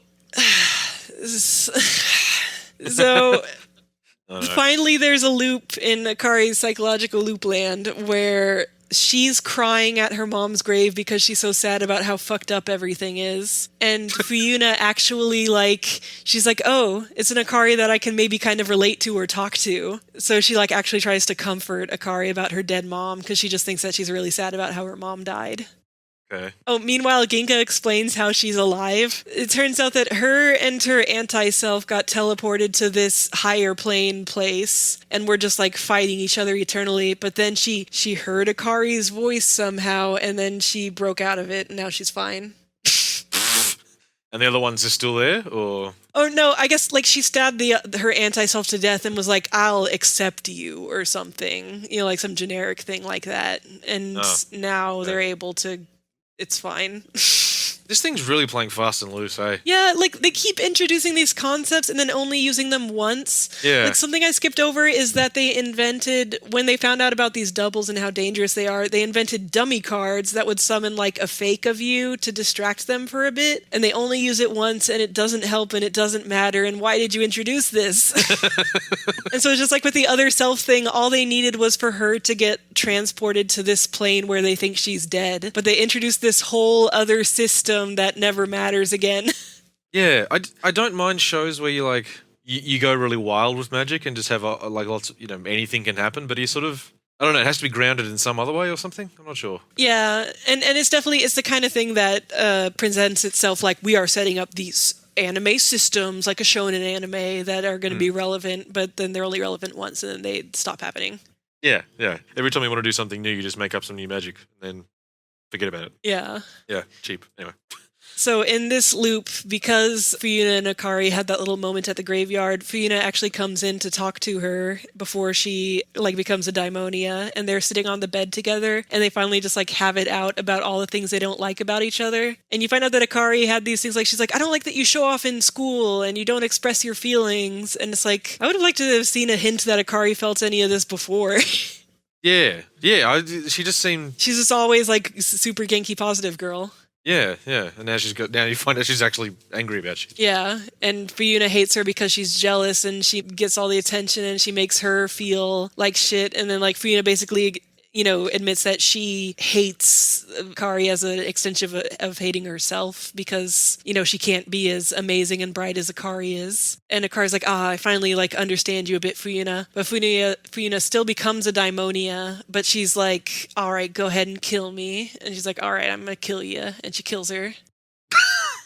finally there's a loop in Akari's psychological loop land where she's crying at her mom's grave because she's so sad about how fucked up everything is. And Fuyuna actually, like, she's like, oh, it's an Akari that I can maybe kind of relate to or talk to. So she, like, actually tries to comfort Akari about her dead mom because she just thinks that she's really sad about how her mom died. Okay. Oh, meanwhile, Ginka explains how she's alive. It turns out that her and her anti-self got teleported to this higher plane place and were just like fighting each other eternally. But then she heard Akari's voice somehow, and then she broke out of it, and now she's fine. And the other ones are still there, or? Oh no, I guess like she stabbed her anti-self to death and was like, I'll accept you or something. You know, like some generic thing like that. And now they're able to... It's fine. This thing's really playing fast and loose, eh? Yeah, like, they keep introducing these concepts and then only using them once. Yeah. Like, something I skipped over is that they invented, when they found out about these doubles and how dangerous they are, they invented dummy cards that would summon, like, a fake of you to distract them for a bit, and they only use it once, and it doesn't help, and it doesn't matter, and why did you introduce this? And so it's just like with the other self thing, all they needed was for her to get transported to this plane where they think she's dead, but they introduced this whole other system that never matters again. Yeah, I don't mind shows where you like you go really wild with magic and just have like lots of, anything can happen, but you sort of, I don't know, it has to be grounded in some other way or something. I'm not sure. Yeah, and it's definitely, it's the kind of thing that presents itself like we are setting up these anime systems, like a shonen anime, that are going to be relevant, but then they're only relevant once and then they stop happening. Yeah. Every time you want to do something new, you just make up some new magic and then forget about it. Yeah. Yeah, cheap. Anyway. So in this loop, because Fuyuna and Akari had that little moment at the graveyard, Fuyuna actually comes in to talk to her before she like becomes a daimonia, and they're sitting on the bed together, and they finally just like have it out about all the things they don't like about each other. And you find out that Akari had these things like, she's like, I don't like that you show off in school and you don't express your feelings. And it's like, I would have liked to have seen a hint that Akari felt any of this before. Yeah. She just seemed... She's just always like super Genki positive girl. Yeah, and now you find out she's actually angry about shit. Yeah, and Fuyuna hates her because she's jealous and she gets all the attention and she makes her feel like shit. And then like Fuyuna basically, admits that she hates Kari as an extension of hating herself because, she can't be as amazing and bright as Akari is. And Akari's like, I finally like understand you a bit, Fuyuna. But Fuyuna still becomes a daimonia, but she's like, all right, go ahead and kill me. And she's like, all right, I'm gonna kill you. And she kills her.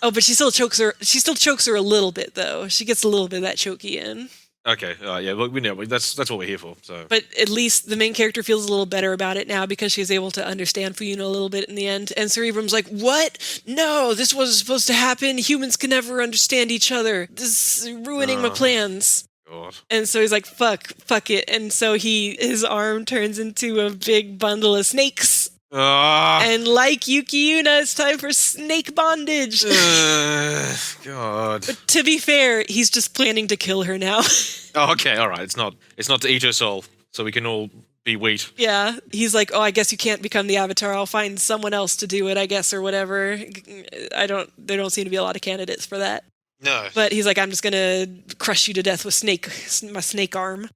Oh, but she still chokes her. She still chokes her a little bit, though. She gets a little bit of that chokey in. Okay, yeah, well, we know that's what we're here for. So, but at least the main character feels a little better about it now because she's able to understand Fuyuna a little bit in the end. And Cerebrum's like, "What? No, this wasn't supposed to happen. Humans can never understand each other. This is ruining my plans." God. And so he's like, "Fuck it." And so his arm turns into a big bundle of snakes. And like Yuki Yuna, it's time for snake bondage. God. But to be fair, he's just planning to kill her now. Oh, okay, all right. It's not to eat her soul, so we can all be wheat. Yeah, he's like, I guess you can't become the Avatar. I'll find someone else to do it, I guess, or whatever. There don't seem to be a lot of candidates for that. No. But he's like, I'm just gonna crush you to death with my snake arm.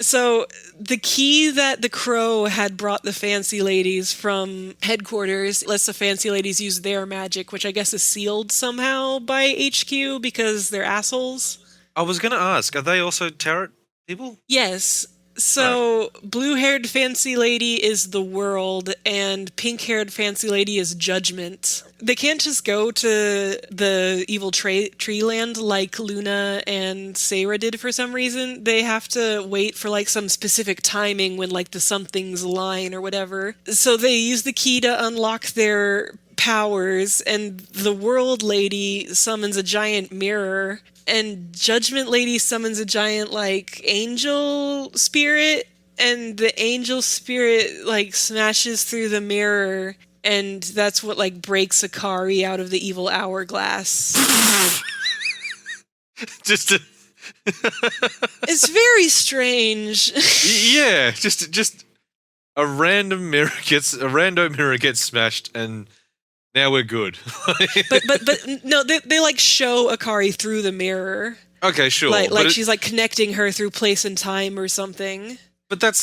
So the key that the crow had brought the fancy ladies from headquarters lets the fancy ladies use their magic, which I guess is sealed somehow by HQ because they're assholes. I was going to ask, are they also tarot people? Yes. So blue-haired fancy lady is the world and pink-haired fancy lady is judgment. They can't just go to the evil tree land like Luna and Seira did for some reason. They have to wait for like some specific timing when like the somethings align or whatever. So they use the key to unlock their powers, and the world lady summons a giant mirror, and Judgment Lady summons a giant, like, angel spirit, and the angel spirit, like, smashes through the mirror, and that's what, like, breaks Akari out of the evil hourglass. It's very strange. Yeah, just a random mirror gets smashed, and now we're good. but no, they like show Akari through the mirror. Okay, sure. Like she's like connecting her through place and time or something. But that's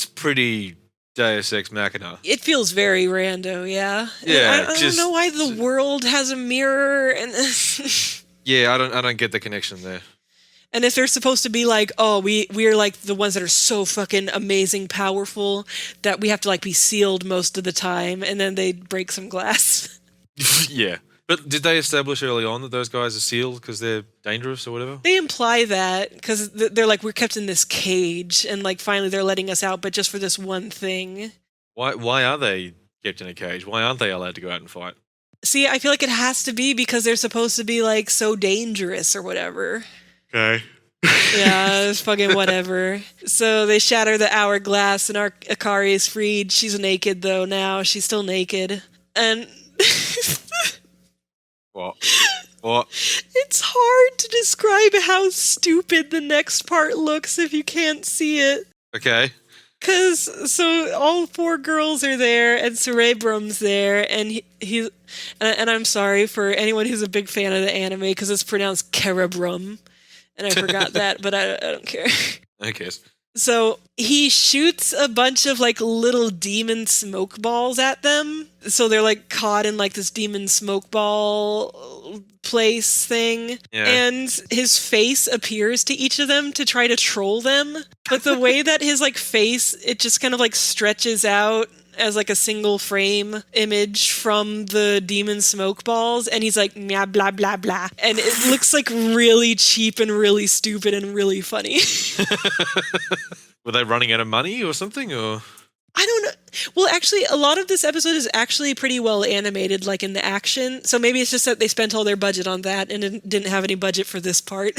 pretty Deus Ex Machina. It feels very rando, yeah. Yeah, I don't just- know why the world has a mirror, and Yeah, I don't get the connection there. and if they're supposed to be like, oh, we're like the ones that are so fucking amazing, powerful that we have to like be sealed most of the time, and then they break some glass. Yeah. But did they establish early on that those guys are sealed because they're dangerous or whatever? They imply that because they're like, we're kept in this cage, and like finally they're letting us out, but just for this one thing. Why are they kept in a cage? Why aren't they allowed to go out and fight? See, I feel like it has to be because they're supposed to be like so dangerous or whatever. Okay. Yeah, it's fucking whatever. So they shatter the hourglass, and our Akari is freed. She's naked though now. She's still naked, and What? What? it's hard to describe how stupid the next part looks if you can't see it. Okay. So all four girls are there, and Cerebrum's there, and he's and I'm sorry for anyone who's a big fan of the anime because it's pronounced Cerebrum, and I forgot that, but I don't care. Who cares? So he shoots a bunch of like little demon smoke balls at them. So they're like caught in like this demon smoke ball place thing. Yeah. And his face appears to each of them to try to troll them. But the way that his like face, it just kind of like stretches out as like a single frame image from the demon smoke balls, and he's like meow blah blah blah, and it looks like really cheap and really stupid and really funny. Were they running out of money or something? Or I don't know. Well, actually, a lot of this episode is actually pretty well animated, like in the action. So maybe it's just that they spent all their budget on that and didn't have any budget for this part.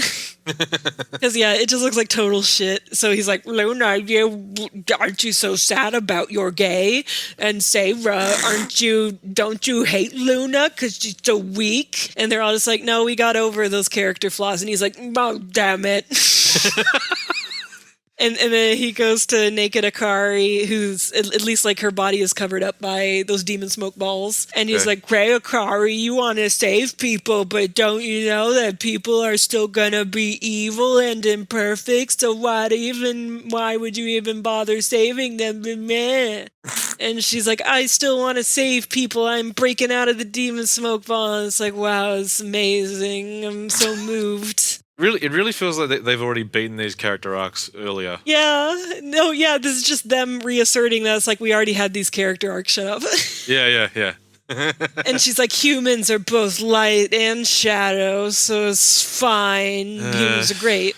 Because, yeah, it just looks like total shit. So he's like, Luna, aren't you so sad about your gay? And Sarah, don't you hate Luna because she's so weak? And they're all just like, no, we got over those character flaws. And he's like, oh, damn it. And then he goes to naked Akari, who's at least like her body is covered up by those demon smoke balls. And he's like, Grey Akari, you want to save people, but don't you know that people are still gonna be evil and imperfect? So why would you even bother saving them? Meh. And she's like, I still want to save people. I'm breaking out of the demon smoke ball. And it's like, wow, it's amazing. I'm so moved. Really, it really feels like they've already beaten these character arcs earlier. Yeah. No, yeah, this is just them reasserting that it's like we already had these character arcs. Shut up. Yeah. And she's like, humans are both light and shadow, so it's fine. Humans are great.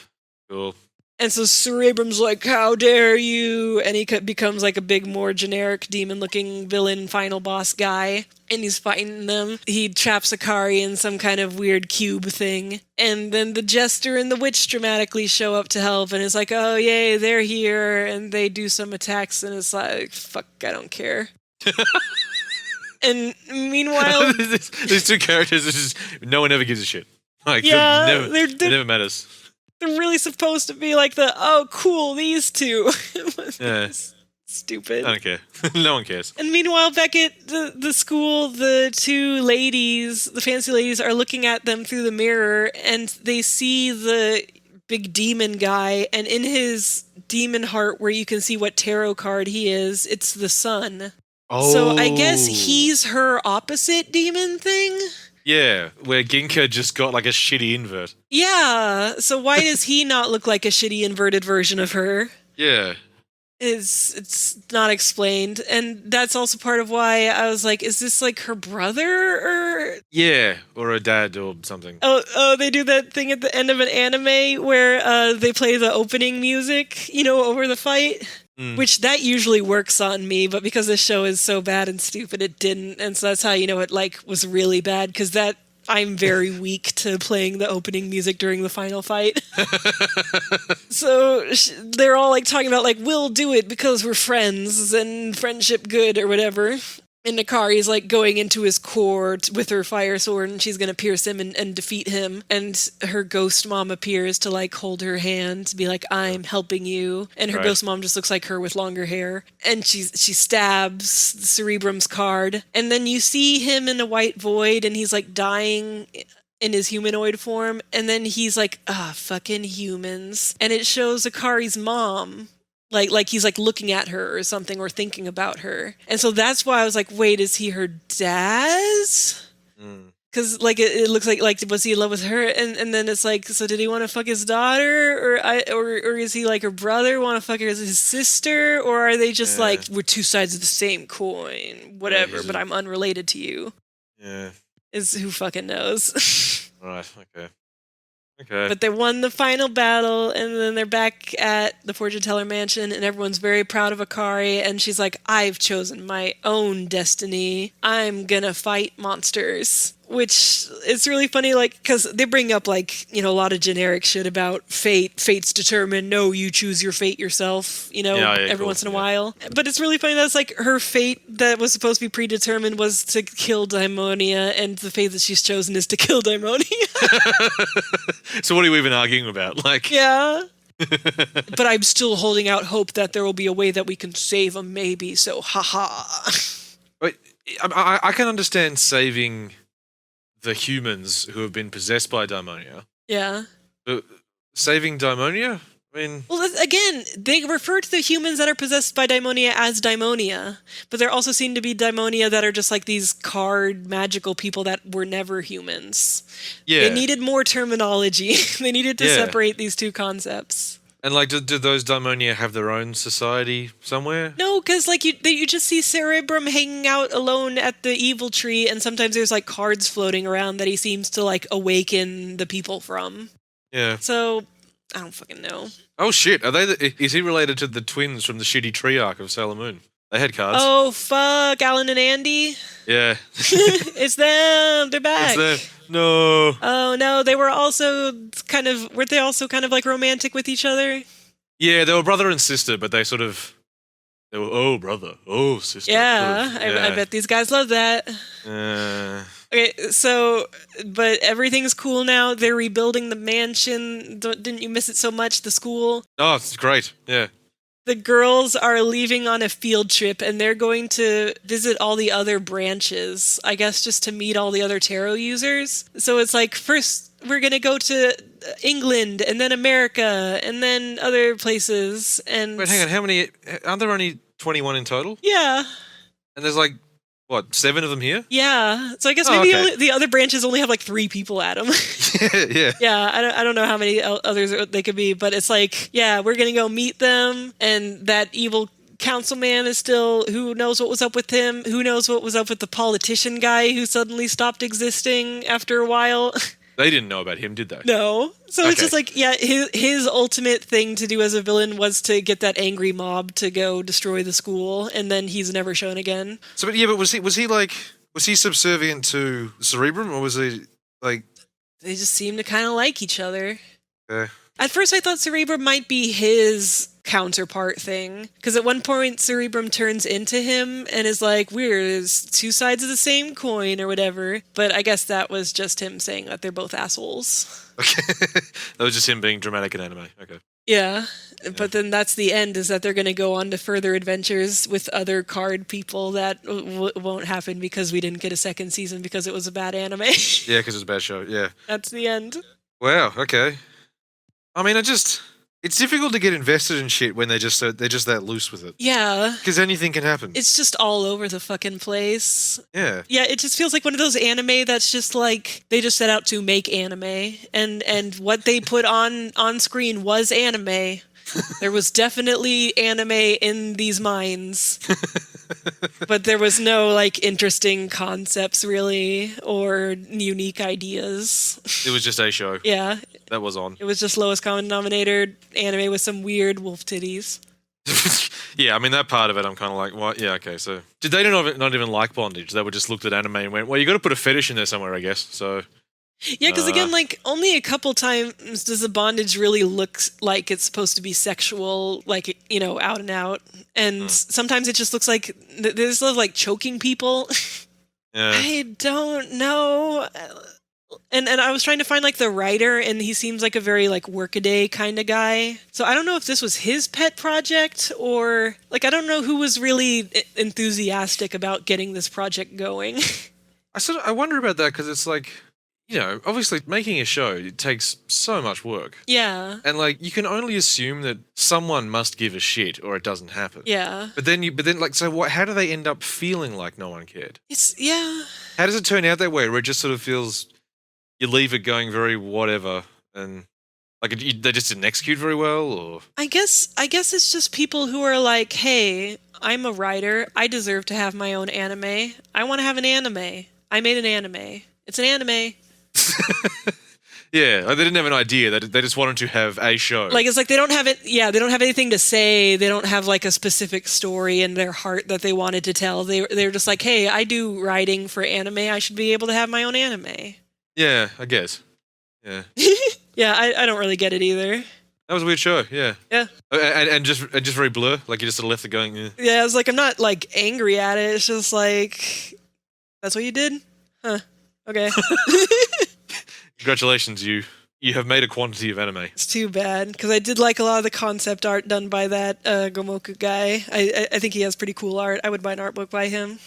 Cool. And so Cerebrum's like, how dare you? And he becomes like a big, more generic demon-looking villain final boss guy. And he's fighting them. He traps Akari in some kind of weird cube thing. And then the Jester and the Witch dramatically show up to help. And it's like, oh, yay, they're here. And they do some attacks. And it's like, fuck, I don't care. And meanwhile... these two characters, no one ever gives a shit. Like, yeah, it never matters. They're really supposed to be like oh, cool, these two. Yeah. Stupid. I don't care. No one cares. And meanwhile, back at the school, the two ladies, the fancy ladies, are looking at them through the mirror, and they see the big demon guy, and in his demon heart, where you can see what tarot card he is, it's the sun. Oh. So I guess he's her opposite demon thing? Yeah, where Ginka just got like a shitty invert. Yeah, so why does he not look like a shitty inverted version of her? Yeah. It's not explained, and that's also part of why I was like, is this like her brother or Yeah, or a dad or something. oh they do that thing at the end of an anime where they play the opening music, over the fight, which that usually works on me, but because this show is so bad and stupid, it didn't, and so that's how it like was really bad, because that I'm very weak to playing the opening music during the final fight. So they're all like talking about like, we'll do it because we're friends and friendship good or whatever. And Akari's like going into his core with her fire sword, and she's going to pierce him and defeat him. And her ghost mom appears to like hold her hand to be like, I'm helping you. And her ghost mom just looks like her with longer hair. And she stabs Cerebrum's card. And then you see him in a white void, and he's like dying in his humanoid form. And then he's like, fucking humans. And it shows Akari's mom Like he's like looking at her or something or thinking about her. And so that's why I was like, wait, is he her dad? Mm. Because like it looks like was he in love with her? And then it's like, so did he want to fuck his daughter, or is he like her brother, want to fuck her as his sister, or are they just like, we're two sides of the same coin, whatever, but I'm unrelated to you? Yeah. Is who fucking knows? Right. Okay. Okay. But they won the final battle, and then they're back at the fortune teller mansion, and everyone's very proud of Akari, and she's like, I've chosen my own destiny. I'm gonna fight monsters. Which is really funny, like, because they bring up, like, you know, a lot of generic shit about fate. Fate's determined. No, you choose your fate yourself, you know, every once in a while. But it's really funny that's, like, her fate that was supposed to be predetermined was to kill Daimonia, and the fate that she's chosen is to kill Daimonia. So what are you even arguing about? Like, yeah. But I'm still holding out hope that there will be a way that we can save him, maybe, so haha. Wait, I can understand saving the humans who have been possessed by Daimonia. Yeah. But saving Daimonia? I mean... Well, again, they refer to the humans that are possessed by Daimonia as Daimonia, but there also seem to be Daimonia that are just like these card magical people that were never humans. Yeah. They needed more terminology. They needed to separate these two concepts. And, like, do those Daimonia have their own society somewhere? No, because, like, you just see Cerebrum hanging out alone at the evil tree, and sometimes there's, like, cards floating around that he seems to, like, awaken the people from. Yeah. So, I don't fucking know. Oh, shit. Are they is he related to the twins from the shitty tree arc of Sailor Moon? They had cards. Oh, fuck. Alan and Andy? Yeah. It's them. They're back. It's them. No. Oh, no. They were also weren't they also kind of like romantic with each other? Yeah, they were brother and sister, but they were, oh, brother, oh, sister. Yeah, I bet these guys love that. Okay, so, but everything's cool now. They're rebuilding the mansion. Didn't you miss it so much, the school? Oh, it's great, yeah. The girls are leaving on a field trip, and they're going to visit all the other branches, I guess just to meet all the other tarot users. So it's like, first we're going to go to England, and then America, and then other places. And wait, hang on, how many, aren't there only 21 in total? Yeah. And there's like, what, 7 of them here? Yeah. So I guess maybe the other branches only have like 3 people at them. Yeah. Yeah, I don't know how many others they could be, but it's like, yeah, we're going to go meet them, and that evil councilman is still, who knows what was up with him? Who knows what was up with the politician guy who suddenly stopped existing after a while? They didn't know about him, did they? No. So it's just like, yeah, his ultimate thing to do as a villain was to get that angry mob to go destroy the school, and then he's never shown again. So, but was he subservient to Cerebrum, or was he like? They just seem to kind of like each other. Yeah. At first, I thought Cerebrum might be his counterpart thing, because at one point Cerebrum turns into him and is like, we're 2 sides of the same coin or whatever, but I guess that was just him saying that they're both assholes. Okay. That was just him being dramatic in anime. Okay. Yeah, but then that's the end, is that they're going to go on to further adventures with other card people that won't happen because we didn't get a second season because it was a bad anime. Yeah, because it was a bad show, yeah. That's the end. Wow, okay. I mean, it's difficult to get invested in shit when they're just that loose with it. Yeah. Because anything can happen. It's just all over the fucking place. Yeah. Yeah, it just feels like one of those anime that's just like, they just set out to make anime, and what they put on screen was anime. There was definitely anime in these minds. But there was no, like, interesting concepts, really, or unique ideas. It was just a show. Yeah. That was on. It was just lowest common denominator anime with some weird wolf titties. Yeah, I mean, that part of it, I'm kind of like, what? Yeah, okay, so... Did they not even like bondage? They were just looked at anime and went, well, you got to put a fetish in there somewhere, I guess, so... Yeah, because again, like, only a couple times does the bondage really look like it's supposed to be sexual, like, you know, out and out. And sometimes it just looks like there's like choking people. Yeah. I don't know. And I was trying to find like the writer, and he seems like a very like workaday kind of guy. So I don't know if this was his pet project, or like I don't know who was really enthusiastic about getting this project going. I wonder about that, because it's like, you know, obviously making a show, it takes so much work. Yeah. And like you can only assume that someone must give a shit or it doesn't happen. Yeah. But then like so what how do they end up feeling like no one cared? Yeah. How does it turn out that way where it just sort of feels you leave it going very whatever and like they just didn't execute very well or I guess it's just people who are like, "Hey, I'm a writer. I deserve to have my own anime. I want to have an anime. I made an anime. It's an anime." yeah, like they didn't have an idea. They just wanted to have a show. Like it's like they don't have it. Yeah, they don't have anything to say. They don't have like a specific story in their heart that they wanted to tell. They're just like, hey, I do writing for anime. I should be able to have my own anime. Yeah, I guess. Yeah. Yeah, I don't really get it either. That was a weird show. Yeah. Yeah. And just very blur. Like you just sort of left it going. Yeah, I was like, I'm not like angry at it. It's just like, that's what you did? Huh. Okay. Congratulations, you have made a quantity of anime. It's too bad, because I did like a lot of the concept art done by that Gomoku guy. I think he has pretty cool art. I would buy an art book by him.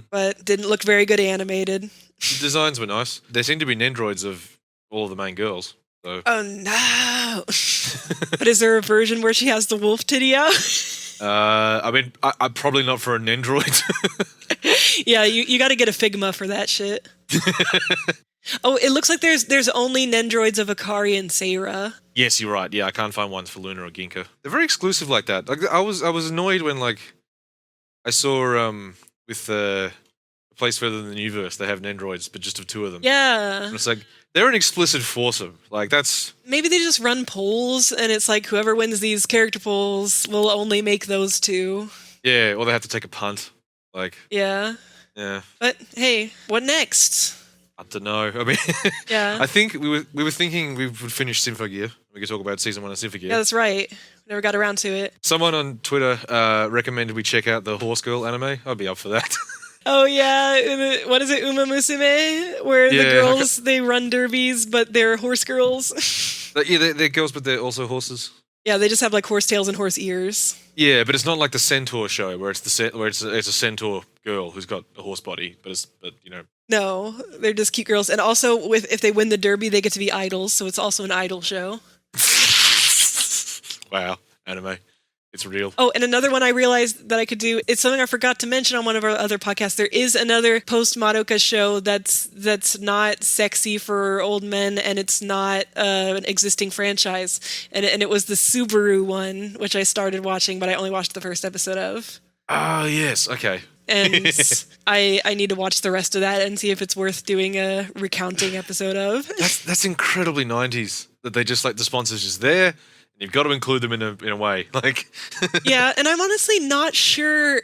But didn't look very good animated. The designs were nice. There seem to be Nendroids of all of the main girls. So. Oh no! But is there a version where she has the wolf titty out? I mean, I'm probably not for a Nendroid. Yeah, you got to get a Figma for that shit. Oh, it looks like there's only Nendroids of Akari and Seira. Yes, you're right. Yeah, I can't find ones for Luna or Ginka. They're very exclusive like that. Like I was annoyed when like I saw with the place further than the Universe they have Nendroids, but just of two of them. Yeah. And it's like they're an explicit foursome. Like that's maybe they just run polls, and it's like whoever wins these character polls will only make those two. Yeah, or they have to take a punt. Like yeah. But hey, what next? I don't know. I mean, yeah. I think we were thinking we would finish Symphogear. We could talk about season 1 of Symphogear. Yeah, that's right. Never got around to it. Someone on Twitter recommended we check out the Horse Girl anime. I'd be up for that. Oh yeah, what is it, Uma Musume? Where the girls they run derbies, but they're horse girls. Yeah, they're girls, but they're also horses. Yeah, they just have like horse tails and horse ears. Yeah, but it's not like the Centaur show where it's a Centaur girl who's got a horse body, but you know. No, they're just cute girls, and also if they win the derby, they get to be idols, so it's also an idol show. Wow, anime. It's real. Oh, and another one I realized that I could do, it's something I forgot to mention on one of our other podcasts. There is another post-Madoka show that's not sexy for old men, and it's not an existing franchise. And it was the Subaru one, which I started watching, but I only watched the first episode of. Oh, yes. Okay. And I need to watch the rest of that and see if it's worth doing a recounting episode of. That's incredibly 90s, that they just, like, the sponsor's just there. You've got to include them in a way, like. Yeah, and I'm honestly not sure.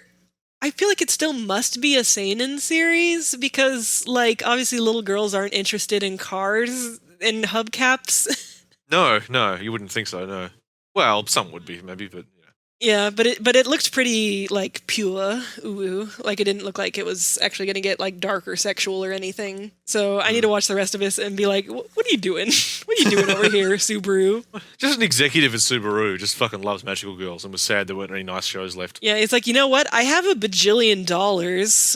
I feel like it still must be a seinen series because, like, obviously little girls aren't interested in cars and hubcaps. No, you wouldn't think so. No. Well, some would be maybe, but yeah. Yeah, but it looked pretty like pure, like it didn't look like it was actually going to get like dark or sexual or anything. So I need to watch the rest of this and be like, what are you doing? What are you doing over here, Subaru? Just an executive at Subaru just fucking loves magical girls and was sad there weren't any nice shows left. Yeah, it's like, you know what? I have $1 bajillion.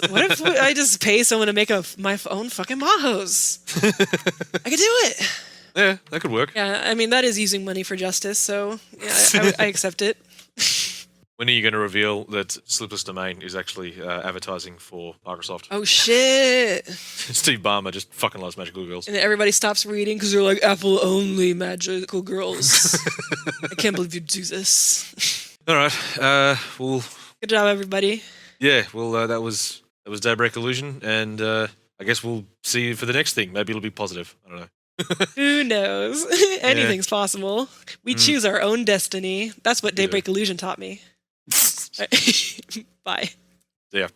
What if I just pay someone to make my own fucking Mahos? I could do it. Yeah, that could work. Yeah, I mean, that is using money for justice, so yeah, I accept it. When are you going to reveal that Slipless Domain is actually advertising for Microsoft? Oh, shit. Steve Ballmer just fucking loves magical girls. And everybody stops reading because they're like, Apple only magical girls. I can't believe you do this. All right. Well. Good job, everybody. Yeah. Well, that was Daybreak Illusion, and I guess we'll see you for the next thing. Maybe it'll be positive. I don't know. Who knows? Anything's possible. We choose our own destiny. That's what Daybreak Illusion taught me. Bye. Yeah.